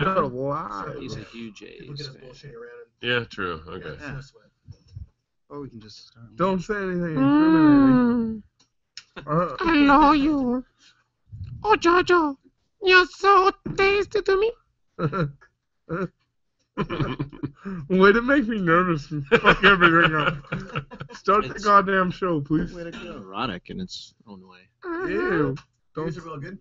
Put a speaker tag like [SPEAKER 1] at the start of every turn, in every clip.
[SPEAKER 1] a lot.
[SPEAKER 2] He's a huge A's fan.
[SPEAKER 3] Yeah, true. Okay.
[SPEAKER 4] Yeah. Or we can just start.
[SPEAKER 1] Don't say anything incriminating.
[SPEAKER 5] I know you. Oh, Jojo, you're so tasty to me.
[SPEAKER 1] Way to make me nervous and fuck everything up. Start the goddamn show, please.
[SPEAKER 4] Way to go.
[SPEAKER 2] Erotic in its own way.
[SPEAKER 1] Ew.
[SPEAKER 6] These are real good.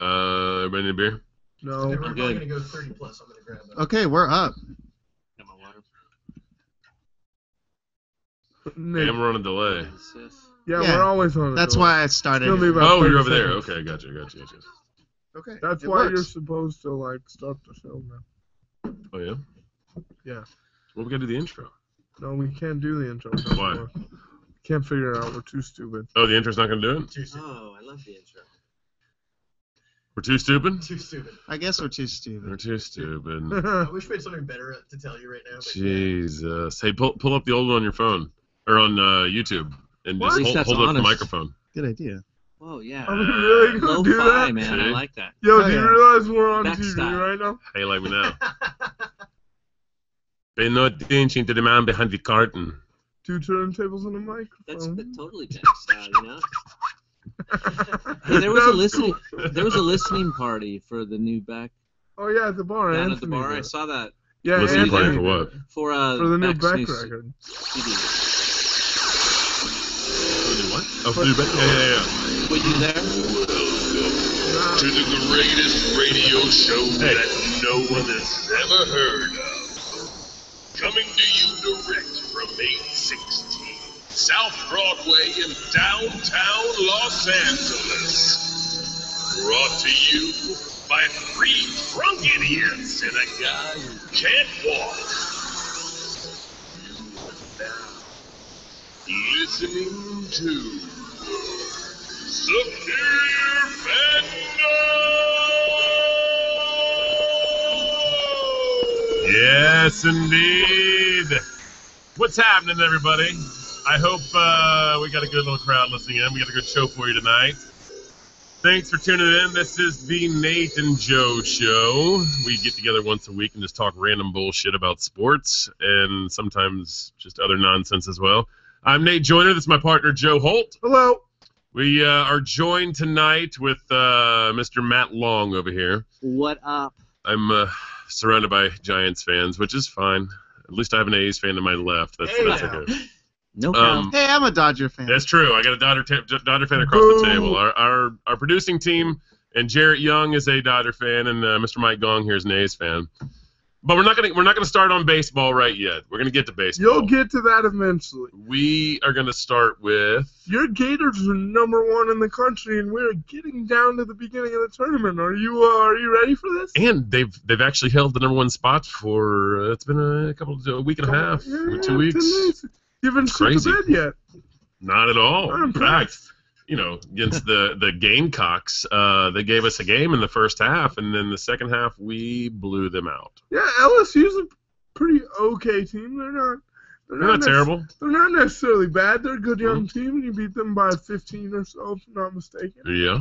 [SPEAKER 3] Everybody need a beer?
[SPEAKER 1] No.
[SPEAKER 6] We're
[SPEAKER 2] I'm
[SPEAKER 6] probably
[SPEAKER 2] good.
[SPEAKER 6] going to go 30 plus. I'm going to grab that.
[SPEAKER 4] Okay, we're up.
[SPEAKER 2] Got my water.
[SPEAKER 1] Nick.
[SPEAKER 3] And we're on a delay.
[SPEAKER 1] Yeah,
[SPEAKER 4] Yeah.
[SPEAKER 1] we're always on it.
[SPEAKER 4] That's why I started.
[SPEAKER 1] It's gonna be
[SPEAKER 4] it.
[SPEAKER 1] about
[SPEAKER 3] Oh,
[SPEAKER 1] 30
[SPEAKER 3] you're over there.
[SPEAKER 1] seconds.
[SPEAKER 3] Okay, gotcha.
[SPEAKER 4] Okay.
[SPEAKER 1] That's
[SPEAKER 4] it
[SPEAKER 1] why
[SPEAKER 4] works.
[SPEAKER 1] you're supposed to, like, start the show now.
[SPEAKER 3] Oh, yeah?
[SPEAKER 1] Yeah.
[SPEAKER 3] Well, we gotta do the intro.
[SPEAKER 1] No, we can't do the intro.
[SPEAKER 3] Why?
[SPEAKER 1] anymore. Can't figure it out. We're too stupid.
[SPEAKER 3] Oh, the intro's not gonna do it?
[SPEAKER 6] Too stupid.
[SPEAKER 2] Oh, I love the intro.
[SPEAKER 3] We're too stupid?
[SPEAKER 6] Too stupid.
[SPEAKER 4] I guess we're too stupid.
[SPEAKER 3] We're too stupid.
[SPEAKER 6] I wish we had something better to tell you right now. But
[SPEAKER 3] Jesus. Hey, pull up the old one on your phone. Or on YouTube. And
[SPEAKER 1] What?
[SPEAKER 3] just
[SPEAKER 2] At least
[SPEAKER 3] hold
[SPEAKER 2] that's
[SPEAKER 3] it up to the
[SPEAKER 2] honest.
[SPEAKER 3] microphone.
[SPEAKER 4] Good idea.
[SPEAKER 2] Whoa, yeah.
[SPEAKER 1] Are we really going to do
[SPEAKER 2] Lo-fi,
[SPEAKER 1] that?
[SPEAKER 2] man. I
[SPEAKER 3] See?
[SPEAKER 2] like that.
[SPEAKER 1] Yo,
[SPEAKER 4] Oh,
[SPEAKER 1] do you
[SPEAKER 4] yeah.
[SPEAKER 1] realize we're on
[SPEAKER 2] Beck
[SPEAKER 1] TV
[SPEAKER 2] style.
[SPEAKER 1] right now?
[SPEAKER 3] How you like me now? Pay no attention to the man behind the curtain.
[SPEAKER 1] 2 turntables and a
[SPEAKER 2] That's
[SPEAKER 1] microphone.
[SPEAKER 2] totally Beck style, you know? Hey, there was a
[SPEAKER 1] That's
[SPEAKER 2] listening.
[SPEAKER 1] cool.
[SPEAKER 2] There was a listening party for the new Beck
[SPEAKER 1] Oh, yeah, at the bar.
[SPEAKER 2] down
[SPEAKER 1] Anthony
[SPEAKER 2] at the bar. I
[SPEAKER 1] did.
[SPEAKER 2] saw that
[SPEAKER 1] Yeah,
[SPEAKER 3] Listening
[SPEAKER 1] Anthony
[SPEAKER 3] party for
[SPEAKER 1] did.
[SPEAKER 3] what?
[SPEAKER 1] For the new
[SPEAKER 2] Beck's
[SPEAKER 1] Beck
[SPEAKER 2] new
[SPEAKER 1] record.
[SPEAKER 2] CD.
[SPEAKER 3] What? Oh, for the new Beck? Yeah.
[SPEAKER 2] Were you there?
[SPEAKER 7] To the greatest radio show that no one has ever heard of. Coming to you direct from 816 South Broadway in downtown Los Angeles. Brought to you by 3 drunk idiots and a guy who can't walk. You are now listening to Superior Fandom!
[SPEAKER 3] Yes, indeed. What's happening, everybody? I hope we got a good little crowd listening in. We got a good show for you tonight. Thanks for tuning in. This is the Nate and Joe Show. We get together once a week and just talk random bullshit about sports and sometimes just other nonsense as well. I'm Nate Joyner. This is my partner, Joe Holt.
[SPEAKER 1] Hello.
[SPEAKER 3] We are joined tonight with Mr. Matt Long over here.
[SPEAKER 2] What up?
[SPEAKER 3] I'm surrounded by Giants fans, which is fine. At least I have an A's fan to my left. That's okay.
[SPEAKER 2] No count.
[SPEAKER 4] Hey, I'm a Dodger fan.
[SPEAKER 3] That's true. I got a Dodger fan across the table. Our producing team and Jarrett Young is a Dodger fan, and Mr. Mike Gong here is an A's fan. But we're not gonna start on baseball right yet. We're gonna get to baseball.
[SPEAKER 1] You'll get to that eventually.
[SPEAKER 3] We are gonna start with.
[SPEAKER 1] Your Gators are #1 in the country, and we're getting down to the beginning of the tournament. Are you ready for this?
[SPEAKER 3] And they've actually held the #1 spot for it's been a week and a half, 2 weeks.
[SPEAKER 1] You haven't shit
[SPEAKER 3] Crazy.
[SPEAKER 1] the bed yet.
[SPEAKER 3] Not at all.
[SPEAKER 1] I'm
[SPEAKER 3] In fact, against the Gamecocks, they gave us a game in the first half, and then the second half we blew them out.
[SPEAKER 1] Yeah, LSU's a pretty okay team. They're
[SPEAKER 3] not terrible.
[SPEAKER 1] They're not necessarily bad. They're a good young team, and you beat them by 15 or so, if I'm not mistaken.
[SPEAKER 3] Yeah.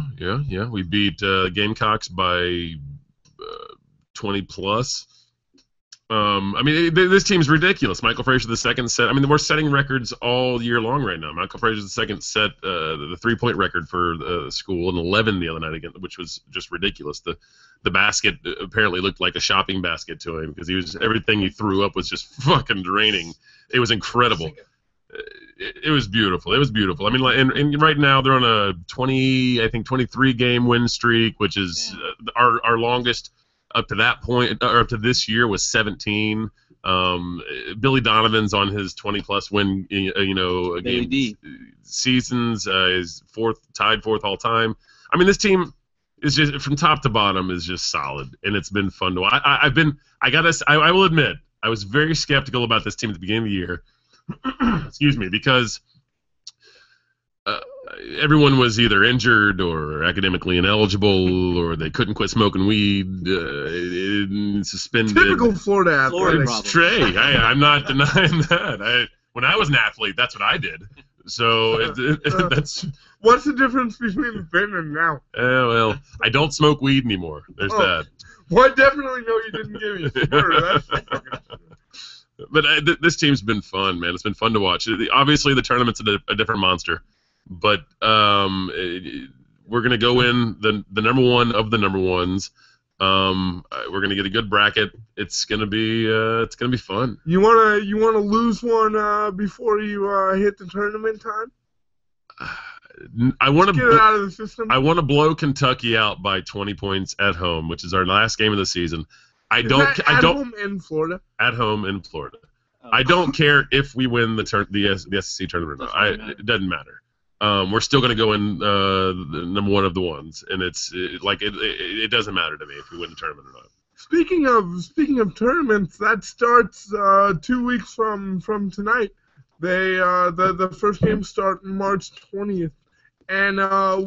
[SPEAKER 3] We beat Gamecocks by 20 plus. This team's ridiculous. Michael Frazier, the second set. We're setting records all year long right now. Michael Frazier, the second set, the 3-point record for the school, and 11 the other night again, which was just ridiculous. The basket apparently looked like a shopping basket to him because everything he threw up was just fucking draining. It was incredible. It was beautiful. And right now they're on a 23 game win streak, which is our longest. Up to that point, or up to this year, was 17. Billy Donovan's on his 20-plus win, seasons. Is tied fourth all time. This team is just from top to bottom is just solid, and it's been fun to watch. I will admit, I was very skeptical about this team at the beginning of the year. Excuse me, because everyone was either injured or academically ineligible, or they couldn't quit smoking weed, suspended.
[SPEAKER 1] Typical Florida athletics.
[SPEAKER 2] problem.
[SPEAKER 3] Trey, I'm not denying that. When I was an athlete, that's what I did. So that's.
[SPEAKER 1] What's the difference between then and now?
[SPEAKER 3] Well, I don't smoke weed anymore. There's that.
[SPEAKER 1] Well, I definitely know you didn't give me Spur. That's fucking true.
[SPEAKER 3] But this team's been fun, man. It's been fun to watch. Obviously, the tournament's a different monster, but we're gonna go in the number one of the number ones. We're gonna get a good bracket. It's gonna be fun.
[SPEAKER 1] You wanna lose one before you hit the tournament time?
[SPEAKER 3] I want
[SPEAKER 1] Get it out of the system.
[SPEAKER 3] I want to blow Kentucky out by 20 points at home, which is our last game of the season.
[SPEAKER 1] At home in Florida.
[SPEAKER 3] At home in Florida. I don't care if we win the SEC tournament. It doesn't matter. We're still going to go in the number one of the ones, and it doesn't matter to me if we win the tournament or not.
[SPEAKER 1] Speaking of tournaments, that starts 2 weeks from tonight. The first games start March 20th, and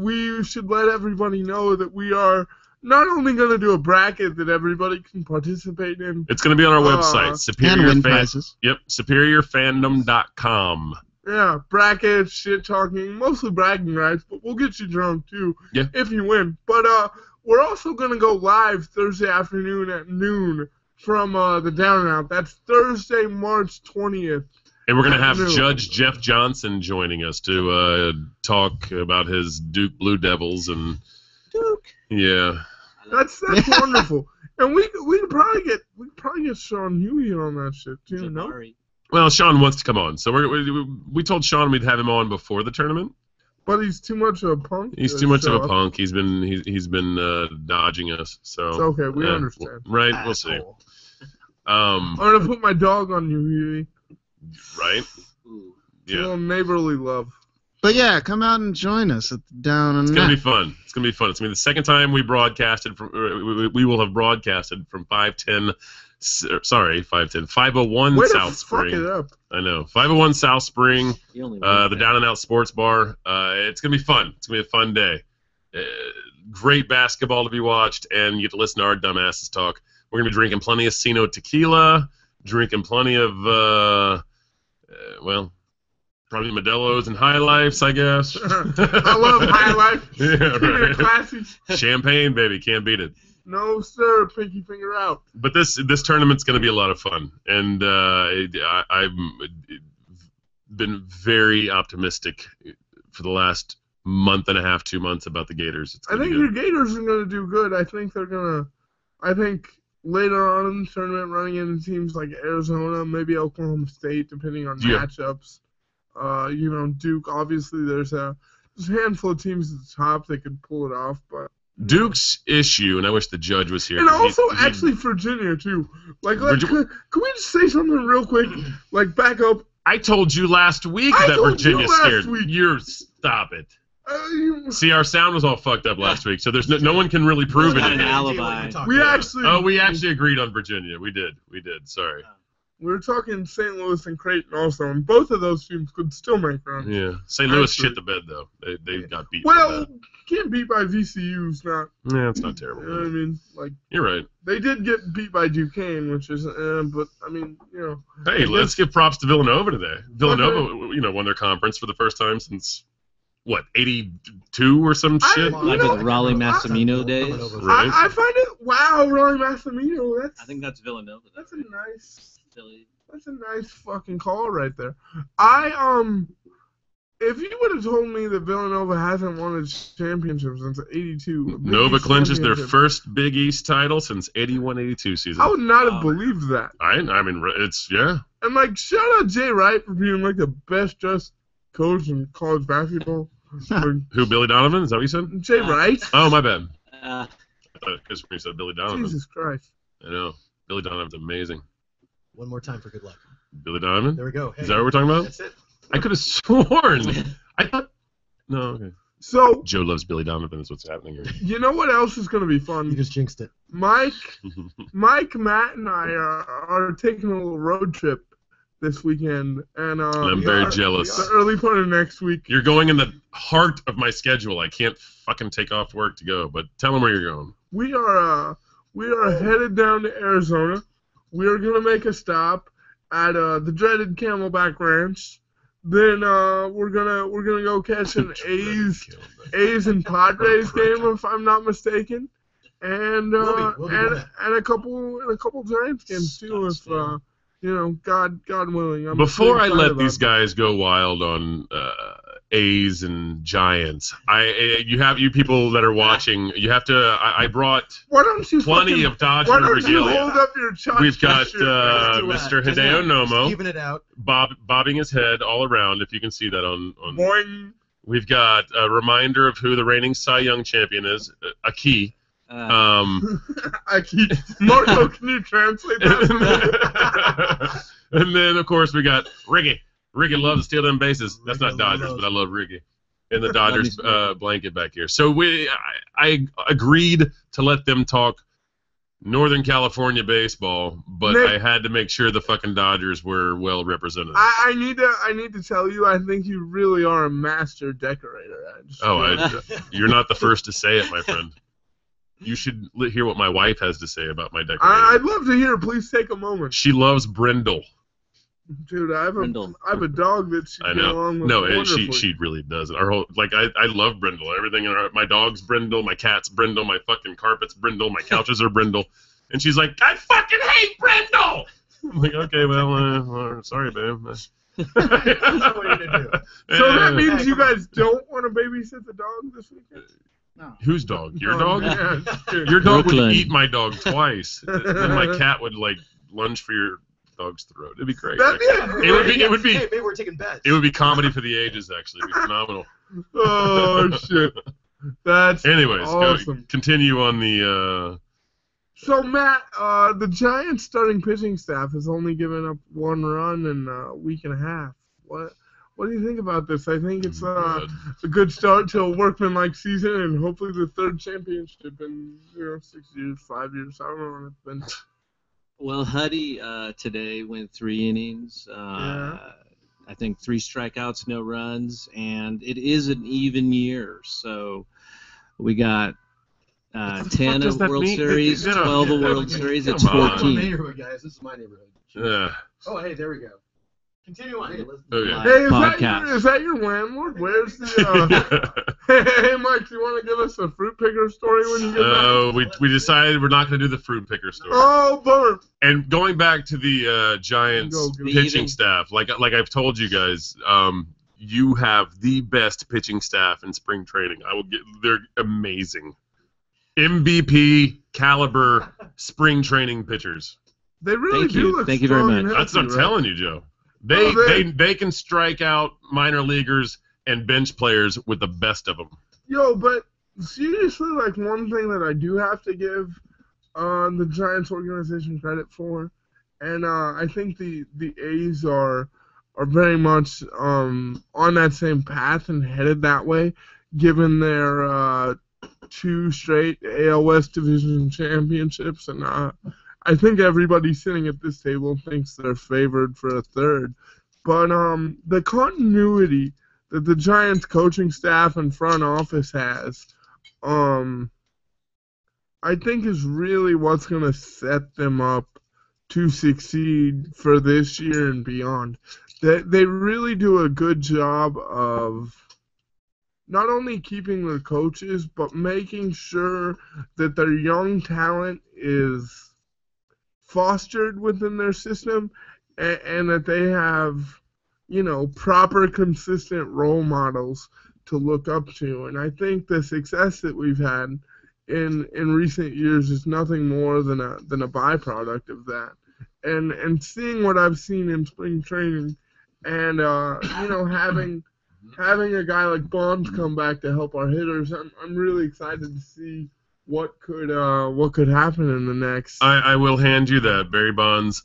[SPEAKER 1] we should let everybody know that we are not only going to do a bracket that everybody can participate in.
[SPEAKER 3] It's going to be on our website,
[SPEAKER 4] prizes.
[SPEAKER 3] Yep, superiorfandom.com.
[SPEAKER 1] Yeah, brackets, shit talking, mostly bragging rights, but we'll get you drunk too if you win. But we're also going to go live Thursday afternoon at noon from the Down and Out. That's Thursday, March 20th.
[SPEAKER 3] And we're going to have Judge Jeff Johnson joining us to talk about his Duke Blue Devils and
[SPEAKER 1] Duke.
[SPEAKER 3] Yeah.
[SPEAKER 1] That's wonderful. And we could probably get Sean Huey on that shit too, no?
[SPEAKER 3] Well, Sean wants to come on, so we told Sean we'd have him on before the tournament.
[SPEAKER 1] But he's too much of a punk.
[SPEAKER 3] He's too much of a punk. He's been dodging us. So
[SPEAKER 1] it's okay. We understand.
[SPEAKER 3] Right. We'll see.
[SPEAKER 1] I'm gonna put my dog on you, Huey.
[SPEAKER 3] Right.
[SPEAKER 1] Yeah. A little neighborly love.
[SPEAKER 4] But yeah, come out and join us at the Down and Out.
[SPEAKER 3] It's gonna be fun. It's gonna be fun. It's gonna be the second time we broadcasted we will have broadcasted from 501
[SPEAKER 1] Way
[SPEAKER 3] South
[SPEAKER 1] to
[SPEAKER 3] Spring.
[SPEAKER 1] Fuck it up.
[SPEAKER 3] I know. 501 South Spring, the Down and Out Sports Bar. It's going to be fun. It's going to be a fun day. Great basketball to be watched, and you get to listen to our dumbasses talk. We're going to be drinking plenty of Sino tequila, drinking plenty of, probably Modelo's and High Lifes, I guess.
[SPEAKER 1] I love High Life.
[SPEAKER 3] Yeah, right.
[SPEAKER 1] Classy.
[SPEAKER 3] Champagne, baby. Can't beat it.
[SPEAKER 1] No, sir. Pinky finger out.
[SPEAKER 3] But this tournament's going to be a lot of fun, and I've been very optimistic for the last month and a half, 2 months about the Gators.
[SPEAKER 1] I think your Gators are going to do good. I think later on in the tournament, running into teams like Arizona, maybe Oklahoma State, depending on matchups. Duke. Obviously, there's a handful of teams at the top that could pull it off, but.
[SPEAKER 3] Duke's issue, and I wish the judge was here.
[SPEAKER 1] And also, actually, Virginia, too. Can we just say something real quick? Back up.
[SPEAKER 3] I told you last week that Virginia scared you. Stop it. See, our sound was all fucked up last week, so there's no one can really prove it.
[SPEAKER 2] An alibi.
[SPEAKER 3] We actually agreed on Virginia. We did. Sorry.
[SPEAKER 1] We were talking St. Louis and Creighton also, and both of those teams could still make runs.
[SPEAKER 3] Yeah, St. Louis shit the bed though. They got beat.
[SPEAKER 1] Well, getting beat by VCU's not.
[SPEAKER 3] Yeah, it's not terrible.
[SPEAKER 1] You know what I mean?
[SPEAKER 3] You're right.
[SPEAKER 1] They did get beat by Duquesne, which is, but I mean,
[SPEAKER 3] Hey, let's give props to Villanova today. Villanova, won their conference for the first time since. What, 82 or some shit?
[SPEAKER 2] Like the Raleigh Massimino days.
[SPEAKER 3] Right.
[SPEAKER 1] I find it Raleigh Massimino.
[SPEAKER 2] I think that's Villanova.
[SPEAKER 1] That's a nice.
[SPEAKER 2] Philly.
[SPEAKER 1] That's a nice fucking call right there. If you would have told me that Villanova hasn't won a championship since '82,
[SPEAKER 3] Nova clinches their first Big East title since 81-82 season.
[SPEAKER 1] I would not have believed that.
[SPEAKER 3] I mean, it's
[SPEAKER 1] And shout out Jay Wright for being the best dressed coach in college basketball.
[SPEAKER 3] Who, Billy Donovan? Is that what you said?
[SPEAKER 1] Jay Wright.
[SPEAKER 3] Oh, my bad. Because when you said Billy Donovan.
[SPEAKER 1] Jesus Christ.
[SPEAKER 3] I know. Billy Donovan's amazing.
[SPEAKER 6] One more time for good luck.
[SPEAKER 3] Billy Donovan?
[SPEAKER 6] There we go. Hey,
[SPEAKER 3] is that what we're talking about?
[SPEAKER 6] That's it.
[SPEAKER 3] I could have sworn. I thought. No, okay.
[SPEAKER 1] So
[SPEAKER 3] Joe loves Billy Donovan is what's happening here.
[SPEAKER 1] You know what else is going to be fun?
[SPEAKER 6] You just jinxed it.
[SPEAKER 1] Mike, Matt, and I are taking a little road trip this weekend, and
[SPEAKER 3] I'm very jealous.
[SPEAKER 1] The early part of next week.
[SPEAKER 3] You're going in the heart of my schedule. I can't fucking take off work to go. But tell them where you're going.
[SPEAKER 1] We are headed down to Arizona. We are gonna make a stop at the dreaded Camelback Ranch. Then we're gonna go catch an A's and Padres game, if I'm not mistaken. and
[SPEAKER 6] We'll be doing that.
[SPEAKER 1] and a couple Giants games too, if God willing. I'm
[SPEAKER 3] Before I
[SPEAKER 1] pretty
[SPEAKER 3] let
[SPEAKER 1] excited
[SPEAKER 3] these
[SPEAKER 1] about
[SPEAKER 3] guys go wild on A's and Giants, you people that are watching, you have to. I brought
[SPEAKER 1] that. Why don't you
[SPEAKER 3] plenty of Dodger
[SPEAKER 1] Why don't you
[SPEAKER 3] regalia.
[SPEAKER 1] hold up your chest?
[SPEAKER 3] We've got
[SPEAKER 6] Just
[SPEAKER 3] Mr. Hideo Nomo
[SPEAKER 6] even it out.
[SPEAKER 3] bobbing his head all around. If you can see that on.
[SPEAKER 1] Boing.
[SPEAKER 3] We've got a reminder of who the reigning Cy Young champion is, a key.
[SPEAKER 1] I keep Marco. Can you translate that?
[SPEAKER 3] And then, of course, we got Ricky. Ricky loves to steal them bases. That's not
[SPEAKER 6] Ricky
[SPEAKER 3] Dodgers,
[SPEAKER 6] loves-
[SPEAKER 3] but I love Ricky. And the Dodgers blanket back here. So I agreed to let them talk Northern California baseball, but
[SPEAKER 1] Nick,
[SPEAKER 3] I had to make sure the fucking Dodgers were well represented.
[SPEAKER 1] I need to tell you, I think you really are a master decorator.
[SPEAKER 3] You're not the first to say it, my friend. You should hear what my wife has to say about my decorating.
[SPEAKER 1] I'd love to hear. Please take a moment.
[SPEAKER 3] She loves Brindle.
[SPEAKER 1] Dude, I have
[SPEAKER 2] Brindle.
[SPEAKER 1] a dog that she
[SPEAKER 3] I
[SPEAKER 1] get
[SPEAKER 3] know.
[SPEAKER 1] along with
[SPEAKER 3] No,
[SPEAKER 1] wonderfully.
[SPEAKER 3] she really does. Our whole I love Brindle. Everything in my dog's Brindle, my cat's Brindle, my fucking carpet's Brindle, my couches are Brindle, and she's like, I fucking hate Brindle. I'm like, okay, well, sorry, babe.
[SPEAKER 6] That's what you're gonna do.
[SPEAKER 1] So that means
[SPEAKER 6] Hey,
[SPEAKER 1] you
[SPEAKER 6] come on.
[SPEAKER 1] guys don't want to babysit the dog this weekend?
[SPEAKER 4] No.
[SPEAKER 3] Whose dog? Your
[SPEAKER 1] Oh,
[SPEAKER 3] dog?
[SPEAKER 1] yeah, just kidding.
[SPEAKER 3] Your dog would
[SPEAKER 2] Brooklyn.
[SPEAKER 3] eat my dog twice. Then my cat would lunge for your dog's throat. It'd be great.
[SPEAKER 1] That'd be
[SPEAKER 3] It would be
[SPEAKER 6] Hey, maybe we're taking bets.
[SPEAKER 3] It would be comedy for the ages, actually. It'd be phenomenal.
[SPEAKER 1] Oh shit. That's
[SPEAKER 3] Anyways,
[SPEAKER 1] awesome.
[SPEAKER 3] continue on the.
[SPEAKER 1] So Matt, the Giants starting pitching staff has only given up one run in a week and a half. What do you think about this? I think it's a good start to a workmanlike season, and hopefully the third championship in 6 years, 5 years. I don't know when it's been.
[SPEAKER 2] Well, Huddy today went 3 innings. I think 3 strikeouts, no runs, and it is an even year. So we got 10
[SPEAKER 3] does
[SPEAKER 2] of
[SPEAKER 3] that
[SPEAKER 2] World
[SPEAKER 3] mean?
[SPEAKER 2] Series,
[SPEAKER 3] No,
[SPEAKER 2] 12 of
[SPEAKER 3] no,
[SPEAKER 2] World Series. It's
[SPEAKER 3] come on.
[SPEAKER 6] My
[SPEAKER 2] 14.
[SPEAKER 6] neighborhood, guys. This is my neighborhood. Oh, hey, there we go. Continue on. Hey, let's-
[SPEAKER 3] Okay.
[SPEAKER 2] Live
[SPEAKER 1] Hey,
[SPEAKER 2] podcast.
[SPEAKER 1] is that your landlord? Where's the? Hey, Mike, do you want to give us a fruit picker story when you get back?
[SPEAKER 3] we decided we're not going to do the fruit picker story.
[SPEAKER 1] Oh, bummer.
[SPEAKER 3] And going back to the Giants
[SPEAKER 1] Go, go.
[SPEAKER 3] pitching staff, like I've told you guys, you have the best pitching staff in spring training. They're amazing, MVP caliber spring training pitchers.
[SPEAKER 1] They really
[SPEAKER 2] Thank
[SPEAKER 1] do
[SPEAKER 2] you.
[SPEAKER 1] look
[SPEAKER 2] Thank you very
[SPEAKER 1] strong and
[SPEAKER 2] much.
[SPEAKER 3] That's what I'm
[SPEAKER 1] healthy, right?
[SPEAKER 3] telling you, Joe.
[SPEAKER 1] Oh,
[SPEAKER 3] They can strike out minor leaguers and bench players with the best of them.
[SPEAKER 1] Yo, but seriously, like one thing that I do have to give the Giants organization credit for, and I think the A's are very much on that same path and headed that way, given their 2 straight AL West Division championships, and I think everybody sitting at this table thinks they're favored for a third. But the continuity that the Giants coaching staff and front office has, I think is really what's going to set them up to succeed for this year and beyond. They really do a good job of not only keeping their coaches, but making sure that their young talent is fostered within their system, and that they have, proper, consistent role models to look up to. And I think the success that we've had in recent years is nothing more than a byproduct of that. And seeing what I've seen in spring training, and having a guy like Bonds come back to help our hitters, I'm really excited to see what could happen in the next.
[SPEAKER 3] I will hand you that. Barry Bonds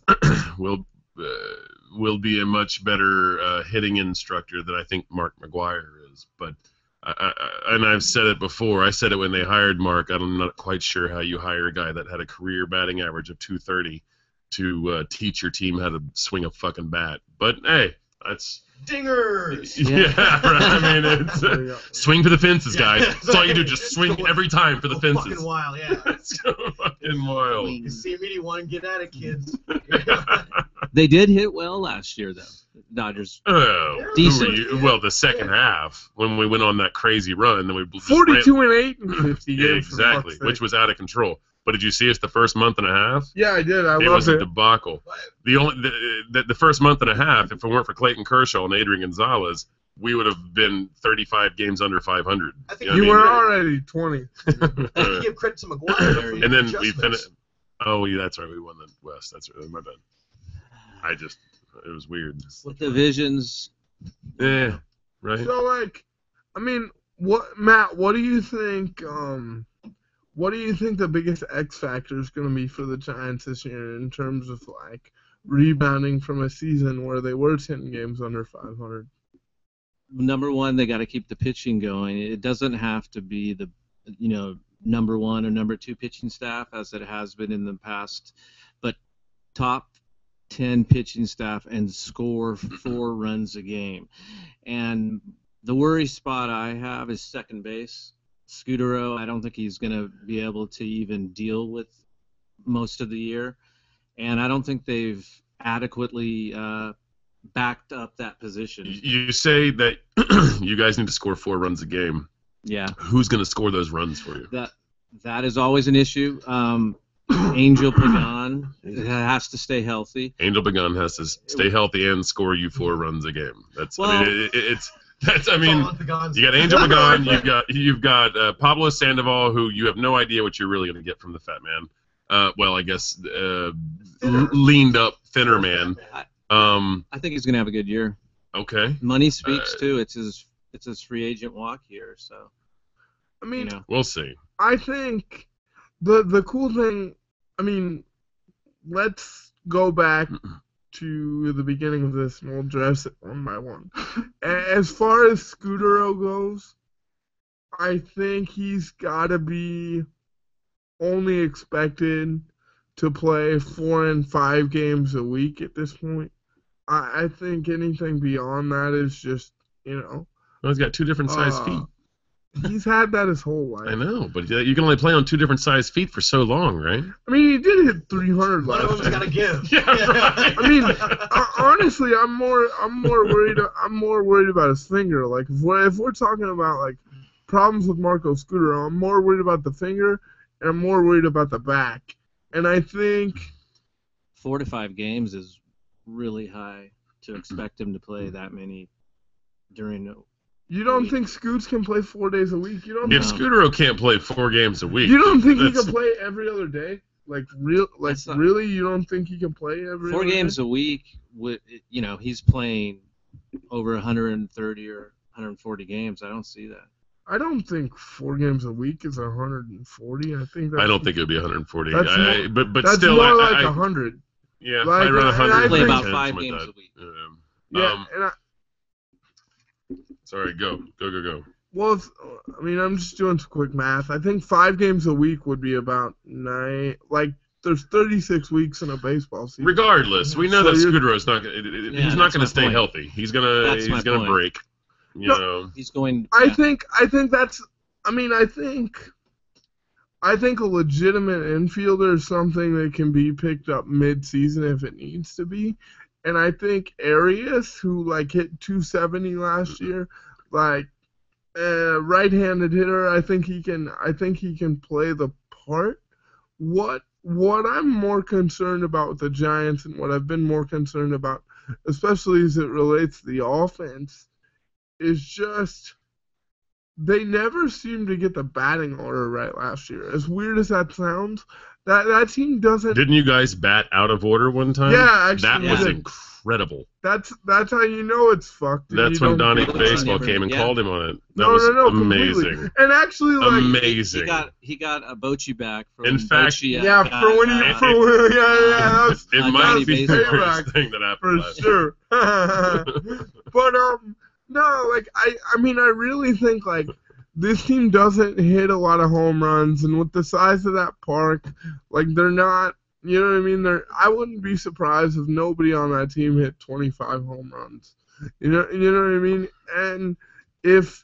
[SPEAKER 3] will be a much better hitting instructor than I think Mark McGwire is. But and I've said it before. I said it when they hired Mark. I'm not quite sure how you hire a guy that had a career batting average of .230 to teach your team how to swing a fucking bat. But hey, that's.
[SPEAKER 6] Dingers!
[SPEAKER 3] Yeah, right. I mean, it's swing for the fences, guys.
[SPEAKER 6] Yeah.
[SPEAKER 3] That's all you do. Just swing every time for the fences.
[SPEAKER 6] Fucking wild, yeah.
[SPEAKER 3] It's so fucking wild.
[SPEAKER 6] You see immediate one, get at it, kids.
[SPEAKER 2] They did hit well last year, though. Dodgers.
[SPEAKER 3] Oh,
[SPEAKER 2] Decent.
[SPEAKER 3] well, the second half when we went on that crazy run, then we just
[SPEAKER 1] 42-8 in 50
[SPEAKER 3] yeah,
[SPEAKER 1] games.
[SPEAKER 3] exactly, which was out of control. But did you see us the first month and a half?
[SPEAKER 1] Yeah, I did. I
[SPEAKER 3] It
[SPEAKER 1] loved
[SPEAKER 3] was a
[SPEAKER 1] it.
[SPEAKER 3] debacle. The first month and a half, if it weren't for Clayton Kershaw and Adrian Gonzalez, we would have been 35 games under 500.
[SPEAKER 6] I think
[SPEAKER 1] You were already 20.
[SPEAKER 6] You give credit to McGuire.
[SPEAKER 3] And then we finished. Oh, yeah, that's right. We won the West. That's right. My bad. It was weird.
[SPEAKER 2] With divisions.
[SPEAKER 3] Yeah, right.
[SPEAKER 1] So, like, I mean, Matt, what do you think? What do you think the biggest X factor is going to be for the Giants this year in terms of like rebounding from a season where they were 10 games under 500?
[SPEAKER 2] Number one, they got to keep the pitching going. It doesn't have to be the, number one or number two pitching staff as it has been in the past, but top 10 pitching staff and score 4 runs a game. And the worry spot I have is second base. Scudero, I don't think he's going to be able to even deal with most of the year. And I don't think they've adequately backed up that position.
[SPEAKER 3] You say that you guys need to score 4 runs a game.
[SPEAKER 2] Yeah.
[SPEAKER 3] Who's going to score those runs for you?
[SPEAKER 2] That is always an issue. Angel Pagan has to stay healthy.
[SPEAKER 3] Angel Pagan has to stay healthy and score you 4 runs a game. That's you got Angel Pagan, you've got Pablo Sandoval, who you have no idea what you're really going to get from the fat man. Well, I guess leaned up thinner man.
[SPEAKER 2] I think he's going to have a good year.
[SPEAKER 3] Okay.
[SPEAKER 2] Money speaks too. It's his free agent walk year, so.
[SPEAKER 1] I mean,
[SPEAKER 3] we'll see.
[SPEAKER 1] I think the cool thing. I mean, let's go back to the beginning of this, and we'll address it one by one. As far as Scudero goes, I think he's got to be only expected to play 4 and 5 games a week at this point. I think anything beyond that is just,
[SPEAKER 3] Well, he's got 2 different size feet.
[SPEAKER 1] He's had that his whole life.
[SPEAKER 3] I know, but you can only play on 2 different size feet for so long, right?
[SPEAKER 1] I mean, he did hit 300
[SPEAKER 6] One of
[SPEAKER 1] last
[SPEAKER 6] them's got to give.
[SPEAKER 3] Yeah, right.
[SPEAKER 1] I mean, honestly, I'm more worried about his finger. Like, if we're talking about like problems with Marco Scudero, I'm more worried about the finger, and I'm more worried about the back. And I think
[SPEAKER 2] 4 to 5 games is really high to expect him to play that many during the.
[SPEAKER 1] You don't think Scoots can play 4 days a week?
[SPEAKER 3] If Scudero can't play 4 games a week,
[SPEAKER 1] you don't think he can play every other day? Really? You don't think he can play every
[SPEAKER 2] 4
[SPEAKER 1] other
[SPEAKER 2] games
[SPEAKER 1] day?
[SPEAKER 2] a week? He's playing over 130 or 140 games. I don't see that.
[SPEAKER 1] I don't think 4 games a week is 140. I
[SPEAKER 3] don't think it would be 140. But
[SPEAKER 1] that's
[SPEAKER 3] still,
[SPEAKER 1] more like 100.
[SPEAKER 3] Yeah,
[SPEAKER 1] like,
[SPEAKER 3] I run 100.
[SPEAKER 2] Play about 5 games a week.
[SPEAKER 3] Sorry, go.
[SPEAKER 1] Well, I'm just doing some quick math. I think 5 games a week would be about 9. Like, there's 36 weeks in a baseball season.
[SPEAKER 3] Regardless, we know that Scudero's not. He's not going to stay healthy. He's going to break.
[SPEAKER 2] He's going.
[SPEAKER 1] I think that's. I think a legitimate infielder is something that can be picked up mid-season if it needs to be. And I think Arias, who hit 270 last year, right-handed hitter, I think he can play the part. What I'm more concerned about with the Giants, and what I've been more concerned about, especially as it relates to the offense, is just they never seem to get the batting order right last year. As weird as that sounds, that team doesn't.
[SPEAKER 3] Didn't you guys bat out of order one time?
[SPEAKER 1] Yeah, actually.
[SPEAKER 3] That was incredible.
[SPEAKER 1] That's how you know it's fucked.
[SPEAKER 3] That's when Donnie Baseball came and called him on it. That was amazing.
[SPEAKER 1] Completely. And actually,
[SPEAKER 3] amazing.
[SPEAKER 2] He got a Bochy back.
[SPEAKER 3] In fact,
[SPEAKER 1] it
[SPEAKER 3] might be the worst thing that happened
[SPEAKER 1] for sure. But no, I really think this team doesn't hit a lot of home runs, and with the size of that park, they're not. You know what I mean? I wouldn't be surprised if nobody on that team hit 25 home runs. You know what I mean? And if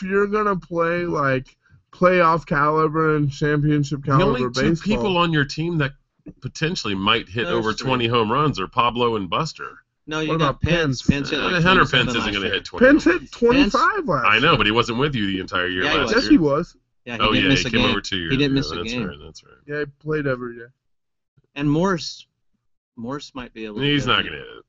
[SPEAKER 1] you're gonna play playoff caliber and championship caliber baseball,
[SPEAKER 3] the only 2 people on your team that potentially might hit over 20 home runs are Pablo and Buster.
[SPEAKER 2] No, you
[SPEAKER 1] What
[SPEAKER 2] got
[SPEAKER 1] about
[SPEAKER 2] Pence.
[SPEAKER 1] Pence?
[SPEAKER 2] Pence hit like
[SPEAKER 3] Hunter
[SPEAKER 2] 27
[SPEAKER 3] Pence isn't
[SPEAKER 2] last
[SPEAKER 3] going to
[SPEAKER 2] year.
[SPEAKER 3] hit 20.
[SPEAKER 1] Pence hit 25 last
[SPEAKER 3] I know,
[SPEAKER 1] year.
[SPEAKER 3] but he wasn't with you the entire year
[SPEAKER 2] Yeah, he
[SPEAKER 3] last
[SPEAKER 2] was.
[SPEAKER 3] year.
[SPEAKER 1] Yes, he was.
[SPEAKER 2] Yeah, he
[SPEAKER 3] Oh,
[SPEAKER 2] didn't
[SPEAKER 3] yeah,
[SPEAKER 2] miss
[SPEAKER 3] he
[SPEAKER 2] a
[SPEAKER 3] came
[SPEAKER 2] game.
[SPEAKER 3] over 2 years
[SPEAKER 2] He didn't
[SPEAKER 3] ago.
[SPEAKER 2] miss a
[SPEAKER 3] That's
[SPEAKER 2] game.
[SPEAKER 3] right, that's right.
[SPEAKER 1] Yeah, he played every day.
[SPEAKER 2] And Morse might be able to.
[SPEAKER 3] He's
[SPEAKER 2] go
[SPEAKER 3] not
[SPEAKER 2] deep.
[SPEAKER 3] going to hit it.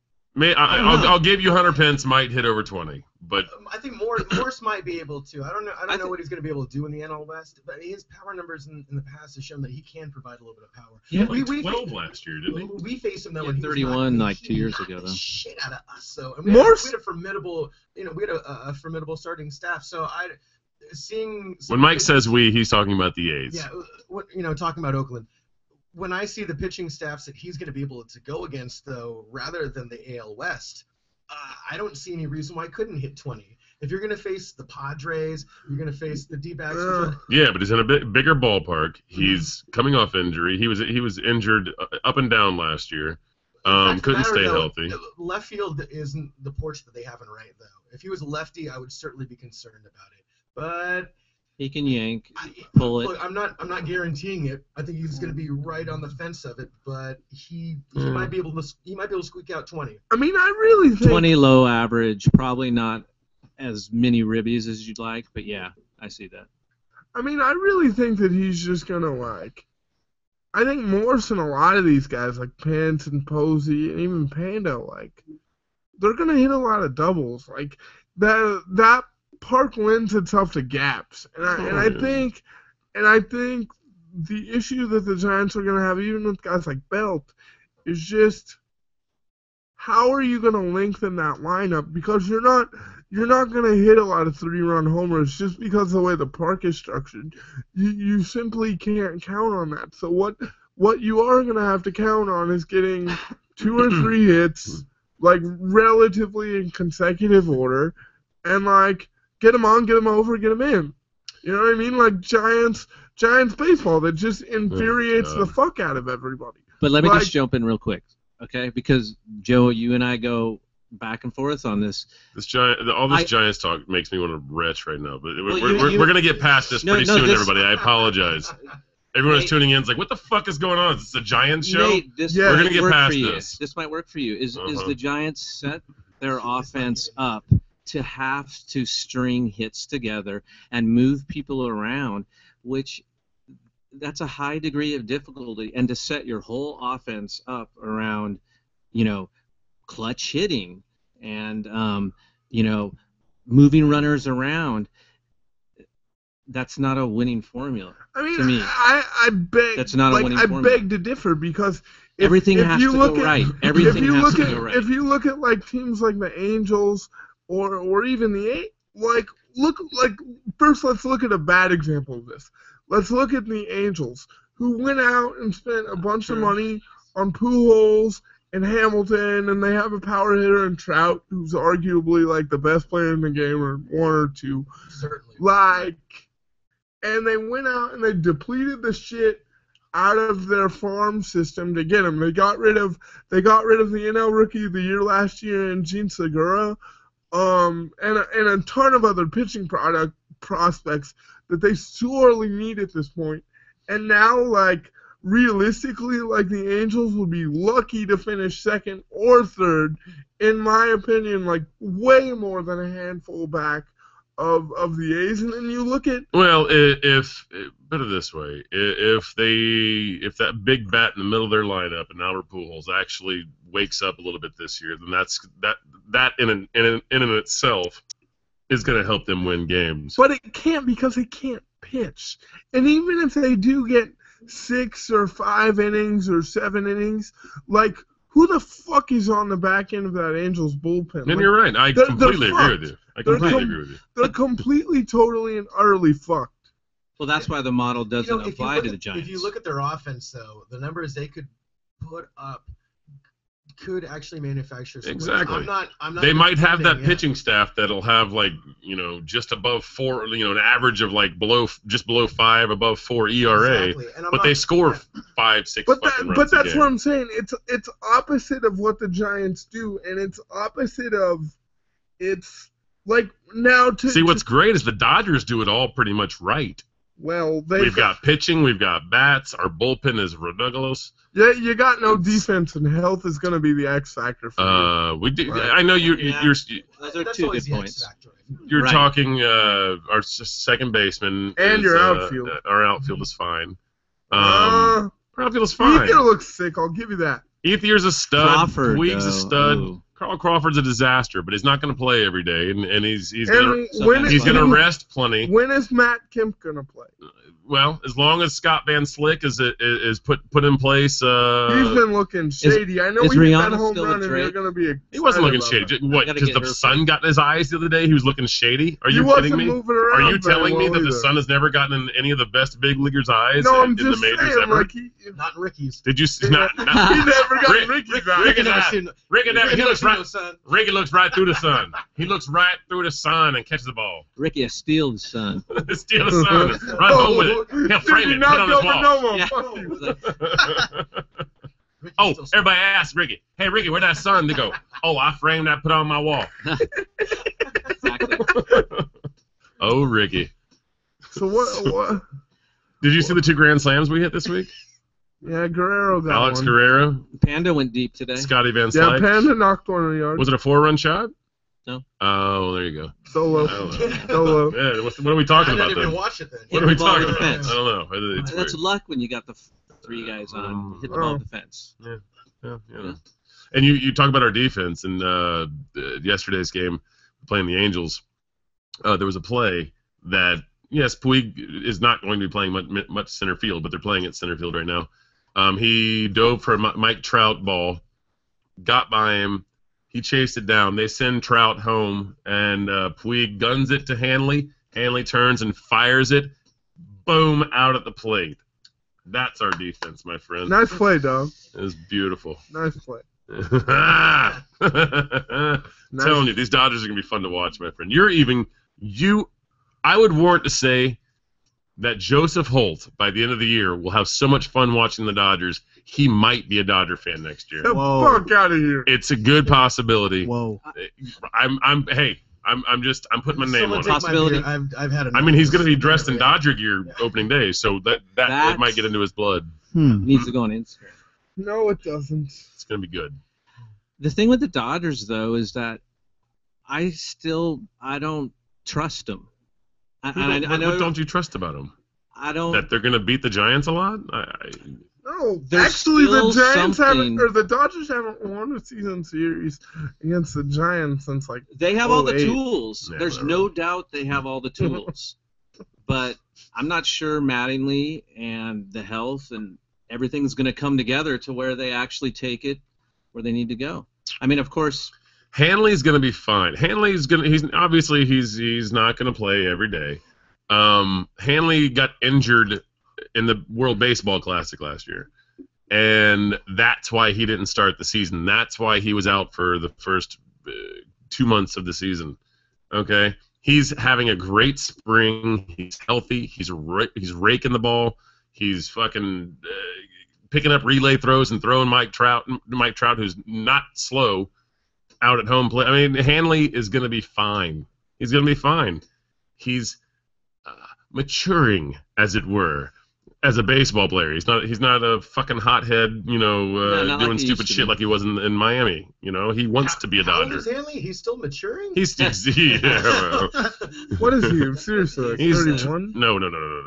[SPEAKER 2] I don't know.
[SPEAKER 3] I'll give you Hunter Pence might hit over 20, but
[SPEAKER 6] I think Morse might be able to. I don't know
[SPEAKER 2] think-
[SPEAKER 6] what he's going to be able to do in the NL West, but his power numbers in the past have shown that he can provide a little bit of power.
[SPEAKER 3] he had like
[SPEAKER 6] We-
[SPEAKER 3] 12 last year, didn't he?
[SPEAKER 6] We faced him though
[SPEAKER 2] He
[SPEAKER 6] when
[SPEAKER 2] had
[SPEAKER 6] he was
[SPEAKER 2] 31
[SPEAKER 6] knocking
[SPEAKER 2] like 2 years ago,
[SPEAKER 6] the
[SPEAKER 2] though.
[SPEAKER 6] shit out of us. So and
[SPEAKER 1] Morse-
[SPEAKER 6] we had a formidable, we had a formidable starting staff. So seeing
[SPEAKER 3] When Mike says we, he's talking about the A's.
[SPEAKER 6] yeah, talking about Oakland. When I see the pitching staffs that he's going to be able to go against, though, rather than the AL West, I don't see any reason why I couldn't hit 20. If you're going to face the Padres, you're going to face the D-backs.
[SPEAKER 3] Yeah, but he's in a bigger ballpark. He's coming off injury. He was injured up and down last year. Couldn't stay healthy.
[SPEAKER 6] Left field isn't the porch that they have in right, though. If he was a lefty, I would certainly be concerned about it. But
[SPEAKER 2] He can yank, pull it.
[SPEAKER 6] look, I'm not guaranteeing it. I think he's going to be right on the fence of it, but he might be able to squeak out 20.
[SPEAKER 1] I mean, I really think
[SPEAKER 2] 20 low average, probably not as many ribbies as you'd like, but yeah, I see that.
[SPEAKER 1] I mean, I really think that he's just gonna I think Morse and a lot of these guys like Pence and Posey and even Panda, they're gonna hit a lot of doubles. Like that park lends itself to gaps, and I think the issue that the Giants are gonna have, even with guys like Belt, is just how are you gonna lengthen that lineup, because you're not going to hit a lot of 3-run homers just because of the way the park is structured. You simply can't count on that. So what you are going to have to count on is getting 2 or 3 hits, relatively in consecutive order, and, get them on, get them over, get them in. You know what I mean? Giants baseball that just infuriates the fuck out of everybody.
[SPEAKER 2] But let me just jump in real quick, okay? Because, Joe, you and I go back and forth on this.
[SPEAKER 3] All this Giants talk makes me want to retch right now. But
[SPEAKER 2] Well,
[SPEAKER 3] we're going to get past this pretty soon, everybody. I apologize. Everyone who's tuning in is like, what the fuck is going on? Is this a Giants show?
[SPEAKER 2] Nate,
[SPEAKER 1] Yeah.
[SPEAKER 3] We're going to get past
[SPEAKER 2] for
[SPEAKER 3] this.
[SPEAKER 2] This might work for you. Is the Giants set their offense up to have to string hits together and move people around, which that's a high degree of difficulty, and to set your whole offense up around, clutch hitting and moving runners around, that's not a winning formula.
[SPEAKER 1] I mean,
[SPEAKER 2] to me,
[SPEAKER 1] I beg.
[SPEAKER 2] That's not a winning
[SPEAKER 1] I
[SPEAKER 2] formula.
[SPEAKER 1] beg to differ, because
[SPEAKER 2] everything has to go right. Everything has to go right.
[SPEAKER 1] If you look at teams like the Angels or even the first let's look at a bad example of this. Let's look at the Angels, who went out and spent a bunch of money on Pujols and Hamilton, and they have a power hitter in Trout, who's arguably the best player in the game, or one or two.
[SPEAKER 6] Certainly.
[SPEAKER 1] And they went out and they depleted the shit out of their farm system to get him. They got rid of the NL Rookie of the Year last year in Gene Segura, and a ton of other pitching prospects that they sorely need at this point. And now, realistically, the Angels would be lucky to finish second or third, in my opinion, way more than a handful back of the A's. And then you look at...
[SPEAKER 3] Well, if put it this way, if that big bat in the middle of their lineup and Albert Pujols actually wakes up a little bit this year, then that in itself is going to help them win games.
[SPEAKER 1] But it can't, because they can't pitch. And even if they do get 6 or 5 innings or 7 innings, who the fuck is on the back end of that Angels bullpen?
[SPEAKER 3] And you're right. I completely agree with you. They're
[SPEAKER 1] completely, totally, and utterly fucked.
[SPEAKER 2] Well, that's why the model doesn't apply to the Giants.
[SPEAKER 6] If you look at their offense, though, the numbers they could put up could actually manufacture some
[SPEAKER 3] exactly.
[SPEAKER 6] I'm not
[SPEAKER 3] they might have that pitching staff that'll have just above 4, an average of just below 5, above 4 ERA,
[SPEAKER 6] exactly.
[SPEAKER 3] But they score 5, 6 fucking runs
[SPEAKER 1] But that's
[SPEAKER 3] a game.
[SPEAKER 1] what I'm saying. It's opposite of what the Giants do, and it's opposite of now to
[SPEAKER 3] see what's great is the Dodgers do it all pretty much right.
[SPEAKER 1] Well,
[SPEAKER 3] We've got pitching, we've got bats. Our bullpen is ridiculous.
[SPEAKER 1] Yeah, you got no defense, and health is going to be the X factor for you.
[SPEAKER 3] We do.
[SPEAKER 1] Right.
[SPEAKER 3] I know you're.
[SPEAKER 2] Those are
[SPEAKER 6] That's
[SPEAKER 2] two
[SPEAKER 6] always
[SPEAKER 2] good
[SPEAKER 6] the
[SPEAKER 2] points.
[SPEAKER 6] X factor.
[SPEAKER 3] You're
[SPEAKER 2] Right.
[SPEAKER 3] talking our second baseman
[SPEAKER 1] And
[SPEAKER 3] is,
[SPEAKER 1] your outfield.
[SPEAKER 3] Our outfield is fine.
[SPEAKER 1] Uh,
[SPEAKER 3] Our outfield is fine.
[SPEAKER 1] Ethier looks sick. I'll give you that.
[SPEAKER 3] Ethier's a stud.
[SPEAKER 2] Crawford,
[SPEAKER 3] Puig's a
[SPEAKER 2] though.
[SPEAKER 3] stud.
[SPEAKER 2] Ooh.
[SPEAKER 3] Carl Crawford's a disaster, but he's not going to play every day, and he's
[SPEAKER 1] And
[SPEAKER 3] gonna he's going to rest plenty.
[SPEAKER 1] When is Matt Kemp going to play?
[SPEAKER 3] Well, as long as Scott Van Slyck is put in place.
[SPEAKER 1] He's been looking shady. I know
[SPEAKER 2] is
[SPEAKER 1] he hit that
[SPEAKER 2] Rihanna
[SPEAKER 1] home
[SPEAKER 2] still
[SPEAKER 1] run,
[SPEAKER 2] with
[SPEAKER 1] and they're
[SPEAKER 2] Drake?
[SPEAKER 1] going to be.
[SPEAKER 3] He wasn't looking
[SPEAKER 1] excited
[SPEAKER 3] shady.
[SPEAKER 1] about
[SPEAKER 3] What?
[SPEAKER 2] Gotta
[SPEAKER 3] Because
[SPEAKER 2] get
[SPEAKER 3] the
[SPEAKER 2] her
[SPEAKER 3] sun
[SPEAKER 2] first.
[SPEAKER 3] got in his eyes the other day. He was looking shady. Are
[SPEAKER 1] He
[SPEAKER 3] you
[SPEAKER 1] wasn't
[SPEAKER 3] kidding me?
[SPEAKER 1] moving around
[SPEAKER 3] Are you
[SPEAKER 1] very
[SPEAKER 3] telling me
[SPEAKER 1] well
[SPEAKER 3] that the
[SPEAKER 1] either.
[SPEAKER 3] sun has never gotten in any of the best big leaguers' eyes
[SPEAKER 1] No, I'm
[SPEAKER 3] in the
[SPEAKER 1] just
[SPEAKER 3] majors
[SPEAKER 1] saying,
[SPEAKER 3] ever?
[SPEAKER 1] like
[SPEAKER 6] Not in Ricky's.
[SPEAKER 3] Did you see? Not,
[SPEAKER 1] he never got
[SPEAKER 3] Rick-
[SPEAKER 1] Ricky's
[SPEAKER 3] Rick-
[SPEAKER 1] eyes.
[SPEAKER 3] Rick-
[SPEAKER 6] Never
[SPEAKER 3] not-
[SPEAKER 6] seen-
[SPEAKER 3] Ricky never. He
[SPEAKER 6] never
[SPEAKER 3] looks
[SPEAKER 6] seen
[SPEAKER 3] right.
[SPEAKER 6] no sun.
[SPEAKER 3] Ricky looks right through the sun. He looks right through the sun and catches the ball.
[SPEAKER 2] Ricky, a steal son.
[SPEAKER 3] Steal the sun. Run home with it. He'll frame it. Put it on his wall.
[SPEAKER 2] Yeah.
[SPEAKER 1] Fuck you.
[SPEAKER 6] Ricky's
[SPEAKER 3] Oh,
[SPEAKER 6] still
[SPEAKER 3] everybody asks Ricky, "Hey Ricky, where'd that sun?" They go, "Oh, I framed that, put it on my wall."
[SPEAKER 2] Exactly.
[SPEAKER 3] Oh, Ricky.
[SPEAKER 1] So what?
[SPEAKER 3] Did you see the 2 grand slams we hit this week?
[SPEAKER 1] Yeah, Guerrero got
[SPEAKER 3] Alex
[SPEAKER 1] one.
[SPEAKER 3] Guerrero,
[SPEAKER 2] Panda went deep today.
[SPEAKER 3] Scotty Van
[SPEAKER 1] Yeah,
[SPEAKER 3] Slyke.
[SPEAKER 1] Panda knocked one in the yard.
[SPEAKER 3] Was it a 4-run shot?
[SPEAKER 2] No.
[SPEAKER 3] Oh, there you go.
[SPEAKER 1] Solo.
[SPEAKER 3] I don't know.
[SPEAKER 1] Solo.
[SPEAKER 3] Yeah, what are we talking
[SPEAKER 6] I
[SPEAKER 3] about
[SPEAKER 6] didn't even
[SPEAKER 3] then?
[SPEAKER 6] watch it then.
[SPEAKER 3] What are we
[SPEAKER 2] Hit the ball
[SPEAKER 3] talking
[SPEAKER 2] to the
[SPEAKER 3] about?
[SPEAKER 2] fence.
[SPEAKER 3] I don't know. It's
[SPEAKER 2] That's
[SPEAKER 3] weird.
[SPEAKER 2] luck when you got the 3 guys on. Hit the ball to the fence.
[SPEAKER 3] Yeah. And you talk about our defense and yesterday's game, playing the Angels. There was a play that, yes, Puig is not going to be playing much center field, but they're playing at center field right now. He dove for a Mike Trout ball, got by him. He chased it down. They send Trout home, and Puig guns it to Hanley. Hanley turns and fires it. Boom, out at the plate. That's our defense, my friend.
[SPEAKER 1] Nice play, dog.
[SPEAKER 3] It was beautiful.
[SPEAKER 1] Nice play.
[SPEAKER 3] Telling you, these Dodgers are going to be fun to watch, my friend. I would warrant to say that Joseph Holt, by the end of the year, will have so much fun watching the Dodgers, he might be a Dodger fan next year.
[SPEAKER 1] Get the
[SPEAKER 4] Whoa.
[SPEAKER 1] fuck out of here.
[SPEAKER 3] It's a good possibility.
[SPEAKER 4] Whoa.
[SPEAKER 3] I'm putting my name
[SPEAKER 6] Someone
[SPEAKER 3] on
[SPEAKER 6] take
[SPEAKER 3] it.
[SPEAKER 6] my
[SPEAKER 2] Possibility.
[SPEAKER 6] beer. I've had enough.
[SPEAKER 3] I mean, he's going to be dressed in
[SPEAKER 6] Yeah.
[SPEAKER 3] Dodger gear opening day, so that
[SPEAKER 2] That's-
[SPEAKER 3] might get into his blood.
[SPEAKER 2] Needs to go on Instagram.
[SPEAKER 1] No, it doesn't.
[SPEAKER 3] It's going to be good.
[SPEAKER 2] The thing with the Dodgers, though, is that I don't trust them.
[SPEAKER 3] What
[SPEAKER 2] I know.
[SPEAKER 3] don't you trust about them?
[SPEAKER 2] I don't.
[SPEAKER 3] That they're going to beat the Giants a lot?
[SPEAKER 1] No,
[SPEAKER 2] There's
[SPEAKER 1] actually, the
[SPEAKER 2] still
[SPEAKER 1] Giants
[SPEAKER 2] something-
[SPEAKER 1] the Dodgers haven't won a season series against the Giants since like.
[SPEAKER 2] They have all the
[SPEAKER 1] 08.
[SPEAKER 2] tools.
[SPEAKER 3] Yeah,
[SPEAKER 2] There's
[SPEAKER 3] whatever.
[SPEAKER 2] no doubt they have all the tools. But I'm not sure Mattingly and the health and everything's going to come together to where they actually take it where they need to go. I mean, of course.
[SPEAKER 3] Hanley's going to be fine. He's not going to play every day. Hanley got injured in the World Baseball Classic last year, and that's why he didn't start the season. That's why he was out for the first 2 months of the season. Okay, he's having a great spring. He's healthy. He's raking the ball. He's fucking picking up relay throws and throwing Mike Trout, who's not slow, out at home play. I mean, Hanley is going to be fine. He's going to be fine. He's maturing, as it were, as a baseball player. He's not a fucking hothead,
[SPEAKER 2] not like
[SPEAKER 3] doing
[SPEAKER 2] he
[SPEAKER 3] stupid
[SPEAKER 2] used to
[SPEAKER 3] shit
[SPEAKER 2] be.
[SPEAKER 3] like he was in Miami. He wants to be a
[SPEAKER 6] How old
[SPEAKER 3] Dodger.
[SPEAKER 6] is Hanley? He's still maturing?
[SPEAKER 3] He's yeah, well,
[SPEAKER 1] What is he? Seriously, like
[SPEAKER 3] he's
[SPEAKER 1] 31?
[SPEAKER 3] no.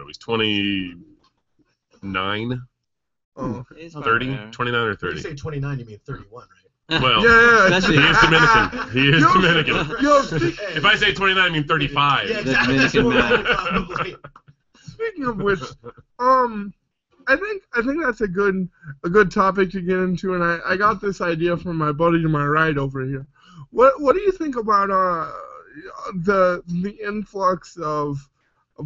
[SPEAKER 3] He's 29,
[SPEAKER 1] Oh.
[SPEAKER 2] It's about
[SPEAKER 3] 30,
[SPEAKER 2] there.
[SPEAKER 3] 29 or
[SPEAKER 6] When
[SPEAKER 3] 30.
[SPEAKER 6] you say 29, you mean 31, right?
[SPEAKER 3] Well,
[SPEAKER 1] Yeah.
[SPEAKER 2] Especially-
[SPEAKER 3] he is Dominican. He is
[SPEAKER 1] Yo,
[SPEAKER 3] Dominican.
[SPEAKER 1] Yo, speak,
[SPEAKER 3] If I say 29, I mean 35.
[SPEAKER 6] Yeah,
[SPEAKER 2] The
[SPEAKER 6] exactly.
[SPEAKER 2] Dominican man.
[SPEAKER 6] Probably.
[SPEAKER 1] speaking of which, I think that's a good topic to get into, and I got this idea from my buddy to my right over here. What do you think about the influx of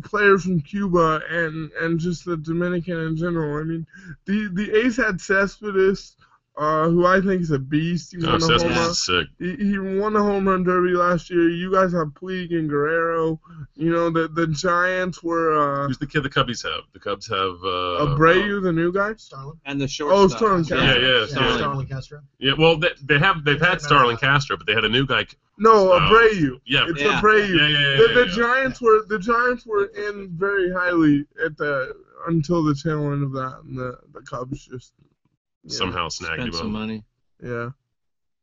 [SPEAKER 1] players from Cuba and just the Dominican in general? I mean, the A's had Cespedes, who I think is a beast. He won a home
[SPEAKER 3] Cespedes
[SPEAKER 1] run.
[SPEAKER 3] is sick.
[SPEAKER 1] He won a home run derby last year. You guys have Puig and Guerrero. You know, the Giants were
[SPEAKER 3] Who's the kid the Cubbies have? The Cubs have
[SPEAKER 1] Abreu, the new guy.
[SPEAKER 6] Starlin.
[SPEAKER 2] And the shortstop.
[SPEAKER 1] Starlin Castro.
[SPEAKER 3] Yeah,
[SPEAKER 6] Starlin Castro.
[SPEAKER 3] Yeah, well, they've had Starlin Castro, but they had a new guy.
[SPEAKER 1] No, Abreu.
[SPEAKER 3] Yeah,
[SPEAKER 1] It's
[SPEAKER 2] Yeah.
[SPEAKER 1] Abreu.
[SPEAKER 3] Yeah.
[SPEAKER 1] The Giants were in very highly until the tail end of that, and the Cubs just
[SPEAKER 3] somehow snagged
[SPEAKER 2] Spent
[SPEAKER 3] him
[SPEAKER 2] some
[SPEAKER 3] up.
[SPEAKER 2] money.
[SPEAKER 1] Yeah.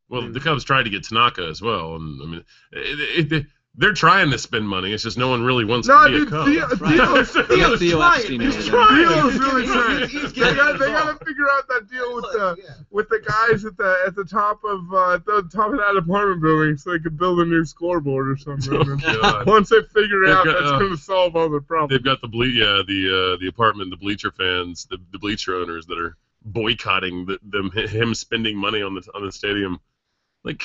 [SPEAKER 3] Well, the Cubs tried to get Tanaka as well, and I mean, they're trying to spend money. It's just no one really wants
[SPEAKER 1] No,
[SPEAKER 3] to be
[SPEAKER 1] dude,
[SPEAKER 3] a Cub.
[SPEAKER 1] Theo's
[SPEAKER 2] Theo Epstein over there.
[SPEAKER 1] really trying.
[SPEAKER 6] He's
[SPEAKER 1] They
[SPEAKER 6] getting
[SPEAKER 1] got
[SPEAKER 6] involved.
[SPEAKER 1] to figure out that deal with the guys at the top of that apartment building, so they could build a new scoreboard or something.
[SPEAKER 3] Oh, God.
[SPEAKER 1] Once they figure it out,
[SPEAKER 3] They've got,
[SPEAKER 1] that's going to solve all their problems.
[SPEAKER 3] They've got the apartment, the bleacher fans, the bleacher owners that are boycotting him spending money on the stadium. Like,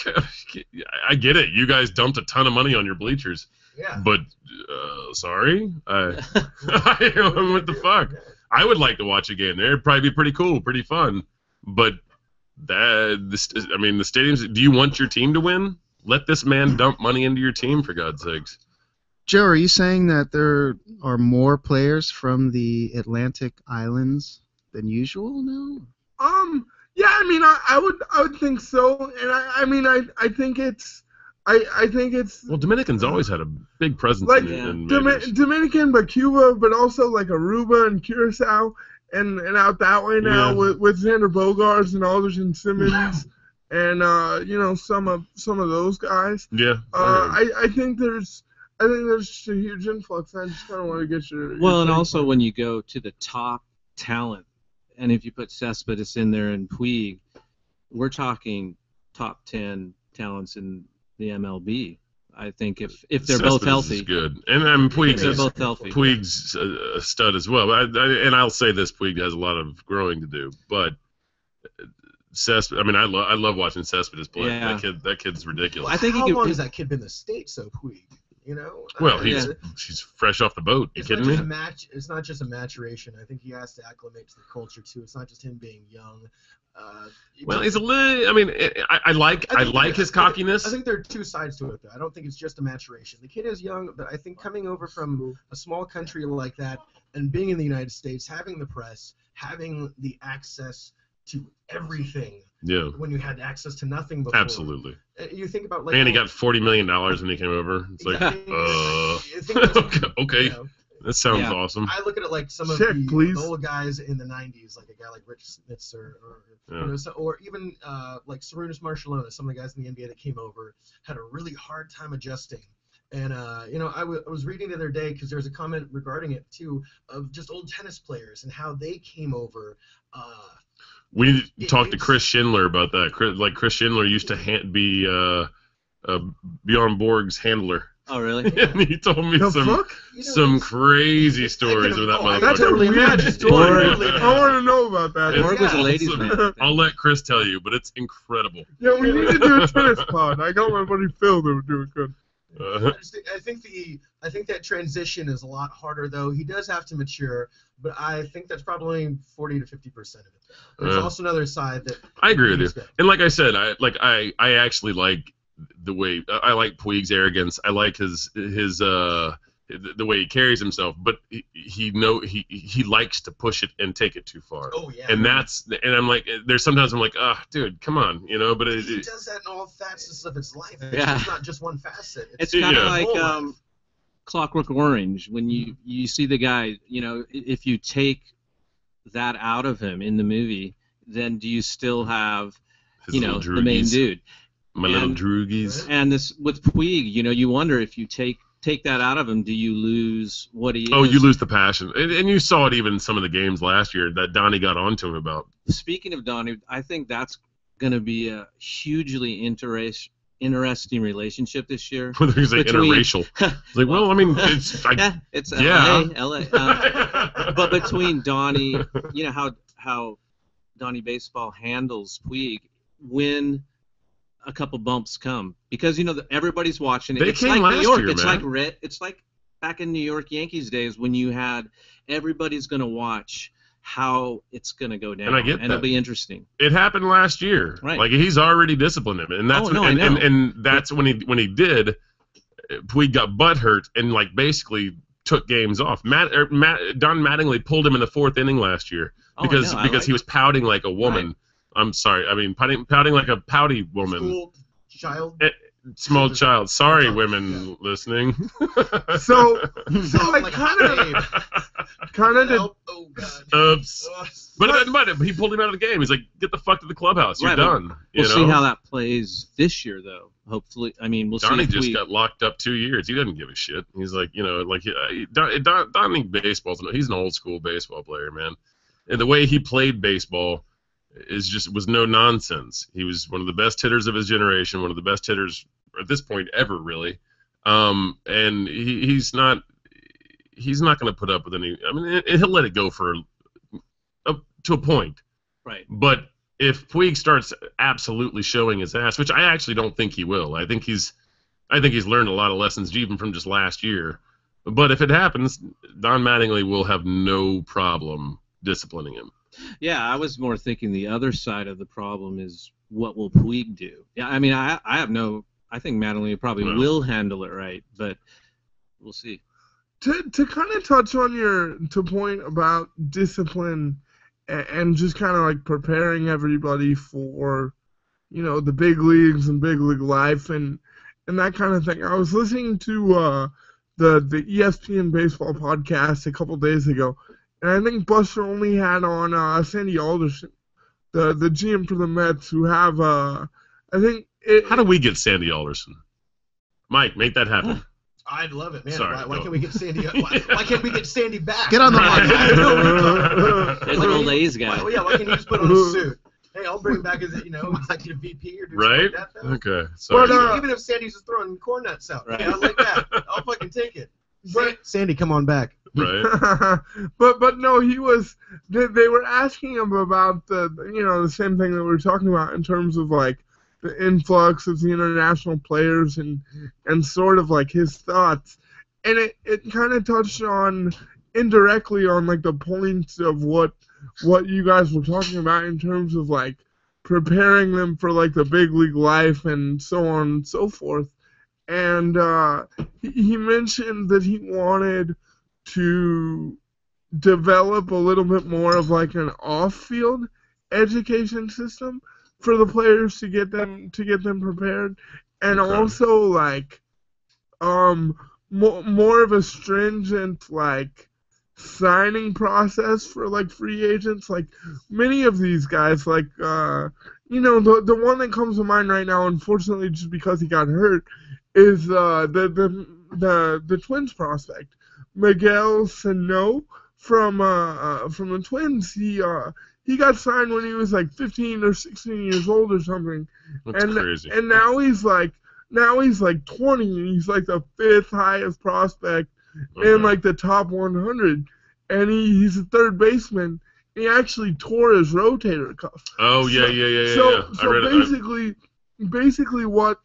[SPEAKER 3] I get it. You guys dumped a ton of money on your bleachers.
[SPEAKER 6] Yeah.
[SPEAKER 3] But, sorry? What the fuck? I would like to watch a game there. It'd probably be pretty cool, pretty fun. But, the stadiums, do you want your team to win? Let this man dump money into your team, for God's sakes.
[SPEAKER 4] Joe, are you saying that there are more players from the Atlantic Islands than usual now?
[SPEAKER 1] Yeah, I mean, I would think so, and I think it's.
[SPEAKER 3] Well, Dominicans always had a big presence
[SPEAKER 1] Like
[SPEAKER 3] in majors.
[SPEAKER 1] Dominican, but Cuba, but also like Aruba and Curacao, and out that way now with Xander Bogaerts and Alderson Simmons, and some of those guys.
[SPEAKER 3] Yeah.
[SPEAKER 1] I think there's just a huge influx. I just kind of want to get your.
[SPEAKER 2] Well, and
[SPEAKER 1] take
[SPEAKER 2] also
[SPEAKER 1] on it.
[SPEAKER 2] when you go to the top talent, and if you put Cespedes in there and Puig, we're talking top 10 talents in the MLB. I think if they're both
[SPEAKER 3] Cespedes
[SPEAKER 2] healthy.
[SPEAKER 3] is good, and Puig's
[SPEAKER 2] They're both healthy.
[SPEAKER 3] Puig's a stud as well. And I'll say this: Puig has a lot of growing to do, but Cespedes. I mean, I love watching Cespedes play.
[SPEAKER 2] Yeah.
[SPEAKER 3] That kid's ridiculous.
[SPEAKER 2] I think
[SPEAKER 6] How
[SPEAKER 2] he could.
[SPEAKER 6] long has that kid been in the States, though, Puig? You know.
[SPEAKER 3] Well,
[SPEAKER 2] Yeah.
[SPEAKER 3] she's fresh off the boat. You
[SPEAKER 6] It's
[SPEAKER 3] kidding
[SPEAKER 6] not
[SPEAKER 3] me?
[SPEAKER 6] just a match. It's not just a maturation. I think he has to acclimate to the culture too. It's not just him being young.
[SPEAKER 3] Well, he's a little. I mean, I like his cockiness.
[SPEAKER 6] I think there are two sides to it, though. I don't think it's just a maturation. The kid is young, but I think coming over from a small country like that and being in the United States, having the press, having the access to everything.
[SPEAKER 3] Yeah.
[SPEAKER 6] When you had access to nothing before.
[SPEAKER 3] Absolutely.
[SPEAKER 6] You think about like.
[SPEAKER 3] And he got $40 million when he came over. It's like,
[SPEAKER 6] You think that's-
[SPEAKER 3] okay.
[SPEAKER 6] you know,
[SPEAKER 3] That sounds
[SPEAKER 2] Yeah.
[SPEAKER 3] awesome.
[SPEAKER 6] I look at it like some of
[SPEAKER 1] Check,
[SPEAKER 6] the
[SPEAKER 1] please.
[SPEAKER 6] old guys in the '90s, like a guy like Rich Snitzer, or even like Sarunas Marciulionis. Some of the guys in the NBA that came over had a really hard time adjusting. And I was reading the other day because there was a comment regarding it too of just old tennis players and how they came over.
[SPEAKER 3] We need to talk to Chris Schindler about that. Chris Schindler used to be Bjorn Borg's handler.
[SPEAKER 2] Oh, really?
[SPEAKER 3] And he told me
[SPEAKER 1] The
[SPEAKER 3] some
[SPEAKER 1] fuck?
[SPEAKER 3] some crazy stories with that
[SPEAKER 6] I
[SPEAKER 3] motherfucker.
[SPEAKER 1] That's a
[SPEAKER 6] totally
[SPEAKER 1] weird
[SPEAKER 6] imagine.
[SPEAKER 1] story.
[SPEAKER 6] Totally
[SPEAKER 1] I want to know about that.
[SPEAKER 2] Borg was a ladies'
[SPEAKER 3] Awesome.
[SPEAKER 2] man.
[SPEAKER 3] I'll let Chris tell you, but it's incredible.
[SPEAKER 1] Yeah, we need to do a tennis pod. I got my buddy Phil that would do it good.
[SPEAKER 6] I think that transition is a lot harder, though. He does have to mature, but I think that's probably 40 to 50% of it. There's also another side that
[SPEAKER 3] I agree with you.
[SPEAKER 6] expect.
[SPEAKER 3] And like I said, I actually like the way I like Puig's arrogance. I like his the way he carries himself, but he likes to push it and take it too far.
[SPEAKER 6] Oh yeah.
[SPEAKER 3] And I'm like, there's sometimes I'm like, dude, come on, but
[SPEAKER 6] he does that in all facets of his life. It's
[SPEAKER 2] Yeah.
[SPEAKER 6] just not just one facet.
[SPEAKER 2] It's kind of
[SPEAKER 3] Yeah.
[SPEAKER 2] like
[SPEAKER 6] Whole life.
[SPEAKER 2] Clockwork Orange. When you see the guy, if you take that out of him in the movie, then do you still have,
[SPEAKER 3] his little
[SPEAKER 2] the main
[SPEAKER 3] droogies.
[SPEAKER 2] dude?
[SPEAKER 3] My little
[SPEAKER 2] And-
[SPEAKER 3] droogies.
[SPEAKER 2] And this with Puig, you wonder if you take that out of him, do you lose what he is?
[SPEAKER 3] Oh, you lose the passion, and you saw it even in some of the games last year that Donnie got onto him about.
[SPEAKER 2] Speaking of Donnie, I think that's going to be a hugely interesting relationship this year.
[SPEAKER 3] Whether he's like
[SPEAKER 2] Between-
[SPEAKER 3] interracial. It's like, well, I mean, it's
[SPEAKER 2] Yeah, it's
[SPEAKER 3] Yeah.
[SPEAKER 2] LA. But between Donnie, how Donnie Baseball handles Puig when a couple bumps come, because everybody's watching it.
[SPEAKER 3] They
[SPEAKER 2] It's
[SPEAKER 3] came
[SPEAKER 2] like
[SPEAKER 3] last
[SPEAKER 2] New York.
[SPEAKER 3] year,
[SPEAKER 2] It's
[SPEAKER 3] man.
[SPEAKER 2] like back in New York Yankees days when you had everybody's going to watch how it's going to go down.
[SPEAKER 3] And I get
[SPEAKER 2] and it'll
[SPEAKER 3] that.
[SPEAKER 2] be interesting.
[SPEAKER 3] It happened last year.
[SPEAKER 2] Right.
[SPEAKER 3] Like he's already disciplined him, and that's
[SPEAKER 2] Oh, no, I
[SPEAKER 3] and,
[SPEAKER 2] know.
[SPEAKER 3] and that's when he did. Puig got butthurt and like basically took games off. Don Mattingly pulled him in the 4th inning last year because he was pouting like a woman.
[SPEAKER 2] Right.
[SPEAKER 3] I'm sorry. I mean pouting like a pouty woman.
[SPEAKER 6] School child.
[SPEAKER 3] Small child. Sorry, women listening.
[SPEAKER 1] So
[SPEAKER 6] Like
[SPEAKER 1] kind of
[SPEAKER 6] help. Oh God.
[SPEAKER 3] Oops. But he pulled him out of the game. He's like, get the fuck to the clubhouse. You're
[SPEAKER 2] Right,
[SPEAKER 3] done.
[SPEAKER 2] We'll see how that plays this year, though. Hopefully, I mean, we'll
[SPEAKER 3] Donnie
[SPEAKER 2] see.
[SPEAKER 3] just got locked up 2 years. He doesn't give a shit. He's like, Donnie baseball's he's an old school baseball player, man. And the way he played baseball was no nonsense. He was one of the best hitters of his generation, one of the best hitters at this point ever, really. And he's not going to put up with any. I mean, he'll let it go to a point.
[SPEAKER 2] Right.
[SPEAKER 3] But if Puig starts absolutely showing his ass, which I actually don't think he will, I think he's learned a lot of lessons even from just last year. But if it happens, Don Mattingly will have no problem disciplining him.
[SPEAKER 2] Yeah, I was more thinking the other side of the problem is what will Puig do? Yeah, I mean, I think Mattingly probably will handle it right, but we'll see.
[SPEAKER 1] To kind of touch on your point about discipline and just kind of like preparing everybody for, the big leagues and big league life and that kind of thing. I was listening to the ESPN baseball podcast a couple days ago, and I think Buster only had on Sandy Alderson, the GM for the Mets, who have I think.
[SPEAKER 3] How do we get Sandy Alderson? Mike, make that happen.
[SPEAKER 6] I'd love it, man.
[SPEAKER 3] Sorry,
[SPEAKER 6] why can't we get Sandy? Why can't we get Sandy back?
[SPEAKER 4] Get on the line.
[SPEAKER 2] There's an old A's guy.
[SPEAKER 6] Why can't he just put on a suit? Hey, I'll bring him back as executive VP or do
[SPEAKER 3] Right?
[SPEAKER 6] something like that. Though.
[SPEAKER 3] Okay. Sorry.
[SPEAKER 1] But,
[SPEAKER 6] Even if Sandy's just throwing corn nuts out,
[SPEAKER 2] Right.
[SPEAKER 6] I like that. I'll fucking take it. Sandy, come on back.
[SPEAKER 3] Right.
[SPEAKER 1] but no, he was. They were asking him about the same thing that we were talking about in terms of like the influx of the international players and sort of like his thoughts, and it kind of touched on indirectly on like the points of what you guys were talking about in terms of like preparing them for like the big league life and so on and so forth. And he mentioned that he wanted to develop a little bit more of like an off-field education system for the players to get them prepared, and also like more of a stringent like signing process for like free agents. Like many of these guys, like the one that comes to mind right now, unfortunately, just because he got hurt, is the Twins prospect, Miguel Sano from the Twins. He got signed when he was like 15 or 16 years old or something.
[SPEAKER 3] That's crazy.
[SPEAKER 1] And now he's like 20 and he's like the 5th highest prospect in like the top 100. And he's a third baseman. He actually tore his rotator cuff.
[SPEAKER 3] Oh yeah.
[SPEAKER 1] So
[SPEAKER 3] I
[SPEAKER 1] basically what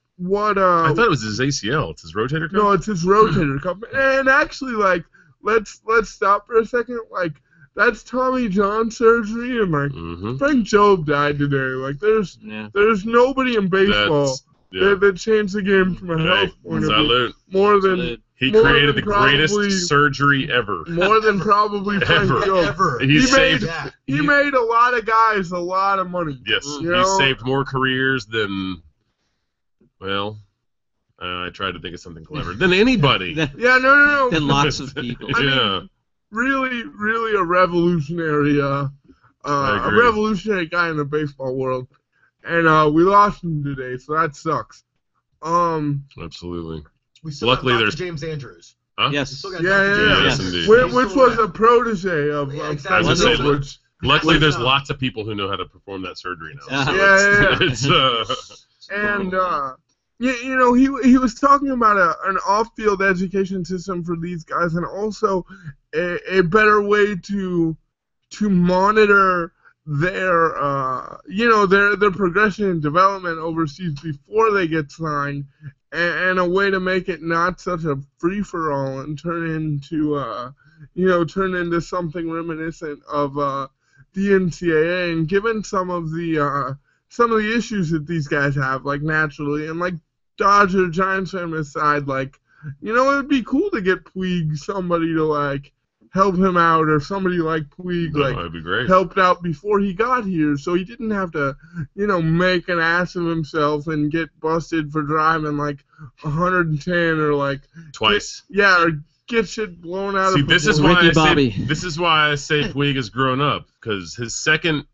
[SPEAKER 3] I thought it was his ACL. It's his rotator cuff.
[SPEAKER 1] No, it's his rotator cuff. And actually, like, let's stop for a second. Like, that's Tommy John surgery, and like Frank Jobe died today. Like, there's nobody in baseball that changed the game from a health point of view more than.
[SPEAKER 3] He created the greatest surgery ever.
[SPEAKER 1] More than probably Frank Jobe.
[SPEAKER 6] Ever.
[SPEAKER 1] He made a lot of guys a lot of money.
[SPEAKER 3] Yes, he saved more careers than. Well, I tried to think of something clever. Than anybody.
[SPEAKER 1] No.
[SPEAKER 2] Than lots of people.
[SPEAKER 1] I mean, really a revolutionary, revolutionary guy in the baseball world, and we lost him today, so that sucks.
[SPEAKER 3] Absolutely.
[SPEAKER 6] We still
[SPEAKER 3] Luckily,
[SPEAKER 6] got
[SPEAKER 3] there's
[SPEAKER 6] James Andrews.
[SPEAKER 3] Huh?
[SPEAKER 2] Yes.
[SPEAKER 3] Yes, indeed.
[SPEAKER 1] Which was a protege of
[SPEAKER 6] exactly.
[SPEAKER 3] Luckily, there's lots of people who know how to perform that surgery now.
[SPEAKER 1] And he was talking about an off-field education system for these guys, and also a better way to monitor their their progression and development overseas before they get signed, and a way to make it not such a free-for-all and turn into turn into something reminiscent of the NCAA. And given some of the issues that these guys have, like naturally, and like Dodger Giants fan aside, like it would be cool to get Puig somebody to like help him out, or somebody like Puig
[SPEAKER 3] that'd be great.
[SPEAKER 1] helped out before he got here, so he didn't have to make an ass of himself and get busted for driving like 110 or like
[SPEAKER 3] twice.
[SPEAKER 1] Or get shit blown out of
[SPEAKER 3] this is
[SPEAKER 2] Ricky
[SPEAKER 3] why
[SPEAKER 2] Bobby.
[SPEAKER 3] This is why I say Puig has grown up, because his second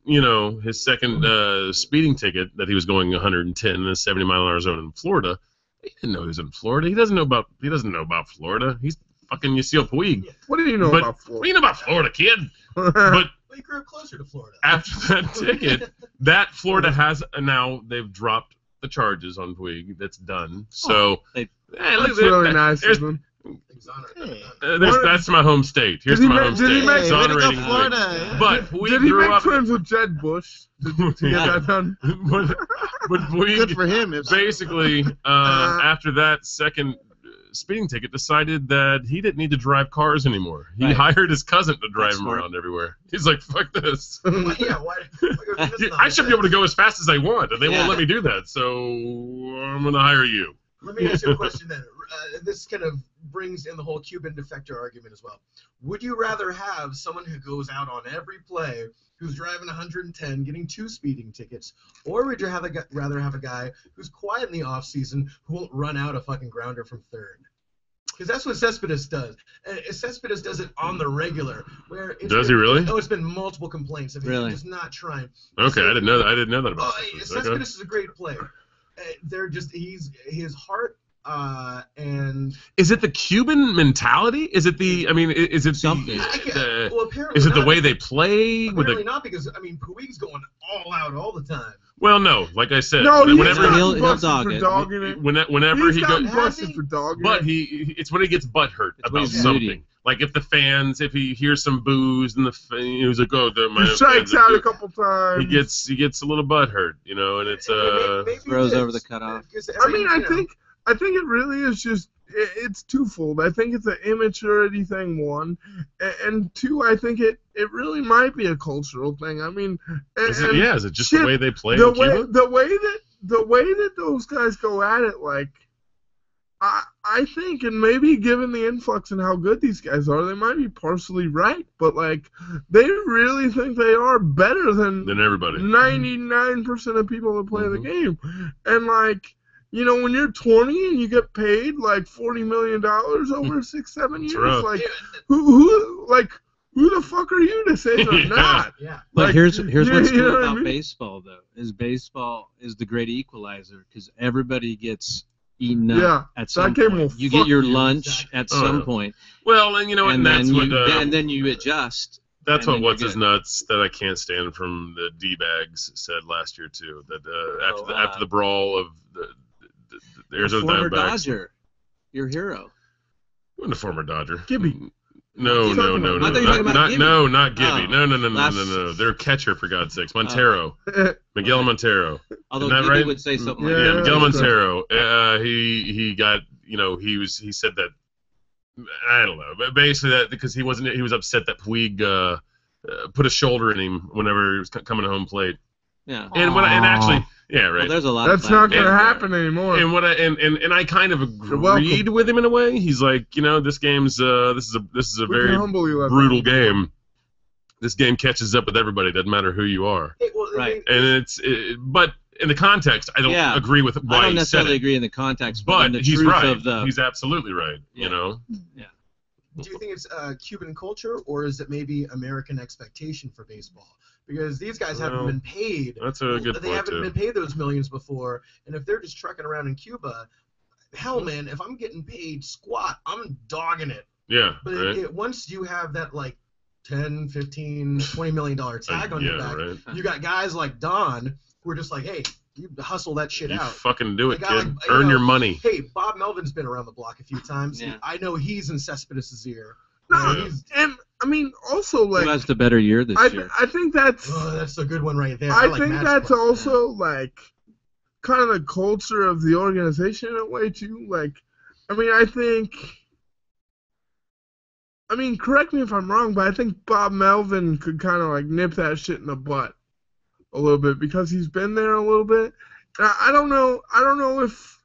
[SPEAKER 3] speeding ticket that he was going 110 in a 70-mile-an-hour zone in Florida. He didn't know he was in Florida. He doesn't know about Florida. He's fucking Yasiel Puig.
[SPEAKER 1] What do you know about Florida?
[SPEAKER 3] What do you know about Florida, kid? But
[SPEAKER 6] Well, he grew up closer to Florida.
[SPEAKER 3] after that ticket, that Florida has now they've dropped the charges on Puig. That's done. So
[SPEAKER 1] That's really nice of them.
[SPEAKER 3] That's my home state. Here's my home state.
[SPEAKER 1] Did he make
[SPEAKER 3] Exonerating
[SPEAKER 4] Florida?
[SPEAKER 3] Puig. But Puig
[SPEAKER 1] Did he
[SPEAKER 3] grew
[SPEAKER 1] make
[SPEAKER 3] up.
[SPEAKER 1] friends with Jed Bush to get that done?
[SPEAKER 3] but Puig
[SPEAKER 4] Good for him.
[SPEAKER 3] basically, after that second speeding ticket, decided that he didn't need to drive cars anymore. He hired his cousin to drive him around everywhere. He's like, fuck this. I should be able to go as fast as I want, and they won't let me do that, so I'm going to hire you.
[SPEAKER 6] Let me ask you a question then. This kind of brings in the whole Cuban defector argument as well. Would you rather have someone who goes out on every play, who's driving 110, getting 2 speeding tickets, or would you rather have a guy who's quiet in the off season, who won't run out a fucking grounder from third? Because that's what Cespedes does. And Cespedes does it on the regular.
[SPEAKER 3] Does he really?
[SPEAKER 6] Oh, it's been multiple complaints of him
[SPEAKER 2] Really?
[SPEAKER 6] just not trying.
[SPEAKER 3] Okay, I didn't know that. I didn't know that about
[SPEAKER 6] Cespedes.
[SPEAKER 3] Cespedes.
[SPEAKER 6] Cespedes is a great player. His heart and
[SPEAKER 3] Is it the Cuban mentality? Is it the? I mean, is it
[SPEAKER 2] Something.
[SPEAKER 6] apparently
[SPEAKER 3] is it the
[SPEAKER 6] not.
[SPEAKER 3] way they play?
[SPEAKER 6] Apparently not, because Puig's going all out all the time.
[SPEAKER 3] Well, no. Like I said,
[SPEAKER 1] No,
[SPEAKER 3] whenever
[SPEAKER 2] he'll
[SPEAKER 1] busted
[SPEAKER 2] dog
[SPEAKER 1] for
[SPEAKER 2] it.
[SPEAKER 1] dogging it.
[SPEAKER 3] whenever
[SPEAKER 1] He's
[SPEAKER 3] he
[SPEAKER 1] gotten
[SPEAKER 3] goes,
[SPEAKER 1] busted for dogging
[SPEAKER 3] but
[SPEAKER 1] it.
[SPEAKER 3] it's when he gets butthurt
[SPEAKER 2] It's when
[SPEAKER 3] about
[SPEAKER 2] he's
[SPEAKER 3] something.
[SPEAKER 2] moody.
[SPEAKER 3] Like if he hears some booze and he's like, oh, my
[SPEAKER 1] He strikes
[SPEAKER 3] fans are
[SPEAKER 1] out a
[SPEAKER 3] good.
[SPEAKER 1] couple times.
[SPEAKER 3] He gets a little butthurt, and it's
[SPEAKER 6] Maybe
[SPEAKER 2] Throws
[SPEAKER 6] it
[SPEAKER 2] over
[SPEAKER 6] is,
[SPEAKER 2] the cutoff.
[SPEAKER 6] because
[SPEAKER 1] I think it really is just it's twofold. I think it's an immaturity thing, one, and two, I think it really might be a cultural thing. I mean,
[SPEAKER 3] is it just the way they play
[SPEAKER 1] the
[SPEAKER 3] in Cuba?
[SPEAKER 1] way that those guys go at it, like I think, and maybe given the influx and how good these guys are, they might be partially right, but like they really think they are better than
[SPEAKER 3] everybody.
[SPEAKER 1] 99% of people that play the game, and like. When you're 20 and you get paid like $40 million over 6-7 years,
[SPEAKER 3] rough.
[SPEAKER 1] like who the fuck are you to say they're not?
[SPEAKER 6] Yeah.
[SPEAKER 2] But
[SPEAKER 1] Like,
[SPEAKER 2] here's what's
[SPEAKER 1] you know
[SPEAKER 2] cool
[SPEAKER 1] what I
[SPEAKER 2] about
[SPEAKER 1] mean?
[SPEAKER 2] baseball, though, is baseball is the great equalizer, because everybody gets eaten up
[SPEAKER 1] Yeah,
[SPEAKER 2] at some
[SPEAKER 1] game
[SPEAKER 2] point.
[SPEAKER 1] will
[SPEAKER 2] You
[SPEAKER 1] fuck
[SPEAKER 2] get your
[SPEAKER 1] you.
[SPEAKER 2] lunch
[SPEAKER 6] Exactly.
[SPEAKER 2] at some
[SPEAKER 3] yeah.
[SPEAKER 2] point,
[SPEAKER 3] Well, and
[SPEAKER 2] and
[SPEAKER 3] that's
[SPEAKER 2] then
[SPEAKER 3] what
[SPEAKER 2] then you adjust.
[SPEAKER 3] that's
[SPEAKER 2] and
[SPEAKER 3] what
[SPEAKER 2] then
[SPEAKER 3] what's
[SPEAKER 2] you're
[SPEAKER 3] his
[SPEAKER 2] good.
[SPEAKER 3] nuts that I can't stand from the D-bags said last year too. That after the brawl of the Arizona
[SPEAKER 2] Former
[SPEAKER 3] Diamondbacks.
[SPEAKER 2] Dodger, your hero.
[SPEAKER 3] Wasn't a former Dodger.
[SPEAKER 1] Gibby.
[SPEAKER 3] No.
[SPEAKER 2] I thought you were talking about Gibby.
[SPEAKER 3] No, not Gibby.
[SPEAKER 2] Oh.
[SPEAKER 3] No. They're catcher, for God's sakes. Montero. Miguel Montero.
[SPEAKER 2] Although
[SPEAKER 3] Isn't that
[SPEAKER 2] Gibby
[SPEAKER 3] right?
[SPEAKER 2] would say something
[SPEAKER 1] Yeah,
[SPEAKER 2] like
[SPEAKER 3] Yeah,
[SPEAKER 2] that.
[SPEAKER 3] Miguel
[SPEAKER 1] that's
[SPEAKER 3] Montero. He got, he said that, I don't know, but basically that because he was upset that Puig put a shoulder in him whenever he was coming to home plate.
[SPEAKER 2] Yeah.
[SPEAKER 3] And actually, yeah, right.
[SPEAKER 2] Well, there's a lot.
[SPEAKER 1] That's
[SPEAKER 2] of
[SPEAKER 1] not
[SPEAKER 2] flat
[SPEAKER 1] gonna
[SPEAKER 2] there.
[SPEAKER 1] happen anymore.
[SPEAKER 3] And I kind of
[SPEAKER 1] You're welcome.
[SPEAKER 3] agreed with him in a way. He's like, this game's this is a
[SPEAKER 1] We
[SPEAKER 3] very
[SPEAKER 1] can humbly let
[SPEAKER 3] brutal
[SPEAKER 1] them.
[SPEAKER 3] game. This game catches up with everybody. Doesn't matter who you are.
[SPEAKER 6] Hey, well,
[SPEAKER 2] Right.
[SPEAKER 3] And but in the context, I don't
[SPEAKER 2] Yeah.
[SPEAKER 3] agree with why
[SPEAKER 2] I don't
[SPEAKER 3] he said
[SPEAKER 2] necessarily
[SPEAKER 3] it.
[SPEAKER 2] agree in the context, but in
[SPEAKER 3] But
[SPEAKER 2] the
[SPEAKER 3] he's
[SPEAKER 2] truth
[SPEAKER 3] right.
[SPEAKER 2] of the.
[SPEAKER 3] He's absolutely right.
[SPEAKER 2] Yeah.
[SPEAKER 6] Do you think it's Cuban culture, or is it maybe American expectation for baseball? Because these guys haven't
[SPEAKER 3] Well,
[SPEAKER 6] been paid.
[SPEAKER 3] That's a good
[SPEAKER 6] They
[SPEAKER 3] point
[SPEAKER 6] haven't
[SPEAKER 3] too.
[SPEAKER 6] been paid those millions before, and if they're just trucking around in Cuba, hell, man, if I'm getting paid squat, I'm dogging it.
[SPEAKER 3] Yeah.
[SPEAKER 6] But
[SPEAKER 3] Right.
[SPEAKER 6] once you have that like 10, 15, $20 million tag on your
[SPEAKER 3] yeah.
[SPEAKER 6] back,
[SPEAKER 3] Right.
[SPEAKER 6] you got guys like Don who are just like, hey, you hustle that shit
[SPEAKER 3] You
[SPEAKER 6] out.
[SPEAKER 3] fucking do it,
[SPEAKER 6] Like, I
[SPEAKER 3] kid.
[SPEAKER 6] like-
[SPEAKER 3] Earn your money.
[SPEAKER 6] Hey, Bob Melvin's been around the block a few times.
[SPEAKER 2] Yeah.
[SPEAKER 6] I know he's in Cespedes' ear.
[SPEAKER 1] No,
[SPEAKER 3] Yeah.
[SPEAKER 1] and I mean also
[SPEAKER 2] Who
[SPEAKER 1] like
[SPEAKER 2] has the better year this year?
[SPEAKER 1] I think that's
[SPEAKER 6] Oh, that's a good one right there.
[SPEAKER 1] I
[SPEAKER 6] like
[SPEAKER 1] think
[SPEAKER 6] match
[SPEAKER 1] that's
[SPEAKER 6] play.
[SPEAKER 1] also like kind of the culture of the organization in a way too. Like, I mean, I think I mean, correct me if I'm wrong, but I think Bob Melvin could kind of like nip that shit in the butt a little bit because he's been there a little bit. I don't know. I don't know if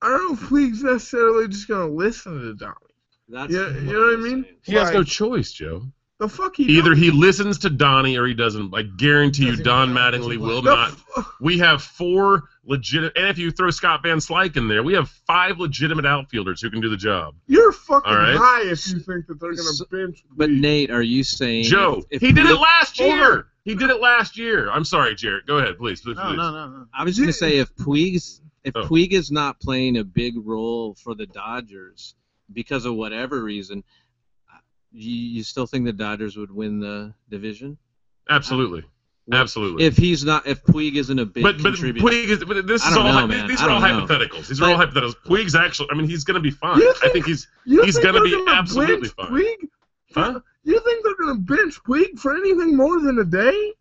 [SPEAKER 1] Puig's necessarily just gonna listen to Donnie.
[SPEAKER 2] That's
[SPEAKER 1] You know what I mean?
[SPEAKER 3] He has no
[SPEAKER 1] Like,
[SPEAKER 3] choice, Joe.
[SPEAKER 1] the fuck he
[SPEAKER 3] Either
[SPEAKER 1] don't.
[SPEAKER 3] he listens to Donnie or he doesn't. I guarantee you,
[SPEAKER 6] Doesn't
[SPEAKER 3] Don
[SPEAKER 6] play.
[SPEAKER 3] Mattingly
[SPEAKER 6] Doesn't
[SPEAKER 3] will
[SPEAKER 6] play.
[SPEAKER 3] not. We have 4 legitimate, and if you throw Scott Van Slyke in there, we have 5 legitimate outfielders who can do the job.
[SPEAKER 1] You're fucking
[SPEAKER 3] All right.
[SPEAKER 1] high if you think that they're gonna
[SPEAKER 2] So-
[SPEAKER 1] bench.
[SPEAKER 2] But
[SPEAKER 1] Puig.
[SPEAKER 2] Nate, are you saying
[SPEAKER 3] Joe,
[SPEAKER 2] if
[SPEAKER 3] he did it
[SPEAKER 2] Puig-
[SPEAKER 3] last
[SPEAKER 1] Hold
[SPEAKER 3] year. He did it last year. I'm sorry, Jarrett. Go ahead, please. Please.
[SPEAKER 4] No.
[SPEAKER 2] I was going to say if
[SPEAKER 3] Oh.
[SPEAKER 2] Puig is not playing a big role for the Dodgers because of whatever reason, you still think the Dodgers would win the division?
[SPEAKER 3] Absolutely. Absolutely.
[SPEAKER 2] If Puig isn't a big
[SPEAKER 3] But
[SPEAKER 2] contributor.
[SPEAKER 3] Puig is. But this
[SPEAKER 2] I
[SPEAKER 3] is
[SPEAKER 2] don't
[SPEAKER 3] all.
[SPEAKER 2] know, man.
[SPEAKER 3] These
[SPEAKER 2] I
[SPEAKER 3] are all
[SPEAKER 2] don't know.
[SPEAKER 3] hypotheticals. These are all hypotheticals. Puig's actually. I mean, he's going to be fine.
[SPEAKER 1] You
[SPEAKER 3] I think he's
[SPEAKER 1] You
[SPEAKER 3] he's
[SPEAKER 1] think
[SPEAKER 3] gonna
[SPEAKER 1] they're
[SPEAKER 3] be absolutely
[SPEAKER 1] bench
[SPEAKER 3] fine.
[SPEAKER 1] Puig?
[SPEAKER 3] Huh?
[SPEAKER 1] You think they're gonna bench Puig for anything more than a day?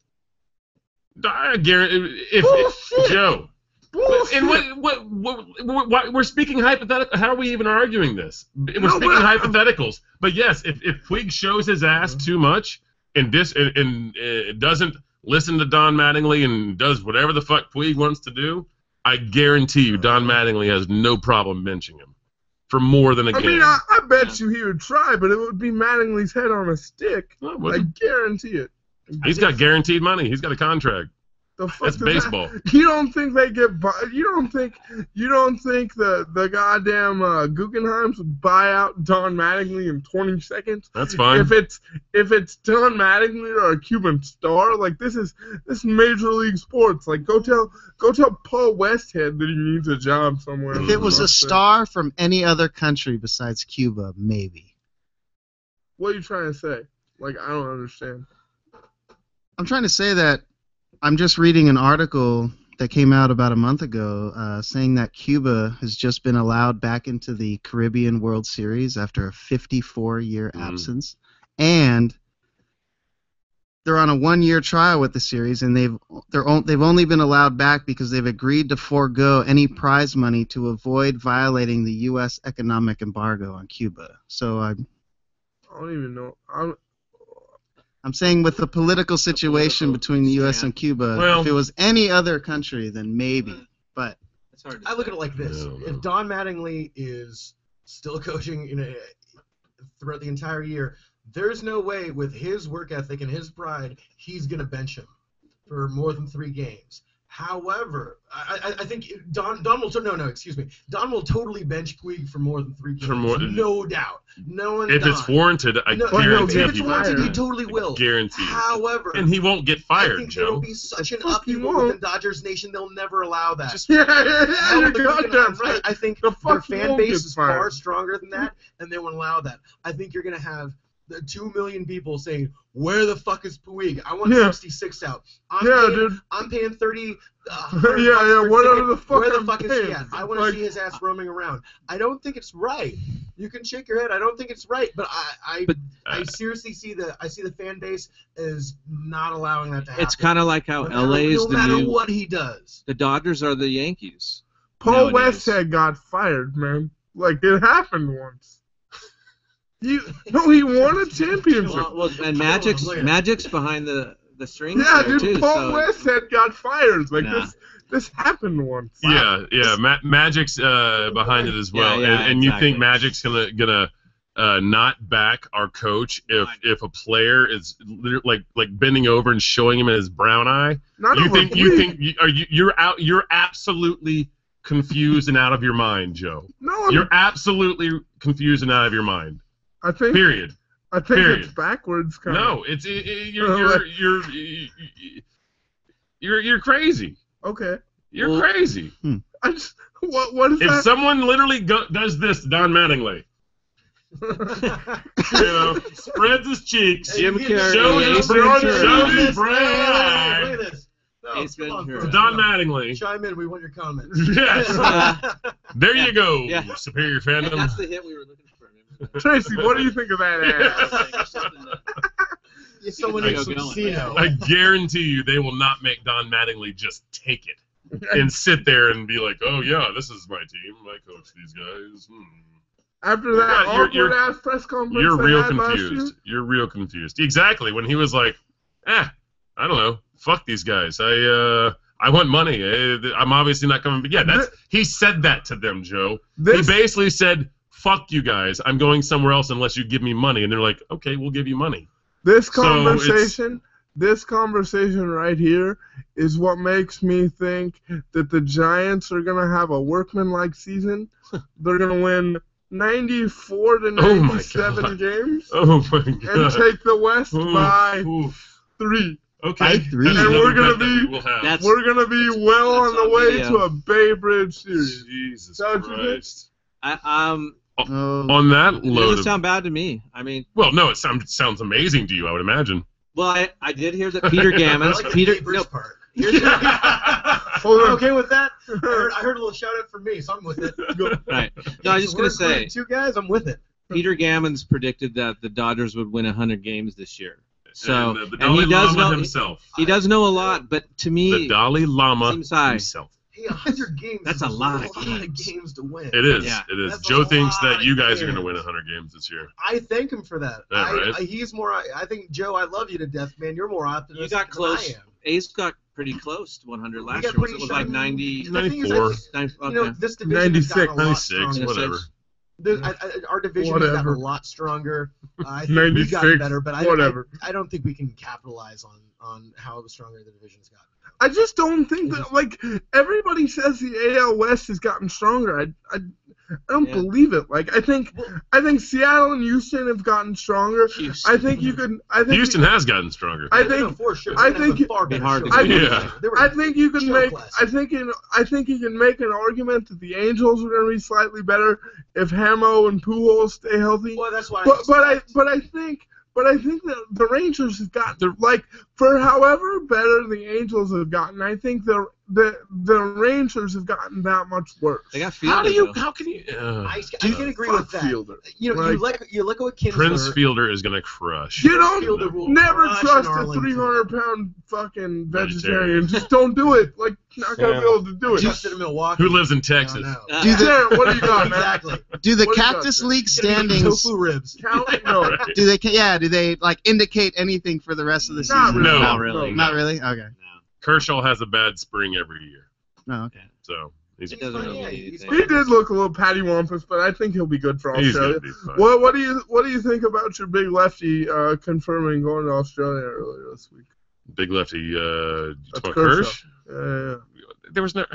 [SPEAKER 3] I guarantee. If
[SPEAKER 1] Bullshit.
[SPEAKER 3] Joe.
[SPEAKER 1] Bullshit.
[SPEAKER 3] And what we're speaking hypothetical. How are we even arguing this? We're
[SPEAKER 1] No,
[SPEAKER 3] speaking
[SPEAKER 1] but-
[SPEAKER 3] hypotheticals. But yes, if Puig shows his ass too much and doesn't listen to Don Mattingly and does whatever the fuck Puig wants to do, I guarantee you Don Mattingly has no problem benching him for more than a
[SPEAKER 1] I
[SPEAKER 3] game.
[SPEAKER 1] mean, I bet you he would try, but it would be Mattingly's head on a stick.
[SPEAKER 3] No, it
[SPEAKER 1] I
[SPEAKER 3] wouldn't.
[SPEAKER 1] guarantee it.
[SPEAKER 3] He's got guaranteed money. He's got a contract.
[SPEAKER 1] The fuck
[SPEAKER 3] That's
[SPEAKER 1] does that-
[SPEAKER 3] baseball.
[SPEAKER 1] You don't think they get? You don't think the goddamn Guggenheims would buy out Don Mattingly in 20 seconds?
[SPEAKER 3] That's fine.
[SPEAKER 1] If it's Don Mattingly or a Cuban star, like this is Major League Sports. Like go tell Paul Westhead that he needs a job somewhere.
[SPEAKER 4] If it was a star from any other country besides Cuba, maybe.
[SPEAKER 1] What are you trying to say? Like I don't understand.
[SPEAKER 4] I'm trying to say that I'm just reading an article that came out about a month ago saying that Cuba has just been allowed back into the Caribbean World Series after a 54-year absence. And they're on a 1-year trial with the series, and they've only been allowed back because they've agreed to forego any prize money to avoid violating the U.S. economic embargo on Cuba. So
[SPEAKER 1] I don't even know.
[SPEAKER 4] I'm saying with the political situation between the U.S. and Cuba,
[SPEAKER 3] Well-
[SPEAKER 4] if it was any other country, then maybe. But
[SPEAKER 2] It's hard to
[SPEAKER 6] I look
[SPEAKER 2] say.
[SPEAKER 6] at it like this: if Don Mattingly is still coaching throughout the entire year, there's no way with his work ethic and his pride he's gonna bench him for more than 3 games. However, I think Don will Don will totally bench Puig for more than 3 games.
[SPEAKER 3] For more than-
[SPEAKER 6] No doubt. No one.
[SPEAKER 3] If it's warranted, I guarantee
[SPEAKER 6] if it's
[SPEAKER 3] he
[SPEAKER 6] warranted,
[SPEAKER 3] will.
[SPEAKER 6] he totally will.
[SPEAKER 3] Guarantee.
[SPEAKER 6] However,
[SPEAKER 3] And he won't get
[SPEAKER 6] I
[SPEAKER 3] fired,
[SPEAKER 6] think there will
[SPEAKER 3] Joe.
[SPEAKER 6] be such an
[SPEAKER 1] fuck he
[SPEAKER 6] upheaval
[SPEAKER 1] won't.
[SPEAKER 6] within Dodgers Nation, they'll never allow that.
[SPEAKER 1] Yeah,
[SPEAKER 6] Hell,
[SPEAKER 1] you're
[SPEAKER 6] the
[SPEAKER 1] goddamn
[SPEAKER 6] Guggenheims,
[SPEAKER 1] right.
[SPEAKER 6] I think
[SPEAKER 1] The
[SPEAKER 6] their
[SPEAKER 1] fuck he
[SPEAKER 6] fan
[SPEAKER 1] won't
[SPEAKER 6] base
[SPEAKER 1] get
[SPEAKER 6] is far
[SPEAKER 1] fired.
[SPEAKER 6] stronger than that, and they won't allow that. I think you're going to have the 2 million people saying, "Where the fuck is Puig? I want
[SPEAKER 1] Yeah.
[SPEAKER 6] 66 out.
[SPEAKER 1] Dude.
[SPEAKER 6] I'm paying 30.
[SPEAKER 1] Yeah, whatever the fuck
[SPEAKER 6] Where the
[SPEAKER 1] I'm
[SPEAKER 6] fuck is he
[SPEAKER 1] paying.
[SPEAKER 6] at? I want to
[SPEAKER 1] Like-
[SPEAKER 6] see his ass roaming around. I don't think it's right. You can shake your head. I don't think it's right, but I seriously see the fan base is not allowing that to happen.
[SPEAKER 2] It's kind of like how
[SPEAKER 6] No
[SPEAKER 2] LA is
[SPEAKER 6] matter
[SPEAKER 2] the new.
[SPEAKER 6] what he does.
[SPEAKER 2] The Dodgers are the Yankees.
[SPEAKER 1] Paul
[SPEAKER 2] nowadays.
[SPEAKER 1] Westhead got fired, man. Like it happened once. He won a championship.
[SPEAKER 2] Well, and Magic's behind the strings
[SPEAKER 1] Yeah,
[SPEAKER 2] there
[SPEAKER 1] dude,
[SPEAKER 2] too.
[SPEAKER 1] Paul
[SPEAKER 2] so
[SPEAKER 1] Westhead got fired. Like
[SPEAKER 2] Nah.
[SPEAKER 1] this happened once.
[SPEAKER 3] Yeah. Magic's behind it as well,
[SPEAKER 2] Yeah,
[SPEAKER 3] and you
[SPEAKER 2] exactly.
[SPEAKER 3] think Magic's gonna not back our coach if a player is like bending over and showing him his brown eye?
[SPEAKER 1] Not
[SPEAKER 3] You
[SPEAKER 1] over
[SPEAKER 3] think
[SPEAKER 1] Puig.
[SPEAKER 3] you're absolutely confused and out of your mind, Joe.
[SPEAKER 1] No,
[SPEAKER 3] You're absolutely confused and out of your mind.
[SPEAKER 1] I think
[SPEAKER 3] Period.
[SPEAKER 1] it's backwards. Kind
[SPEAKER 3] No, it's you're crazy.
[SPEAKER 1] Okay.
[SPEAKER 3] You're crazy.
[SPEAKER 1] I just what is
[SPEAKER 3] If
[SPEAKER 1] that?
[SPEAKER 3] someone literally does this to Don Mattingly, spreads his cheeks,
[SPEAKER 2] Jim Carrey,
[SPEAKER 3] shows his
[SPEAKER 2] Ace
[SPEAKER 3] brown
[SPEAKER 2] Ventura.
[SPEAKER 6] Look
[SPEAKER 3] eye
[SPEAKER 6] at this. No,
[SPEAKER 2] Ace
[SPEAKER 6] come on,
[SPEAKER 2] Ventura.
[SPEAKER 6] Chris.
[SPEAKER 3] Don Mattingly.
[SPEAKER 6] Chime in. We want your comments.
[SPEAKER 3] Yes. There you go,
[SPEAKER 2] Yeah.
[SPEAKER 3] Superior
[SPEAKER 2] And
[SPEAKER 3] Fandom.
[SPEAKER 2] that's the hit we were looking for.
[SPEAKER 1] Tracy, what do you think of that ass?
[SPEAKER 6] Someone
[SPEAKER 2] Keep
[SPEAKER 6] in
[SPEAKER 2] it
[SPEAKER 6] some
[SPEAKER 2] going.
[SPEAKER 6] casino.
[SPEAKER 3] I guarantee you they will not make Don Mattingly just take it and sit there and be like, oh, yeah, this is my team. I coach these guys.
[SPEAKER 1] After that
[SPEAKER 3] Yeah, you're-
[SPEAKER 1] awkward-ass press conference
[SPEAKER 3] You're
[SPEAKER 1] they
[SPEAKER 3] real
[SPEAKER 1] had last
[SPEAKER 3] confused. You're real confused. Exactly. When he was like, I don't know. Fuck these guys. I want money. I'm obviously not coming. But yeah, he said that to them, Joe. He basically said, fuck you guys. I'm going somewhere else unless you give me money. And they're like, okay, we'll give you money.
[SPEAKER 1] This conversation right here is what makes me think that the Giants are going to have a workmanlike season. They're going to win 94 to 97 games.
[SPEAKER 3] Oh my God.
[SPEAKER 1] And take the West by 3.
[SPEAKER 3] Okay.
[SPEAKER 4] By 3.
[SPEAKER 1] And we're gonna be well on the way to a Babe Ridge series.
[SPEAKER 3] Jesus
[SPEAKER 1] Don't you
[SPEAKER 3] Christ.
[SPEAKER 2] Um,
[SPEAKER 3] On that
[SPEAKER 2] it
[SPEAKER 3] load
[SPEAKER 2] doesn't
[SPEAKER 3] of...
[SPEAKER 2] sound bad to me. I mean,
[SPEAKER 3] Well, no, it sounds amazing to you, I would imagine.
[SPEAKER 2] well, I did hear that Peter Gammons.
[SPEAKER 6] I like
[SPEAKER 2] Peter,
[SPEAKER 6] the Papers
[SPEAKER 2] no,
[SPEAKER 6] part.
[SPEAKER 1] Hold
[SPEAKER 6] I'm
[SPEAKER 1] on.
[SPEAKER 6] okay with that. I heard a little shout out from me, so I'm with it.
[SPEAKER 2] right. No, I was just gonna say,
[SPEAKER 6] 2 guys, I'm with it.
[SPEAKER 2] Peter Gammons predicted that the Dodgers would win 100 games this year. So,
[SPEAKER 3] and the
[SPEAKER 2] and
[SPEAKER 3] Dalai
[SPEAKER 2] he does
[SPEAKER 3] Lama
[SPEAKER 2] know
[SPEAKER 3] himself.
[SPEAKER 2] he does know a lot, but to me,
[SPEAKER 3] The Dalai Lama
[SPEAKER 2] seems high.
[SPEAKER 3] himself.
[SPEAKER 6] Hey, 100 games.
[SPEAKER 2] That's
[SPEAKER 6] is
[SPEAKER 2] a lot of
[SPEAKER 6] games to win.
[SPEAKER 3] It is.
[SPEAKER 2] Yeah.
[SPEAKER 3] It is.
[SPEAKER 6] That's
[SPEAKER 3] Joe
[SPEAKER 6] a
[SPEAKER 3] thinks that
[SPEAKER 6] lot
[SPEAKER 3] you
[SPEAKER 6] of
[SPEAKER 3] guys are going to
[SPEAKER 6] games.
[SPEAKER 3] win 100 games this year.
[SPEAKER 6] I thank him for that.
[SPEAKER 3] Yeah, right?
[SPEAKER 6] He's more. I think Joe, I love you to death, man. You're more optimistic.
[SPEAKER 2] you got
[SPEAKER 6] than
[SPEAKER 2] close.
[SPEAKER 6] I am.
[SPEAKER 2] Ace got pretty close to 100 last
[SPEAKER 6] got
[SPEAKER 2] year. Was
[SPEAKER 6] pretty
[SPEAKER 2] it was like
[SPEAKER 6] shy.
[SPEAKER 2] 90?
[SPEAKER 6] The thing is,
[SPEAKER 3] 94.
[SPEAKER 6] You know, this division
[SPEAKER 1] 96,
[SPEAKER 6] has gotten a lot
[SPEAKER 3] 96,
[SPEAKER 6] stronger.
[SPEAKER 3] whatever.
[SPEAKER 6] Our division has gotten
[SPEAKER 1] Whatever.
[SPEAKER 6] a lot stronger. I think we've gotten
[SPEAKER 1] 96,
[SPEAKER 6] better, but
[SPEAKER 1] whatever.
[SPEAKER 6] I don't think we can capitalize on how stronger the division's gotten.
[SPEAKER 1] I just don't think that, like, everybody says the AL West has gotten stronger. I don't believe it. Like, I think Seattle and Houston have gotten stronger.
[SPEAKER 2] Houston.
[SPEAKER 1] I think you could.
[SPEAKER 3] Houston has gotten stronger.
[SPEAKER 1] I think.
[SPEAKER 6] for sure.
[SPEAKER 1] I think
[SPEAKER 6] far better
[SPEAKER 2] hard to
[SPEAKER 6] show.
[SPEAKER 2] do.
[SPEAKER 3] Yeah.
[SPEAKER 6] They were
[SPEAKER 1] I think you can
[SPEAKER 6] show
[SPEAKER 1] make.
[SPEAKER 6] class.
[SPEAKER 1] I think you can make an argument that the Angels are going to be slightly better if Hamo and Pujols stay healthy.
[SPEAKER 6] Well, that's why.
[SPEAKER 1] But I think that the Rangers have gotten, like, for however better the Angels have gotten, I think the Rangers have gotten that much worse.
[SPEAKER 2] They got Fielder.
[SPEAKER 3] How can you?
[SPEAKER 6] I can agree with that.
[SPEAKER 1] Fielder.
[SPEAKER 6] You know, you look at Kinsler.
[SPEAKER 3] Prince Fielder is going to crush.
[SPEAKER 1] You
[SPEAKER 6] Fielder
[SPEAKER 1] don't
[SPEAKER 6] will
[SPEAKER 1] never
[SPEAKER 6] crush
[SPEAKER 1] trust
[SPEAKER 6] in
[SPEAKER 1] a
[SPEAKER 6] Arlington.
[SPEAKER 1] 300-pound fucking vegetarian. Just don't do it. Like, not gonna be able to do it.
[SPEAKER 6] Trusted in Milwaukee.
[SPEAKER 3] Who lives in
[SPEAKER 6] I
[SPEAKER 3] Texas?
[SPEAKER 6] don't know.
[SPEAKER 2] Uh,
[SPEAKER 4] Do the
[SPEAKER 1] Jared, what do you got, man?
[SPEAKER 6] Exactly.
[SPEAKER 4] do the
[SPEAKER 1] What do you got
[SPEAKER 4] Cactus
[SPEAKER 1] there?
[SPEAKER 4] League
[SPEAKER 6] Gonna eat
[SPEAKER 4] standings
[SPEAKER 6] tofu ribs.
[SPEAKER 1] Count? No.
[SPEAKER 4] do they like indicate anything for the rest of the
[SPEAKER 1] Not
[SPEAKER 4] season?
[SPEAKER 1] really.
[SPEAKER 3] No.
[SPEAKER 2] Not really.
[SPEAKER 4] Not really? Okay.
[SPEAKER 3] Kershaw has a bad spring every year,
[SPEAKER 4] No, okay.
[SPEAKER 3] so he's
[SPEAKER 2] It doesn't really
[SPEAKER 6] Yeah,
[SPEAKER 2] mean
[SPEAKER 6] he's
[SPEAKER 2] anything.
[SPEAKER 1] He did look a little pattywampus, but I think he'll be good for
[SPEAKER 3] going
[SPEAKER 1] Australia.
[SPEAKER 3] to be fine.
[SPEAKER 1] What do you think about your big lefty confirming going to Australia earlier this week?
[SPEAKER 3] Big lefty. You
[SPEAKER 1] That's
[SPEAKER 3] talking about
[SPEAKER 1] Kershaw.
[SPEAKER 3] Kersh? There was no.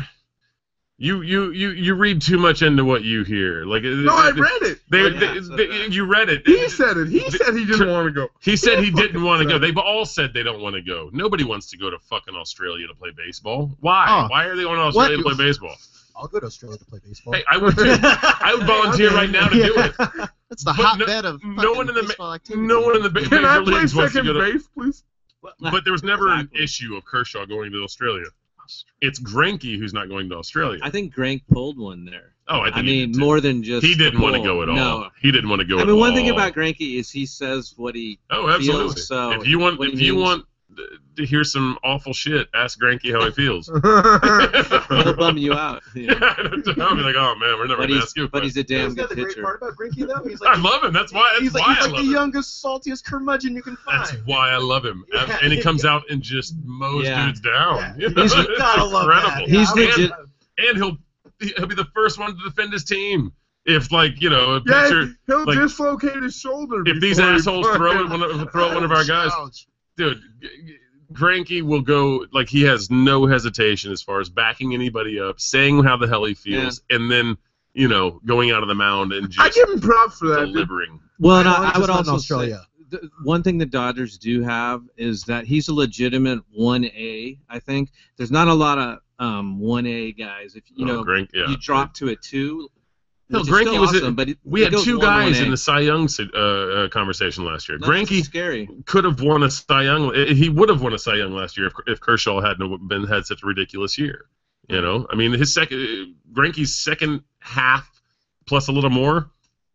[SPEAKER 3] You read too much into what you hear. Like
[SPEAKER 1] No, I read it.
[SPEAKER 3] you read it.
[SPEAKER 1] He said it. He said he didn't want to go.
[SPEAKER 3] He said he didn't want to go.
[SPEAKER 1] said
[SPEAKER 3] They've all said they don't want to go. Nobody wants to go to fucking Australia to play baseball. Why?
[SPEAKER 4] Oh.
[SPEAKER 3] Why are they going to Australia
[SPEAKER 4] What?
[SPEAKER 3] to play baseball?
[SPEAKER 6] I'll go to Australia to play baseball.
[SPEAKER 3] Hey, I would too. I would volunteer right now to do it.
[SPEAKER 4] That's the
[SPEAKER 3] But
[SPEAKER 4] hotbed of
[SPEAKER 3] no
[SPEAKER 4] fucking
[SPEAKER 3] one in the
[SPEAKER 4] baseball activity.
[SPEAKER 3] No one in the
[SPEAKER 1] Can I
[SPEAKER 3] major
[SPEAKER 1] play
[SPEAKER 3] leagues wants to
[SPEAKER 1] second
[SPEAKER 3] go to.
[SPEAKER 1] base, please?
[SPEAKER 3] But there was never
[SPEAKER 2] Exactly.
[SPEAKER 3] an issue of Kershaw going to Australia. It's Greinke who's not going to Australia.
[SPEAKER 2] I think Grank pulled one there.
[SPEAKER 3] Oh, I think
[SPEAKER 2] I
[SPEAKER 3] he
[SPEAKER 2] mean,
[SPEAKER 3] did too.
[SPEAKER 2] more than just.
[SPEAKER 3] He didn't
[SPEAKER 2] the
[SPEAKER 3] want to
[SPEAKER 2] pull.
[SPEAKER 3] go at all.
[SPEAKER 2] No.
[SPEAKER 3] He didn't want to go
[SPEAKER 2] I
[SPEAKER 3] at
[SPEAKER 2] mean,
[SPEAKER 3] all.
[SPEAKER 2] one thing about Granke is he says what he
[SPEAKER 3] Oh, absolutely.
[SPEAKER 2] feels. So
[SPEAKER 3] if you want,
[SPEAKER 2] what he
[SPEAKER 3] if you
[SPEAKER 2] means.
[SPEAKER 3] want to hear some awful shit, ask Greinke how he feels.
[SPEAKER 2] He'll bum you out. You know.
[SPEAKER 3] I'll be like, oh man, we're never
[SPEAKER 2] But
[SPEAKER 3] gonna ask you.
[SPEAKER 2] he's a
[SPEAKER 6] You know
[SPEAKER 2] damn
[SPEAKER 6] what's got
[SPEAKER 2] good
[SPEAKER 6] the great
[SPEAKER 2] pitcher.
[SPEAKER 6] part about Greinke though? He's
[SPEAKER 3] I
[SPEAKER 6] like,
[SPEAKER 3] love him. That's why.
[SPEAKER 6] he's
[SPEAKER 3] That's
[SPEAKER 6] like,
[SPEAKER 3] why
[SPEAKER 6] he's
[SPEAKER 3] I
[SPEAKER 6] like
[SPEAKER 3] love
[SPEAKER 6] the
[SPEAKER 3] him.
[SPEAKER 6] youngest, saltiest curmudgeon you can find.
[SPEAKER 3] That's why I love him.
[SPEAKER 6] Yeah.
[SPEAKER 3] And he comes out and just mows
[SPEAKER 2] Yeah.
[SPEAKER 3] dudes down.
[SPEAKER 6] Yeah.
[SPEAKER 3] He's
[SPEAKER 6] You gotta love that.
[SPEAKER 3] incredible.
[SPEAKER 2] He's
[SPEAKER 6] Yeah,
[SPEAKER 2] legit-
[SPEAKER 3] And he'll be the first one to defend his team. If like a
[SPEAKER 1] Yeah,
[SPEAKER 3] pitcher,
[SPEAKER 1] he'll
[SPEAKER 3] like,
[SPEAKER 1] dislocate his shoulder.
[SPEAKER 3] if these
[SPEAKER 1] before he
[SPEAKER 3] assholes throw it one of our guys,
[SPEAKER 6] Ouch.
[SPEAKER 3] dude, Greinke will go like he has no hesitation as far as backing anybody up, saying how the hell he feels, and then going out of the mound and
[SPEAKER 1] I
[SPEAKER 3] just
[SPEAKER 1] give him props for that. Dude.
[SPEAKER 3] delivering.
[SPEAKER 2] Well, and
[SPEAKER 6] Why
[SPEAKER 2] I
[SPEAKER 6] just
[SPEAKER 2] would
[SPEAKER 6] not in
[SPEAKER 2] also
[SPEAKER 6] Australia?
[SPEAKER 2] say one thing the Dodgers do have is that he's a legitimate 1A. I think there's not a lot of 1A guys. If
[SPEAKER 3] Greinke, yeah.
[SPEAKER 2] you drop to a 2.
[SPEAKER 3] No,
[SPEAKER 2] which is
[SPEAKER 3] Greinke
[SPEAKER 2] still
[SPEAKER 3] was
[SPEAKER 2] awesome,
[SPEAKER 3] it.
[SPEAKER 2] but
[SPEAKER 3] We had
[SPEAKER 2] goes
[SPEAKER 3] 2
[SPEAKER 2] 1,
[SPEAKER 3] guys
[SPEAKER 2] 1A.
[SPEAKER 3] in the Cy Young conversation last year.
[SPEAKER 2] That's
[SPEAKER 3] Greinke
[SPEAKER 2] scary.
[SPEAKER 3] could have won a Cy Young. He would have won a Cy Young last year if Kershaw hadn't had such a ridiculous year. I mean, Greinke's second half plus a little more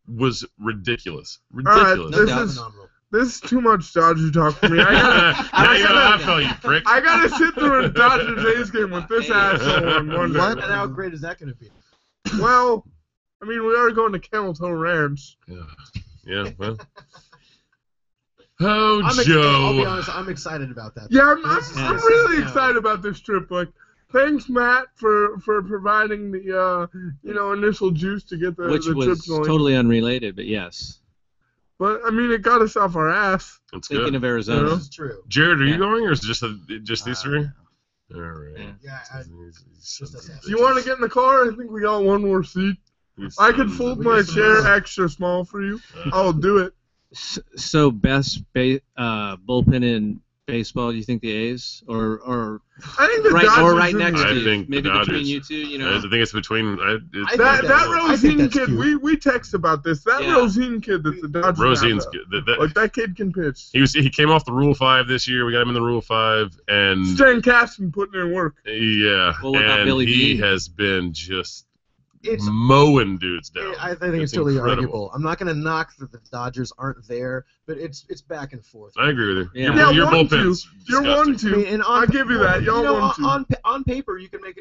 [SPEAKER 3] was ridiculous. Ridiculous.
[SPEAKER 1] This
[SPEAKER 2] doubt.
[SPEAKER 1] is
[SPEAKER 6] Phenomenal.
[SPEAKER 1] this is too much Dodger talk for me.
[SPEAKER 3] I felt you, prick.
[SPEAKER 1] I gotta sit through a Dodgers A's game with this asshole on Monday.
[SPEAKER 4] What?
[SPEAKER 6] And how great is that going to be?
[SPEAKER 1] Well, I mean, we are going to Camel Toe Ranch.
[SPEAKER 3] Yeah. Well. Oh,
[SPEAKER 6] I'll be
[SPEAKER 3] Joe.
[SPEAKER 6] honest, I'm excited about that.
[SPEAKER 1] Yeah, I'm really excited about this trip. Like, thanks, Matt, for providing the initial juice to get the
[SPEAKER 2] Which
[SPEAKER 1] trip
[SPEAKER 2] was
[SPEAKER 1] going.
[SPEAKER 2] totally unrelated, but yes.
[SPEAKER 1] But I mean, it got us off our ass.
[SPEAKER 3] That's
[SPEAKER 2] Thinking
[SPEAKER 3] good.
[SPEAKER 2] of Arizona.
[SPEAKER 6] This is true.
[SPEAKER 3] Jared, are you
[SPEAKER 2] Yeah.
[SPEAKER 3] going, or is it just these three? All right.
[SPEAKER 6] Yeah,
[SPEAKER 1] You want to get in the car? I think we got one more seat. I could fold my chair extra small for you. I'll do it.
[SPEAKER 2] So best bullpen in baseball? Do you think the A's or
[SPEAKER 1] I think the
[SPEAKER 2] right
[SPEAKER 1] Dodgers
[SPEAKER 2] or right
[SPEAKER 1] in
[SPEAKER 2] next
[SPEAKER 1] there.
[SPEAKER 3] I
[SPEAKER 2] to you?
[SPEAKER 3] think the
[SPEAKER 2] Maybe between
[SPEAKER 3] Dodgers.
[SPEAKER 2] you two.
[SPEAKER 3] I think it's between.
[SPEAKER 1] That
[SPEAKER 6] I think
[SPEAKER 1] Rosine
[SPEAKER 6] that's
[SPEAKER 1] kid,
[SPEAKER 6] cute.
[SPEAKER 1] we text about this. That
[SPEAKER 2] Yeah.
[SPEAKER 1] Rosine kid that the Dodgers
[SPEAKER 3] Rosine's
[SPEAKER 1] have,
[SPEAKER 3] good.
[SPEAKER 1] like, that kid can pitch.
[SPEAKER 3] He came off the Rule 5 this year. We got him in the Rule 5, and
[SPEAKER 1] Stan Kasten putting in work.
[SPEAKER 3] yeah,
[SPEAKER 2] Well, what about
[SPEAKER 3] and
[SPEAKER 2] Billy
[SPEAKER 3] he
[SPEAKER 2] Beane?
[SPEAKER 3] has been just
[SPEAKER 6] It's
[SPEAKER 3] mowing dudes down.
[SPEAKER 6] I think it's totally
[SPEAKER 3] incredible.
[SPEAKER 6] arguable. I'm not going to knock that the Dodgers aren't there, but it's back and forth.
[SPEAKER 3] I agree with you.
[SPEAKER 2] Yeah.
[SPEAKER 1] Yeah,
[SPEAKER 3] Your
[SPEAKER 1] one,
[SPEAKER 3] bullpen's
[SPEAKER 1] two. You're
[SPEAKER 3] disgusting.
[SPEAKER 1] one, two.
[SPEAKER 6] I mean, and
[SPEAKER 1] I'll give you that. Y'all want to.
[SPEAKER 6] on paper, you can make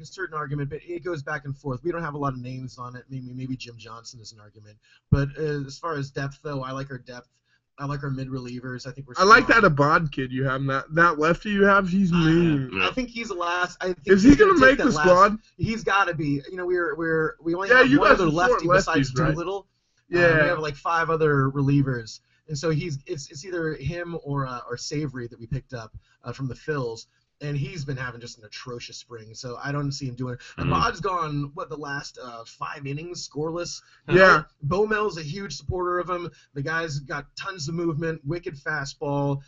[SPEAKER 6] a certain argument, but it goes back and forth. We don't have a lot of names on it. Maybe Jim Johnson is an argument, but as far as depth, though, I like our depth. I like our mid relievers. I think we're.
[SPEAKER 1] I like
[SPEAKER 6] strong.
[SPEAKER 1] that Abad kid you have. That lefty you have, he's mean.
[SPEAKER 3] Yeah.
[SPEAKER 6] I think he's the last.
[SPEAKER 1] Is he gonna make the squad?
[SPEAKER 6] He's got to be. You know, we only
[SPEAKER 1] Yeah,
[SPEAKER 6] have
[SPEAKER 1] you
[SPEAKER 6] one
[SPEAKER 1] guys
[SPEAKER 6] other
[SPEAKER 1] support
[SPEAKER 6] lefty besides
[SPEAKER 1] lefties, right?
[SPEAKER 6] Doolittle.
[SPEAKER 1] Yeah.
[SPEAKER 6] We have like 5 other relievers, and so it's either him or Savory that we picked up from the Phils, and he's been having just an atrocious spring. So I don't see him doing it. Abad's gone the last 5 innings scoreless.
[SPEAKER 1] Yeah.
[SPEAKER 6] Bomel's a huge supporter of him. The guy's got tons of movement, wicked fastball.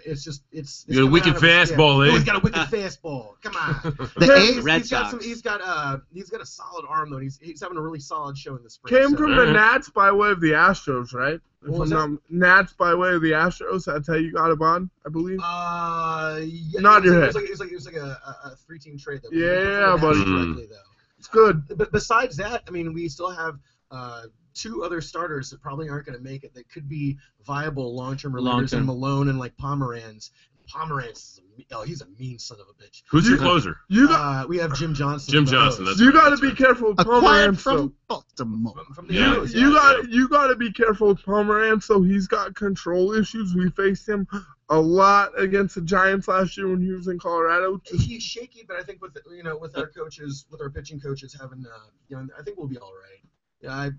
[SPEAKER 6] It's
[SPEAKER 3] You got a wicked fastball, eh?
[SPEAKER 6] He's got a wicked fastball. Come on.
[SPEAKER 4] The A's,
[SPEAKER 2] Red
[SPEAKER 6] he's got
[SPEAKER 2] Sox.
[SPEAKER 6] he's got a solid arm though. He's having a really solid show in the spring.
[SPEAKER 1] Came
[SPEAKER 6] so-
[SPEAKER 1] from the Nats by way of the Astros, right?
[SPEAKER 6] What was that?
[SPEAKER 1] Nats by way of the Astros. That's how you got Abad, I believe.
[SPEAKER 6] Yeah,
[SPEAKER 1] Nod your
[SPEAKER 6] it
[SPEAKER 1] head.
[SPEAKER 6] was like a 3-team trade though.
[SPEAKER 1] Yeah, buddy.
[SPEAKER 6] Directly, though.
[SPEAKER 1] It's good.
[SPEAKER 6] But besides that, I mean, we still have 2 other starters that probably aren't going to make it that could be viable long-term relievers in Malone and like Pomeranz. Pomeranz, he's a mean son of a bitch.
[SPEAKER 3] Who's your closer?
[SPEAKER 1] You got
[SPEAKER 6] We have Jim Johnson.
[SPEAKER 3] Jim
[SPEAKER 6] from the
[SPEAKER 3] Johnson,
[SPEAKER 6] O's.
[SPEAKER 3] that's
[SPEAKER 1] you got to
[SPEAKER 3] that's
[SPEAKER 1] be
[SPEAKER 3] right.
[SPEAKER 1] careful with
[SPEAKER 4] acquired
[SPEAKER 1] Pomeranz.
[SPEAKER 4] from Baltimore.
[SPEAKER 6] From the
[SPEAKER 3] Yeah.
[SPEAKER 6] O's,
[SPEAKER 1] You got to be careful with Pomeranz. So he's got control issues. We faced him a lot against the Giants last year when he was in Colorado.
[SPEAKER 6] He's shaky, but I think with our coaches, with our pitching coaches having, I think we'll be all right. Yeah,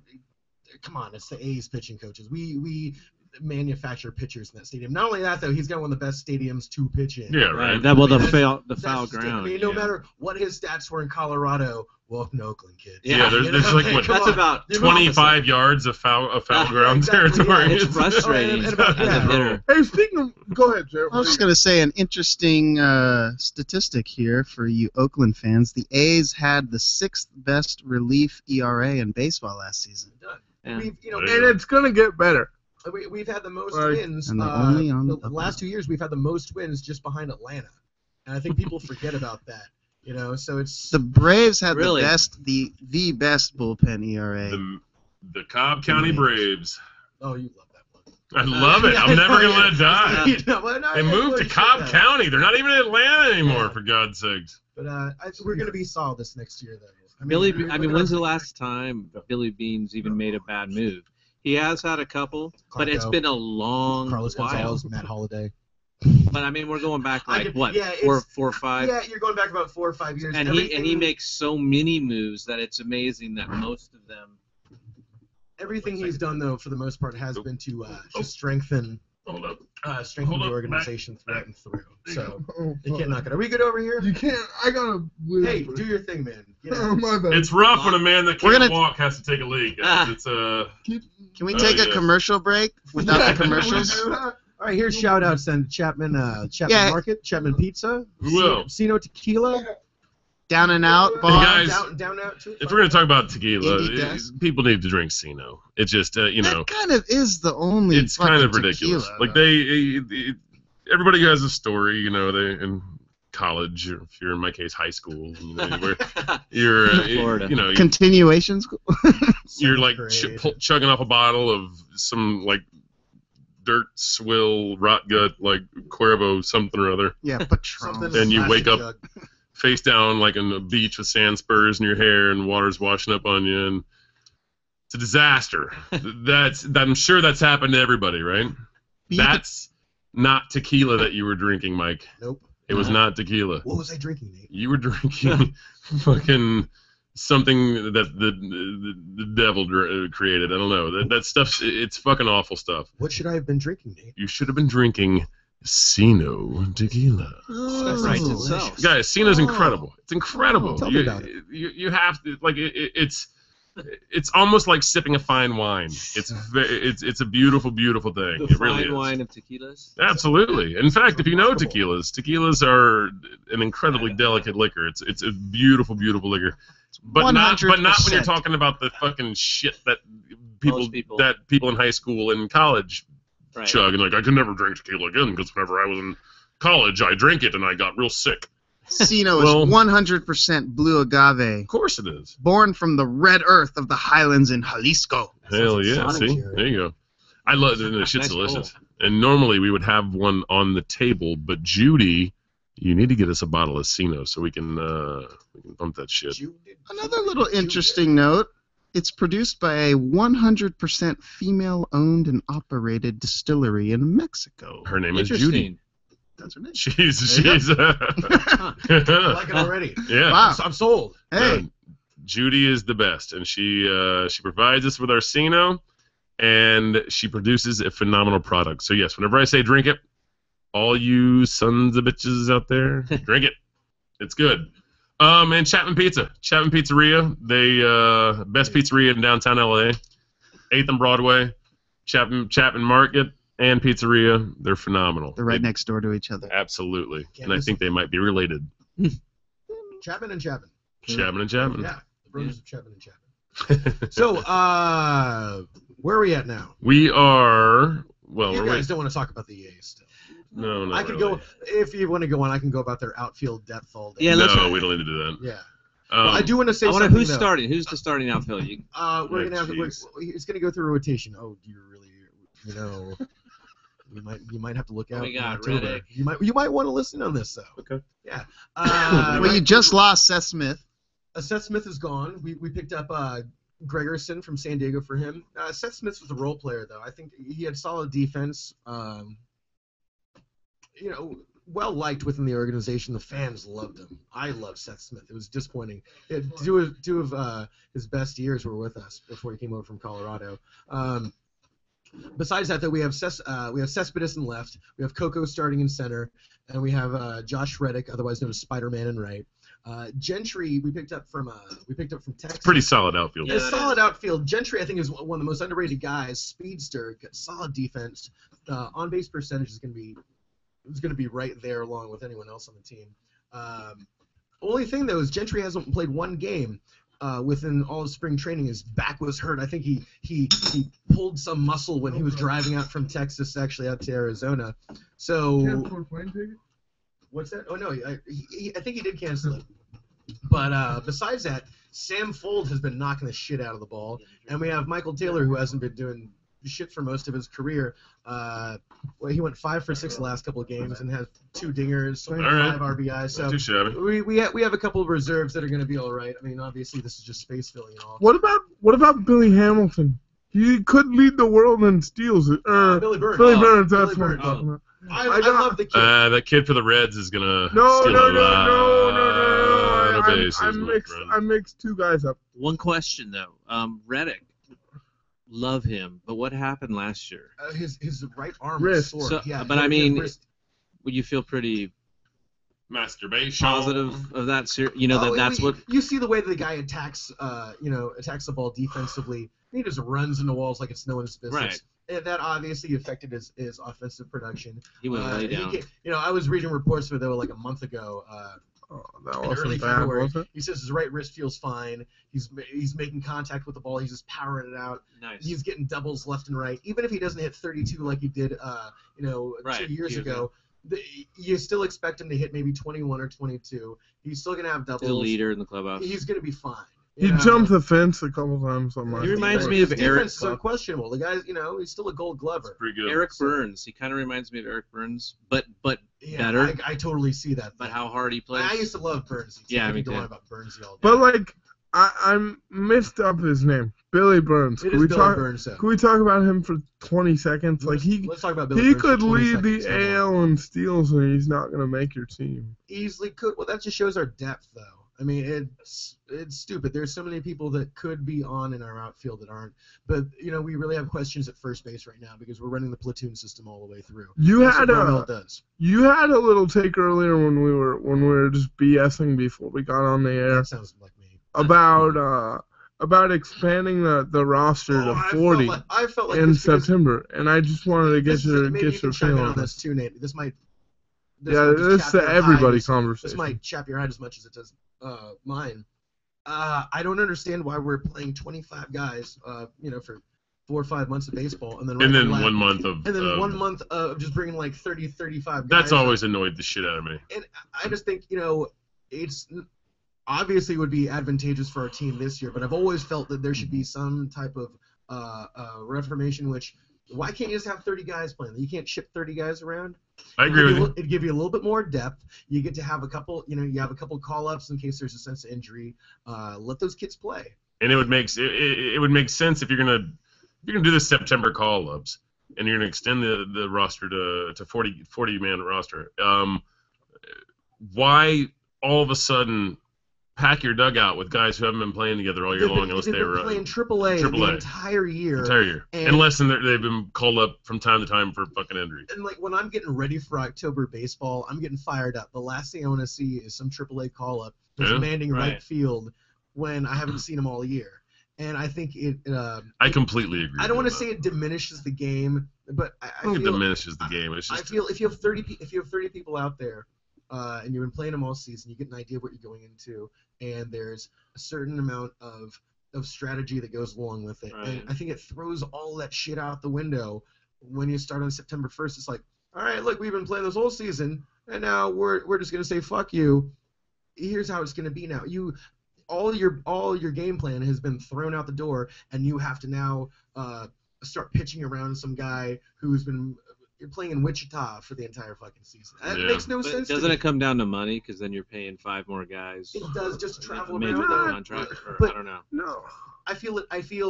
[SPEAKER 6] come on, it's the A's pitching coaches. We manufacture pitchers in that stadium. Not only that, though, he's got one of the best stadiums to pitch in.
[SPEAKER 3] Yeah, right.
[SPEAKER 2] That well, the
[SPEAKER 6] That's-
[SPEAKER 2] foul
[SPEAKER 6] That's
[SPEAKER 2] ground.
[SPEAKER 6] I mean, no
[SPEAKER 2] yeah.
[SPEAKER 6] matter what his stats were in Colorado, welcome to Oakland, kid.
[SPEAKER 3] Yeah, there's like, what,
[SPEAKER 6] Come
[SPEAKER 2] That's
[SPEAKER 6] on.
[SPEAKER 2] about
[SPEAKER 6] You're
[SPEAKER 3] 25 yards of foul ground
[SPEAKER 6] exactly,
[SPEAKER 3] territory.
[SPEAKER 6] yeah,
[SPEAKER 2] It's frustrating
[SPEAKER 6] and about-
[SPEAKER 2] as a
[SPEAKER 6] yeah.
[SPEAKER 2] hitter.
[SPEAKER 1] Hey, speaking of, go ahead, Jared.
[SPEAKER 4] I was just going to say an interesting statistic here for you Oakland fans. The A's had the 6th best relief ERA in baseball last season.
[SPEAKER 2] Yeah.
[SPEAKER 6] We've,
[SPEAKER 1] And it's gonna get better.
[SPEAKER 6] we've had the most
[SPEAKER 1] Right.
[SPEAKER 6] wins.
[SPEAKER 4] And they're only on
[SPEAKER 6] the
[SPEAKER 4] the-
[SPEAKER 6] last 2 years, we've had the most wins just behind Atlanta, and I think people forget about that. So it's
[SPEAKER 4] The Braves had
[SPEAKER 2] Really?
[SPEAKER 4] the best bullpen ERA.
[SPEAKER 3] The Cobb County Braves.
[SPEAKER 6] oh, you love that one.
[SPEAKER 3] I love it. I'm never going to let it die.
[SPEAKER 6] No,
[SPEAKER 3] They moved to Cobb County. They're not even in Atlanta anymore, for God's sakes.
[SPEAKER 6] But we're going to be solid this next year, though.
[SPEAKER 2] When's the last time Billy Beane's even made a bad move? He has had a couple, but it's
[SPEAKER 6] Clarko,
[SPEAKER 2] been a long
[SPEAKER 6] Carlos
[SPEAKER 2] while.
[SPEAKER 6] Gonzalez, Matt Holliday?
[SPEAKER 2] But I mean, we're going back
[SPEAKER 6] I
[SPEAKER 2] like
[SPEAKER 6] could-
[SPEAKER 2] what,
[SPEAKER 6] yeah,
[SPEAKER 2] four
[SPEAKER 6] it's-
[SPEAKER 2] or five,
[SPEAKER 6] Yeah, you're going back about 4 or 5 years.
[SPEAKER 2] and he makes so many moves that it's amazing that most of them.
[SPEAKER 6] Everything he's done, though, for the most part, has been to just strengthen
[SPEAKER 3] Hold up.
[SPEAKER 6] strengthen
[SPEAKER 3] Hold
[SPEAKER 6] the
[SPEAKER 3] up,
[SPEAKER 6] organization through and through. So
[SPEAKER 1] Oh,
[SPEAKER 6] you
[SPEAKER 1] fuck.
[SPEAKER 6] can't knock it. Are we good over here?
[SPEAKER 1] You can't. I gotta.
[SPEAKER 6] Hey, do your thing, man. Get
[SPEAKER 1] Oh,
[SPEAKER 6] out.
[SPEAKER 1] my bad.
[SPEAKER 3] It's rough when a man that
[SPEAKER 4] We're
[SPEAKER 3] can't
[SPEAKER 4] gonna-
[SPEAKER 3] walk has to take a leak. It's
[SPEAKER 4] Can we
[SPEAKER 3] Oh,
[SPEAKER 4] take a
[SPEAKER 3] yeah.
[SPEAKER 4] commercial break without
[SPEAKER 1] Yeah,
[SPEAKER 4] the commercials?
[SPEAKER 1] can we do that?
[SPEAKER 6] All right, here's shout outs then. Chapman
[SPEAKER 4] Yeah.
[SPEAKER 6] Market, Chapman Pizza,
[SPEAKER 3] We will.
[SPEAKER 6] Sino Tequila,
[SPEAKER 4] Down and out,
[SPEAKER 3] Hey,
[SPEAKER 4] bar.
[SPEAKER 3] guys,
[SPEAKER 6] down out too.
[SPEAKER 3] if we're going to talk about tequila,
[SPEAKER 4] Indie Desk.
[SPEAKER 3] people need to drink Sino. It's just,
[SPEAKER 4] That kind of is the only.
[SPEAKER 3] it's kind of
[SPEAKER 4] fucking
[SPEAKER 3] ridiculous.
[SPEAKER 4] tequila,
[SPEAKER 3] Like
[SPEAKER 4] though.
[SPEAKER 3] everybody has a story, they in college, or if you're in my case, high school, where you're,
[SPEAKER 2] Florida.
[SPEAKER 4] Continuation school.
[SPEAKER 3] you're like
[SPEAKER 6] Grade.
[SPEAKER 3] chugging off a bottle of some like dirt swill rot gut like Cuervo something or other,
[SPEAKER 4] Yeah, Patron.
[SPEAKER 6] Something
[SPEAKER 3] Then you
[SPEAKER 6] plastic
[SPEAKER 3] wake up
[SPEAKER 6] jug.
[SPEAKER 3] face down like on a beach with sand spurs in your hair and water's washing up on you, and It's a disaster. I'm sure that's happened to everybody, right? That's not tequila that you were drinking, Mike.
[SPEAKER 6] Nope.
[SPEAKER 3] It was not tequila.
[SPEAKER 6] What was I drinking, Nate?
[SPEAKER 3] You were drinking fucking something that the devil created. I don't know. That stuff's it's fucking awful stuff.
[SPEAKER 6] What should I have been drinking, Nate?
[SPEAKER 3] You should have been drinking Sino tequila.
[SPEAKER 2] That writes itself.
[SPEAKER 3] Guys, Sino's incredible. It's incredible.
[SPEAKER 6] Tell me about it.
[SPEAKER 3] You have to like it's almost like sipping a fine wine. It's a beautiful, beautiful thing.
[SPEAKER 2] The
[SPEAKER 3] it really
[SPEAKER 2] fine
[SPEAKER 3] is.
[SPEAKER 2] wine of tequilas.
[SPEAKER 3] Absolutely. In fact, if you know tequilas are an incredibly delicate liquor. It's a beautiful, beautiful liquor. But not when you're talking about the fucking shit that people in high school and college chug and like I can never drink tequila again because whenever I was in college I drank it and I got real sick.
[SPEAKER 4] Sino is 100% blue agave.
[SPEAKER 3] Of course it is.
[SPEAKER 4] Born from the red earth of the highlands in Jalisco.
[SPEAKER 3] Hell yeah! See, there you go. I love it. The shit's delicious. And normally we would have one on the table, but Judy, you need to get us a bottle of Sino so we can pump that shit.
[SPEAKER 4] Another little interesting note. It's produced by a 100% female-owned and operated distillery in Mexico.
[SPEAKER 3] Her name is Judy.
[SPEAKER 4] That's her name.
[SPEAKER 3] She's
[SPEAKER 6] I like it already.
[SPEAKER 3] Yeah.
[SPEAKER 4] Wow.
[SPEAKER 6] I'm sold.
[SPEAKER 4] Hey.
[SPEAKER 3] Judy is the best, and she provides us with our Sino, and she produces a phenomenal product. So yes, whenever I say drink it, all you sons of bitches out there, drink it. It's good. And Chapman Pizzeria, they best pizzeria in downtown LA, 8th and Broadway, Chapman Market and Pizzeria. They're phenomenal.
[SPEAKER 4] They're right next door to each other.
[SPEAKER 3] Absolutely, and I think they might be related.
[SPEAKER 6] Chapman and Chapman.
[SPEAKER 3] Chapman and Chapman.
[SPEAKER 6] Yeah, the brothers of Chapman and Chapman. So, where are we at now?
[SPEAKER 3] We are. Well,
[SPEAKER 6] you
[SPEAKER 3] we're
[SPEAKER 6] guys don't want to talk about the EA still.
[SPEAKER 3] No,
[SPEAKER 6] I can
[SPEAKER 3] really.
[SPEAKER 6] go if you want to go on. I can go about their outfield depth all day.
[SPEAKER 2] Yeah,
[SPEAKER 3] no, we don't need to do that.
[SPEAKER 6] Yeah. Well, I do want to say
[SPEAKER 2] I wonder
[SPEAKER 6] something.
[SPEAKER 2] who's starting. Who's the starting outfield?
[SPEAKER 6] We're gonna have. It's gonna go through rotation. Oh, do you really? You know, you might have to look out.
[SPEAKER 2] We got
[SPEAKER 6] Riddick. You might want to listen on this though.
[SPEAKER 3] Okay.
[SPEAKER 6] Yeah.
[SPEAKER 4] Well, you just lost Seth Smith.
[SPEAKER 6] Seth Smith is gone. We picked up Gregerson from San Diego for him. Seth Smith was a role player though. I think he had solid defense. Well liked within the organization. The fans loved him. I loved Seth Smith. It was disappointing. Two of his best years were with us before he came over from Colorado. Besides that, though, we have Cespedes in left. We have Coco starting in center, and we have Josh Reddick, otherwise known as Spider-Man, in right. Gentry we picked up from Texas.
[SPEAKER 3] Pretty solid outfield.
[SPEAKER 6] Yeah, solid outfield. Gentry, I think, is one of the most underrated guys. Speedster, solid defense. On base percentage is going to be right there along with anyone else on the team. Only thing though is Gentry hasn't played one game within all of spring training. His back was hurt. I think he pulled some muscle when he was driving out from Texas, actually out to Arizona. So what's that? Oh no, I think he did cancel it. But besides that, Sam Fold has been knocking the shit out of the ball, and we have Michael Taylor who hasn't been doing shit for most of his career. He went 5 for 6 the last couple of games and has 2 dingers, 5 RBIs. So
[SPEAKER 3] too shabby.
[SPEAKER 6] we have a couple of reserves that are going to be all right. I mean, obviously this is just space filling and all.
[SPEAKER 1] What about Billy Hamilton? He could lead the world in steals.
[SPEAKER 6] Billy Burns.
[SPEAKER 1] Billy Burns.
[SPEAKER 6] Billy
[SPEAKER 1] That's what I'm
[SPEAKER 6] Burns.
[SPEAKER 1] talking about.
[SPEAKER 6] I love the kid.
[SPEAKER 3] That kid for the Reds is gonna
[SPEAKER 1] No.
[SPEAKER 3] steal a lot of bases,
[SPEAKER 1] I
[SPEAKER 3] my friend.
[SPEAKER 1] mixed 2 guys up.
[SPEAKER 2] One question though, Reddick, love him, but what happened last year?
[SPEAKER 6] His right arm
[SPEAKER 1] Wrist.
[SPEAKER 6] was sore.
[SPEAKER 2] So,
[SPEAKER 6] Yeah,
[SPEAKER 2] but I mean,
[SPEAKER 6] wrist.
[SPEAKER 2] would you feel pretty
[SPEAKER 3] Masturbation.
[SPEAKER 2] positive of that? That's what.
[SPEAKER 6] You see the way the guy attacks the ball defensively. He just runs into walls like it's no one's business.
[SPEAKER 2] Right.
[SPEAKER 6] And that obviously affected his offensive production.
[SPEAKER 2] He went way down.
[SPEAKER 6] I was reading reports where they were like a month ago.
[SPEAKER 1] That
[SPEAKER 6] In early
[SPEAKER 1] wasn't bad,
[SPEAKER 6] February,
[SPEAKER 1] was it?
[SPEAKER 6] he says his right wrist feels fine. He's making contact with the ball. He's just powering it out.
[SPEAKER 2] Nice.
[SPEAKER 6] He's getting doubles left and right. Even if he doesn't hit 32 like he did, 2 years ago, you still expect him to hit maybe 21 or 22. He's still gonna have doubles.
[SPEAKER 2] The leader in the clubhouse.
[SPEAKER 6] He's gonna be fine.
[SPEAKER 1] He jumped the fence a couple times.
[SPEAKER 2] He reminds me of
[SPEAKER 6] His
[SPEAKER 2] Eric.
[SPEAKER 6] defense is unquestionable. The guy's, he's still a Gold Glover.
[SPEAKER 3] Pretty good.
[SPEAKER 2] Eric Burns. He kind of reminds me of Eric Burns, but
[SPEAKER 6] Yeah,
[SPEAKER 2] better.
[SPEAKER 6] I totally see that.
[SPEAKER 2] But how hard he plays.
[SPEAKER 6] I used to love Burns.
[SPEAKER 2] Yeah,
[SPEAKER 6] I
[SPEAKER 2] me
[SPEAKER 6] could go
[SPEAKER 2] too.
[SPEAKER 6] on about Burns all day.
[SPEAKER 1] But like I messed up his name. Billy Burns.
[SPEAKER 6] It is Billy Burns.
[SPEAKER 1] Can we talk about him for 20 seconds?
[SPEAKER 6] Let's talk about Billy
[SPEAKER 1] he
[SPEAKER 6] Burns.
[SPEAKER 1] could
[SPEAKER 6] for 20
[SPEAKER 1] lead
[SPEAKER 6] seconds.
[SPEAKER 1] the AL in steals, and he's not going to make your team.
[SPEAKER 6] Easily could. Well, that just shows our depth, though. I mean, it's stupid. There's so many people that could be on in our outfield that aren't. But we really have questions at first base right now because we're running the platoon system all the way through.
[SPEAKER 1] You had a little take earlier when we were just BSing before we got on the air.
[SPEAKER 6] That sounds like me.
[SPEAKER 1] About expanding the roster to 40
[SPEAKER 6] I felt like
[SPEAKER 1] in September, and I just wanted to get your feeling
[SPEAKER 6] on this too, Nate. This might.
[SPEAKER 1] This is the everybody conversation.
[SPEAKER 6] This might chap your hide as much as it does mine. I don't understand why we're playing 25 guys, for 4 or 5 months of baseball, and then
[SPEAKER 3] 1 month of
[SPEAKER 6] 1 month of just bringing like 30, 35 guys.
[SPEAKER 3] That's always annoyed the shit out of me.
[SPEAKER 6] And I just think it's obviously would be advantageous for our team this year, but I've always felt that there should be some type of reformation. Which why can't you just have 30 guys playing? You can't ship 30 guys around.
[SPEAKER 3] I agree with you.
[SPEAKER 6] It'd give you a little bit more depth. You get to have a couple, you have a couple call-ups in case there's a sense of injury. Let those kids play.
[SPEAKER 3] And it would make sense if you're gonna do the September call-ups and you're gonna extend the roster to 40 man roster. Why all of a sudden pack your dugout with guys who haven't been playing together all year long unless they were
[SPEAKER 6] playing AAA the entire year.
[SPEAKER 3] Unless they've been called up from time to time for fucking injury.
[SPEAKER 6] And like when I'm getting ready for October baseball, I'm getting fired up. The last thing I want to see is some AAA call up demanding right field when I haven't seen them all year. And I think
[SPEAKER 3] I completely agree.
[SPEAKER 6] I don't want to say it diminishes the game, but I feel
[SPEAKER 3] it diminishes the game. It's just,
[SPEAKER 6] I feel if you have 30 people out there, and you've been playing them all season, you get an idea of what you're going into, and there's a certain amount of strategy that goes along with it. Right. And I think it throws all that shit out the window when you start on September 1st. It's like, all right, look, we've been playing this whole season, and now we're just gonna say fuck you. Here's how it's gonna be now. All your game plan has been thrown out the door, and you have to now start pitching around some guy who's been. You're playing in Wichita for the entire fucking season. That makes no sense.
[SPEAKER 2] Doesn't it come down to money? Because then you're paying 5 more guys.
[SPEAKER 6] It does, just travel
[SPEAKER 2] around. Maybe the contract,
[SPEAKER 6] but
[SPEAKER 2] I don't know.
[SPEAKER 1] No.
[SPEAKER 6] I feel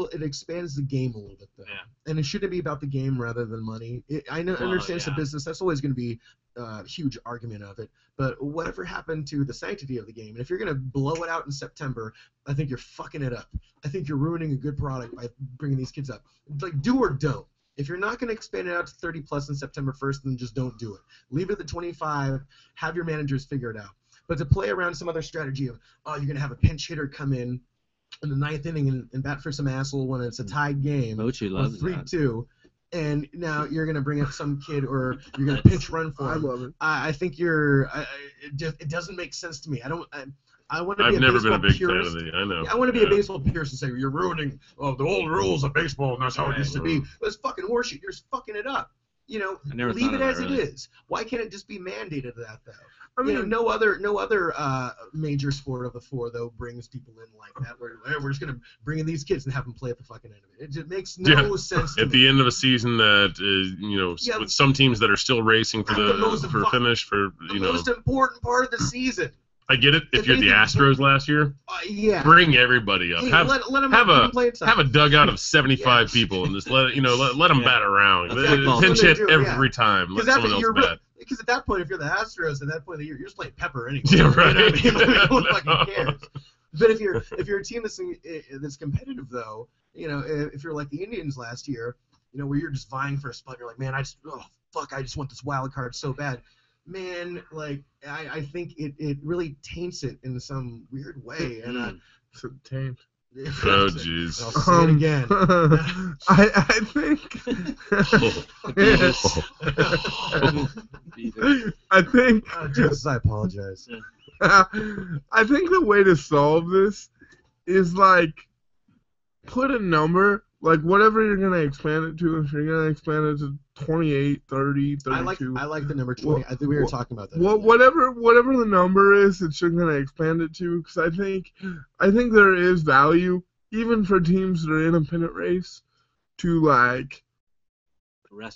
[SPEAKER 6] it expands the game a little bit though. Yeah. And it shouldn't be about the game rather than money. I understand it's a business. That's always going to be a huge argument of it. But whatever happened to the sanctity of the game? And if you're going to blow it out in September, I think you're fucking it up. I think you're ruining a good product by bringing these kids up. Like, do or don't. If you're not going to expand it out to 30 plus on September 1st, then just don't do it. Leave it at the 25. Have your managers figure it out. But to play around some other strategy of, you're going to have a pinch hitter come in the 9th inning and bat for some asshole when it's a tied game.
[SPEAKER 2] Mochi loves
[SPEAKER 6] 3-2. And now you're going to bring up some kid or you're going to pinch run for him.
[SPEAKER 1] I love it.
[SPEAKER 6] I think it doesn't make sense to me.
[SPEAKER 3] I've never been a big fan of the. I know.
[SPEAKER 6] I want to be a baseball purist and say you're ruining the old rules of baseball, and that's how it used to be. But it's fucking horseshit. You're just fucking it up. Leave it as it is. Why can't it just be mandated that though? I mean, no other major sport of the 4 though brings people in like that. We're just gonna bring in these kids and have them play at the fucking end of it. It just makes no sense.
[SPEAKER 3] At the end of a season that is, with some teams that are still racing for the finish for
[SPEAKER 6] the most important part of the season.
[SPEAKER 3] I get it. If you're the Astros last year, bring everybody up. Have a dugout of 75 people and just let them bat around. Pinch hit every time. Let someone else bat.
[SPEAKER 6] Because at that point, if you're the Astros, at that point of the year, you're just playing pepper anyway.
[SPEAKER 3] Yeah, right.
[SPEAKER 6] No one fucking cares. But if you're a team that's competitive though, if you're like the Indians last year, where you're just vying for a spot, you're like, man, I just want this wild card so bad. Man, like I think it really taints it in some weird way, and
[SPEAKER 1] taint.
[SPEAKER 3] Oh jeez.
[SPEAKER 6] I'll say it again.
[SPEAKER 1] I think. I think.
[SPEAKER 6] Jesus, I apologize.
[SPEAKER 1] I think the way to solve this is like put a number. Like, whatever you're going to expand it to, if you're going to expand it to 28, 30, 32.
[SPEAKER 6] I like the number 20. I think we were talking about that.
[SPEAKER 1] Whatever the number is that you're going to expand it to, because I think there is value, even for teams that are in a pennant race, to, like,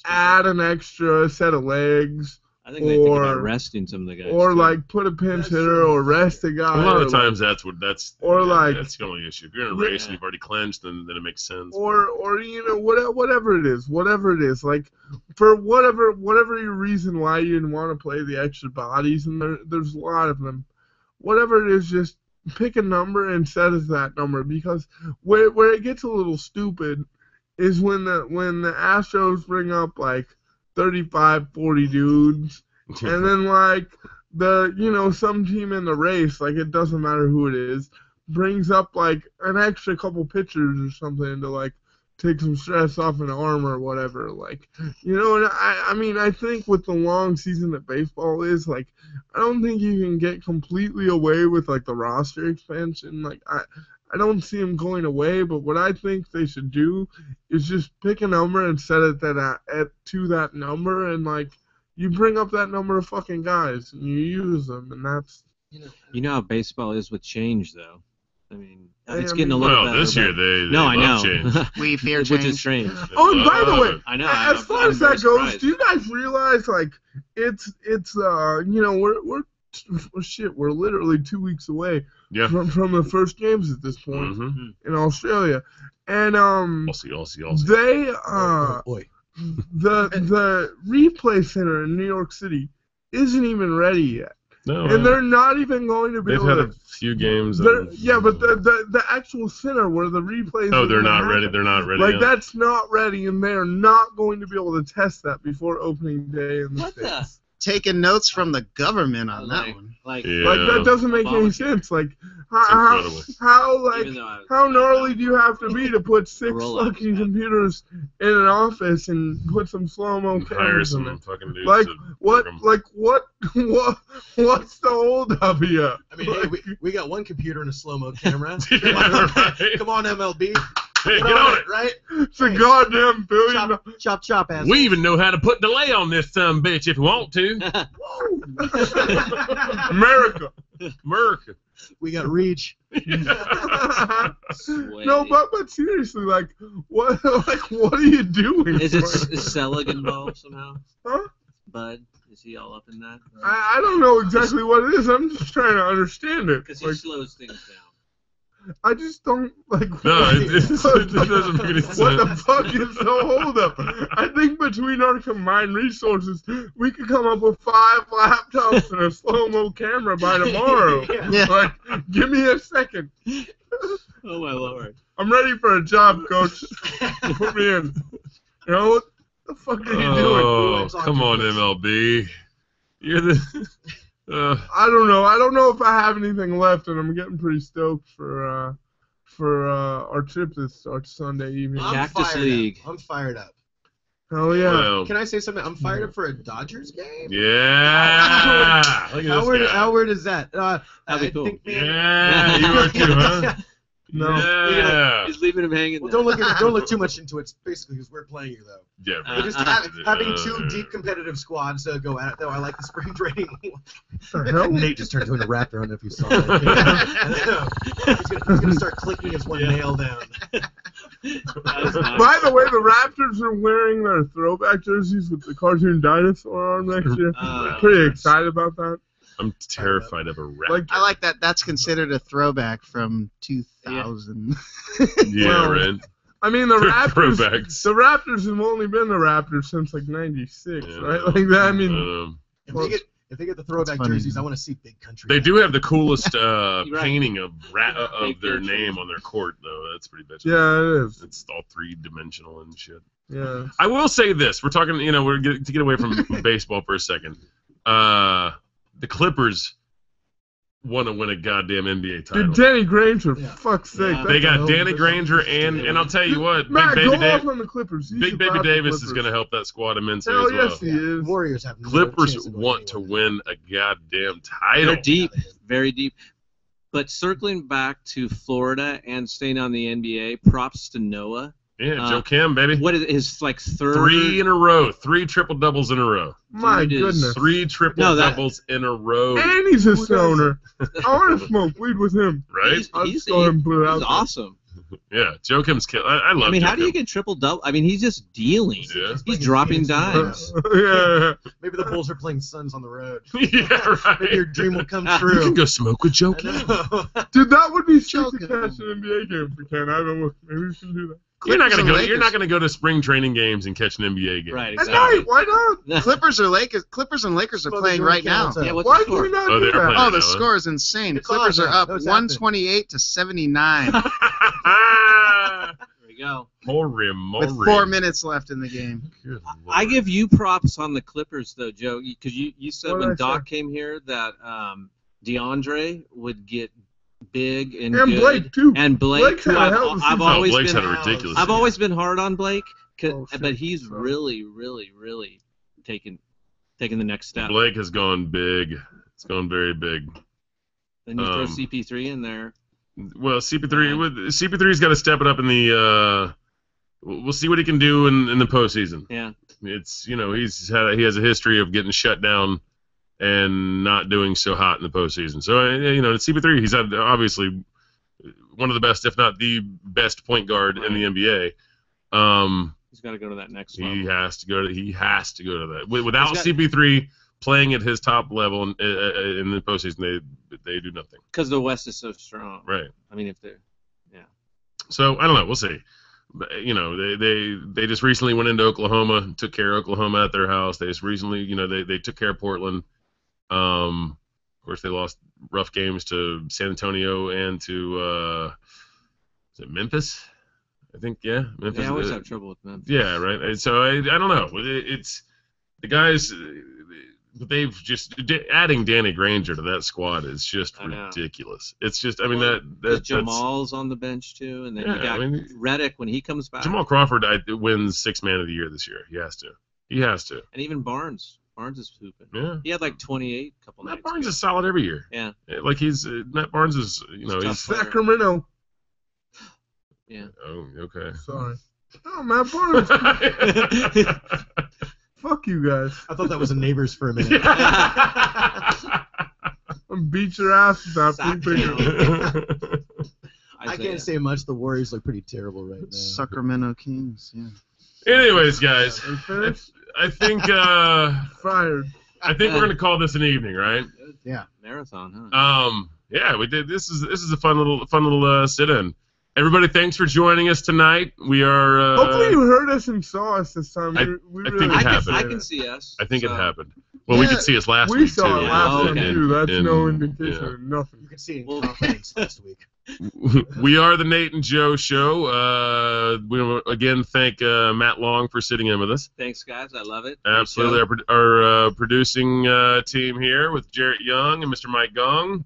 [SPEAKER 1] add an extra set of legs
[SPEAKER 2] I think they think about resting some of the guys.
[SPEAKER 1] Or
[SPEAKER 2] too.
[SPEAKER 1] like put a pinch hitter or rest a guy.
[SPEAKER 3] A lot of
[SPEAKER 1] or,
[SPEAKER 3] times that's
[SPEAKER 1] like
[SPEAKER 3] that's the only issue. If you're in a race and you've already clinched, then it makes sense.
[SPEAKER 1] Or whatever it is, like for whatever your reason why you didn't want to play the extra bodies, and there's a lot of them. Whatever it is, just pick a number and set as that number, because where it gets a little stupid is when the Astros bring up like 35, 40 dudes, and then like some team in the race, like it doesn't matter who it is, brings up like an extra couple pitchers or something to like take some stress off an arm or whatever, like, and I think with the long season that baseball is, like, I don't think you can get completely away with like the roster expansion. Like I don't see them going away, but what I think they should do is just pick a number and set it to that number, and like you bring up that number of fucking guys and you use them, and that's
[SPEAKER 2] you know how baseball is with change, though. I mean, it's getting a little better.
[SPEAKER 3] Well, this year they
[SPEAKER 2] I know.
[SPEAKER 3] change.
[SPEAKER 4] We fear change.
[SPEAKER 2] Which is strange.
[SPEAKER 1] Oh, and by the way,
[SPEAKER 2] I know.
[SPEAKER 1] As far as that goes, do you guys realize like it's we're literally 2 weeks away from the first games at this point in Australia, and
[SPEAKER 3] Aussie.
[SPEAKER 1] they
[SPEAKER 6] boy.
[SPEAKER 1] the replay center in New York City isn't even ready yet.
[SPEAKER 3] No,
[SPEAKER 1] and they're not even going to be able to.
[SPEAKER 3] They've had a few games.
[SPEAKER 1] But the actual center where the replays.
[SPEAKER 3] Oh, they're not ready. They're not ready.
[SPEAKER 1] Like that's not ready, and they're not going to be able to test that before opening day in the States.
[SPEAKER 4] Taking notes from the government on that one.
[SPEAKER 1] Like that doesn't make any sense. Like how gnarly do you have to be to put 6 fucking computers in an office and put some slow-mo cameras in it?
[SPEAKER 3] Fucking dudes
[SPEAKER 1] like what's the hold up here?
[SPEAKER 6] I mean, hey, we got one computer and a slow-mo camera. Come on, MLB.
[SPEAKER 3] Hey, get on it,
[SPEAKER 6] right?
[SPEAKER 1] It's a goddamn billion.
[SPEAKER 6] Chop, ass.
[SPEAKER 3] We even know how to put delay on this bitch if you want to.
[SPEAKER 1] America.
[SPEAKER 6] We got reach.
[SPEAKER 1] No, but seriously, like what are you doing?
[SPEAKER 2] Is Selig involved somehow?
[SPEAKER 1] Huh?
[SPEAKER 2] Bud, is he all up in that?
[SPEAKER 1] I don't know exactly what it is. I'm just trying to understand it.
[SPEAKER 2] Because he slows things down.
[SPEAKER 1] I just don't like.
[SPEAKER 3] No, it doesn't make any sense.
[SPEAKER 1] What the fuck is the holdup? I think between our combined resources, we could come up with 5 laptops and a slow-mo camera by tomorrow.
[SPEAKER 4] Yeah.
[SPEAKER 1] Like, give me a second.
[SPEAKER 2] Oh my lord!
[SPEAKER 1] I'm ready for a job, coach. Put me in. What the fuck are you doing?
[SPEAKER 3] Oh, come on, MLB. You're the.
[SPEAKER 1] I don't know. I don't know if I have anything left, and I'm getting pretty stoked for our trip that starts Sunday evening.
[SPEAKER 2] Cactus League.
[SPEAKER 6] I'm fired up.
[SPEAKER 1] Hell yeah!
[SPEAKER 3] Well,
[SPEAKER 6] Can I say something? I'm fired up for a Dodgers game.
[SPEAKER 3] Yeah. Look at this guy.
[SPEAKER 6] How weird is that?
[SPEAKER 2] That'd be cool.
[SPEAKER 3] Yeah, you are too, huh?
[SPEAKER 1] No.
[SPEAKER 3] Yeah.
[SPEAKER 2] He's leaving him hanging.
[SPEAKER 6] Well, don't look too much into it. It's basically because we're playing you though.
[SPEAKER 3] Yeah.
[SPEAKER 6] But just having 2 deep competitive squads go at it though. I like the spring training. Nate just turned into a raptor. I don't know if you saw that. He's gonna start clicking his one nail down.
[SPEAKER 1] By the way, the Raptors are wearing their throwback jerseys with the cartoon dinosaur on next year. Pretty excited about that.
[SPEAKER 3] I'm terrified of a rat.
[SPEAKER 1] Like,
[SPEAKER 4] I like that. That's considered a throwback from 2000.
[SPEAKER 3] Yeah, right.
[SPEAKER 1] I mean, the Raptors.
[SPEAKER 3] Throwbacks.
[SPEAKER 1] The Raptors have only been the Raptors since like '96, right? Like that. I mean,
[SPEAKER 6] if they get the throwback jerseys, I want to see Big Country.
[SPEAKER 3] They do have the coolest painting of their name on their court, though. That's pretty bitchy.
[SPEAKER 1] Yeah, it is.
[SPEAKER 3] It's all 3-dimensional and shit.
[SPEAKER 1] Yeah.
[SPEAKER 3] I will say this: we're talking, to get away from baseball for a second. The Clippers want to win a goddamn NBA title.
[SPEAKER 1] Dude, Danny Granger, for fuck's sake.
[SPEAKER 3] They got Danny Granger, and I'll tell you what,
[SPEAKER 1] Matt,
[SPEAKER 3] Big Baby
[SPEAKER 1] off on the Clippers.
[SPEAKER 3] Big Baby Davis is going to help that squad immensely
[SPEAKER 1] Hell
[SPEAKER 3] as well.
[SPEAKER 1] yes, he is.
[SPEAKER 6] Warriors have no
[SPEAKER 3] Clippers
[SPEAKER 6] chance of going
[SPEAKER 3] want to
[SPEAKER 6] anywhere.
[SPEAKER 3] win a goddamn title.
[SPEAKER 2] They're deep, very deep. But circling back to Florida and staying on the NBA, props to Noah.
[SPEAKER 3] Yeah, Joe Kim, baby.
[SPEAKER 2] What is his third?
[SPEAKER 3] 3 in a row. 3 triple doubles in a row.
[SPEAKER 1] My
[SPEAKER 2] Dude is-
[SPEAKER 1] goodness.
[SPEAKER 3] 3 triple doubles in a row.
[SPEAKER 1] And he's a stoner. I want to smoke weed with him.
[SPEAKER 3] Right?
[SPEAKER 1] I'll just go ahead and put it out
[SPEAKER 2] He's
[SPEAKER 1] there.
[SPEAKER 2] awesome.
[SPEAKER 3] Yeah, Joakim's kill. I love.
[SPEAKER 2] I mean, how do
[SPEAKER 3] Joakim.
[SPEAKER 2] you get triple double? I mean, he's just dealing.
[SPEAKER 3] Yeah.
[SPEAKER 2] He's dropping dimes.
[SPEAKER 1] Yeah.
[SPEAKER 6] Maybe the Bulls are playing Suns on the road.
[SPEAKER 3] Yeah, right.
[SPEAKER 6] Maybe your dream will come
[SPEAKER 3] You
[SPEAKER 6] true.
[SPEAKER 3] can go smoke with
[SPEAKER 6] I
[SPEAKER 3] Joakim.
[SPEAKER 6] know.
[SPEAKER 1] Dude, that would be sick to
[SPEAKER 4] Joking.
[SPEAKER 1] catch an NBA game if we can. I don't know. Maybe we should do that.
[SPEAKER 3] You're not gonna
[SPEAKER 4] and
[SPEAKER 3] go.
[SPEAKER 4] Lakers.
[SPEAKER 3] You're not gonna go to spring training games and catch an NBA game.
[SPEAKER 2] Right,
[SPEAKER 1] At
[SPEAKER 2] exactly.
[SPEAKER 1] night, why not?
[SPEAKER 4] Clippers and Lakers are
[SPEAKER 6] Well,
[SPEAKER 4] playing
[SPEAKER 6] they're
[SPEAKER 4] right now.
[SPEAKER 6] Hamilton.
[SPEAKER 2] Yeah, what's
[SPEAKER 1] Why
[SPEAKER 2] the
[SPEAKER 1] can
[SPEAKER 2] score?
[SPEAKER 1] we not
[SPEAKER 3] Oh,
[SPEAKER 1] do
[SPEAKER 3] they're
[SPEAKER 1] that?
[SPEAKER 3] playing.
[SPEAKER 4] Oh, the
[SPEAKER 3] Huh?
[SPEAKER 4] score is insane.
[SPEAKER 6] It's
[SPEAKER 4] Clippers
[SPEAKER 6] on
[SPEAKER 4] are
[SPEAKER 6] now.
[SPEAKER 4] up
[SPEAKER 6] No, it's happening.
[SPEAKER 4] 128 to 79
[SPEAKER 2] There we go.
[SPEAKER 4] with 4 minutes left in the game.
[SPEAKER 3] Good
[SPEAKER 2] I
[SPEAKER 3] Lord.
[SPEAKER 2] give you props on the Clippers, though, Joe, because you said
[SPEAKER 1] What
[SPEAKER 2] when
[SPEAKER 1] did I
[SPEAKER 2] Doc came here that DeAndre would get big and
[SPEAKER 1] And
[SPEAKER 2] good.
[SPEAKER 1] Blake, too.
[SPEAKER 2] And Blake,
[SPEAKER 1] Blake's
[SPEAKER 2] who
[SPEAKER 1] had a hell of a
[SPEAKER 2] I've
[SPEAKER 1] season.
[SPEAKER 2] always
[SPEAKER 3] Blake's
[SPEAKER 2] been,
[SPEAKER 3] had a ridiculous.
[SPEAKER 2] I've
[SPEAKER 3] season.
[SPEAKER 2] always been hard on Blake,
[SPEAKER 1] Oh, shit.
[SPEAKER 2] but he's
[SPEAKER 1] Sorry.
[SPEAKER 2] really, really, really taking the next step.
[SPEAKER 3] Blake has gone big. It's gone very big.
[SPEAKER 2] Then you throw
[SPEAKER 3] um,
[SPEAKER 2] CP3 in there.
[SPEAKER 3] Well, CP3's got to step it up in the. We'll see what he can do in the postseason.
[SPEAKER 2] Yeah.
[SPEAKER 3] It's he has a history of getting shut down and not doing so hot in the postseason. So CP3, he's had obviously one of the best, if not the best, point guard in the NBA.
[SPEAKER 2] He's got to go to that next
[SPEAKER 3] He
[SPEAKER 2] level.
[SPEAKER 3] has to go to that. Without
[SPEAKER 2] He's got-
[SPEAKER 3] CP3 playing at his top level in the postseason, they do nothing.
[SPEAKER 2] Because the West is so strong.
[SPEAKER 3] Right.
[SPEAKER 2] I mean, if they're.
[SPEAKER 3] So I don't know. We'll see. But, they just recently went into Oklahoma, took care of Oklahoma at their house. They just recently, they took care of Portland. Of course, they lost rough games to San Antonio and to is it Memphis? I think, yeah, Memphis.
[SPEAKER 2] Yeah, I always have trouble with Memphis.
[SPEAKER 3] Yeah, right. And so I don't know. It's the guys. They've just adding Danny Granger to that squad is just
[SPEAKER 2] I know.
[SPEAKER 3] ridiculous. It's just, I mean,
[SPEAKER 2] Well,
[SPEAKER 3] that's
[SPEAKER 2] Jamal's on the bench too, and then you got Redick when he comes back,
[SPEAKER 3] Jamal Crawford wins Sixth Man of the Year this year. He has to.
[SPEAKER 2] and even Barnes. Barnes is hooping.
[SPEAKER 3] Yeah.
[SPEAKER 2] He had like 28 a couple
[SPEAKER 3] Matt
[SPEAKER 2] nights
[SPEAKER 3] Barnes
[SPEAKER 2] ago.
[SPEAKER 3] is solid every year.
[SPEAKER 2] Yeah.
[SPEAKER 3] Like Matt Barnes is,
[SPEAKER 2] He's a tough
[SPEAKER 3] he's.
[SPEAKER 2] player.
[SPEAKER 1] Sacramento.
[SPEAKER 2] Yeah.
[SPEAKER 3] Oh, okay.
[SPEAKER 1] Sorry. Oh, Matt Barnes. Fuck you guys.
[SPEAKER 6] I thought that was a Neighbors for a minute.
[SPEAKER 1] Beat your ass with that
[SPEAKER 2] Sock
[SPEAKER 1] free pick.
[SPEAKER 2] down.
[SPEAKER 6] I can't say much. The Warriors look pretty terrible right now.
[SPEAKER 4] Sacramento Kings, yeah.
[SPEAKER 3] Anyways, guys,
[SPEAKER 1] Are you finished?
[SPEAKER 3] I think
[SPEAKER 1] Fired.
[SPEAKER 3] we're gonna call this an evening, right?
[SPEAKER 2] Marathon, huh?
[SPEAKER 3] Yeah, we did. This is a fun little sit-in. Everybody, thanks for joining us tonight. We are.
[SPEAKER 1] Hopefully you heard us and saw us this time.
[SPEAKER 3] I
[SPEAKER 1] We
[SPEAKER 3] think
[SPEAKER 1] really
[SPEAKER 3] it
[SPEAKER 2] I
[SPEAKER 3] happened.
[SPEAKER 2] can see us.
[SPEAKER 3] I think it
[SPEAKER 2] so-
[SPEAKER 3] happened. Well, we
[SPEAKER 4] Yeah,
[SPEAKER 3] could see us last
[SPEAKER 1] We
[SPEAKER 3] week
[SPEAKER 1] saw
[SPEAKER 3] too.
[SPEAKER 1] it last
[SPEAKER 2] Oh,
[SPEAKER 1] time
[SPEAKER 2] okay.
[SPEAKER 1] too. That's no
[SPEAKER 3] And-
[SPEAKER 1] indication of nothing.
[SPEAKER 6] You can see it in
[SPEAKER 2] Well-
[SPEAKER 6] confidence next week.
[SPEAKER 3] We are the Nate and Joe Show. We want to again thank Matt Long for sitting in with us.
[SPEAKER 2] Thanks, guys. I love it.
[SPEAKER 3] Absolutely. Our producing team here with Jarrett Young and Mr. Mike Gong.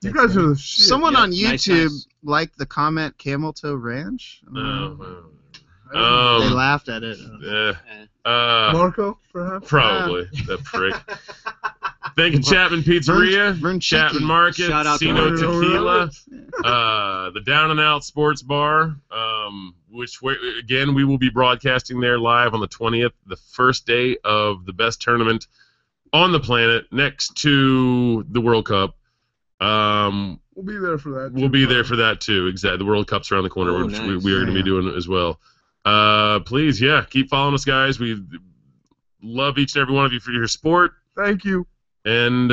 [SPEAKER 1] You guys are the shit.
[SPEAKER 4] Someone
[SPEAKER 2] Yeah,
[SPEAKER 4] on
[SPEAKER 2] nice,
[SPEAKER 4] YouTube
[SPEAKER 2] nice.
[SPEAKER 4] liked the comment Camel Toe Ranch.
[SPEAKER 3] They
[SPEAKER 4] They laughed at it.
[SPEAKER 1] Marco, perhaps?
[SPEAKER 3] Probably. That prick. Thank you, Chapman Pizzeria,
[SPEAKER 4] Vern
[SPEAKER 3] Chapman
[SPEAKER 4] Chicky.
[SPEAKER 3] Market,
[SPEAKER 2] Shout out to
[SPEAKER 3] Sino
[SPEAKER 1] Marco.
[SPEAKER 3] Tequila, the Down and Out Sports Bar, again, we will be broadcasting there live on the 20th, the first day of the best tournament on the planet next to the World Cup.
[SPEAKER 1] We'll be there for that.
[SPEAKER 3] We'll be there for that too. Exactly. The World Cup's around the corner,
[SPEAKER 2] Oh,
[SPEAKER 3] which
[SPEAKER 2] nice.
[SPEAKER 3] we are going to be doing as well. Please, keep following us, guys. We love each and every one of you for your support.
[SPEAKER 1] Thank you.
[SPEAKER 3] And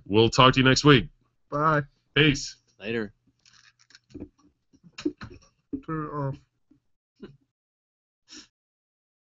[SPEAKER 3] we'll talk to you next week.
[SPEAKER 1] Bye.
[SPEAKER 3] Peace.
[SPEAKER 2] Later.
[SPEAKER 1] Turn it off.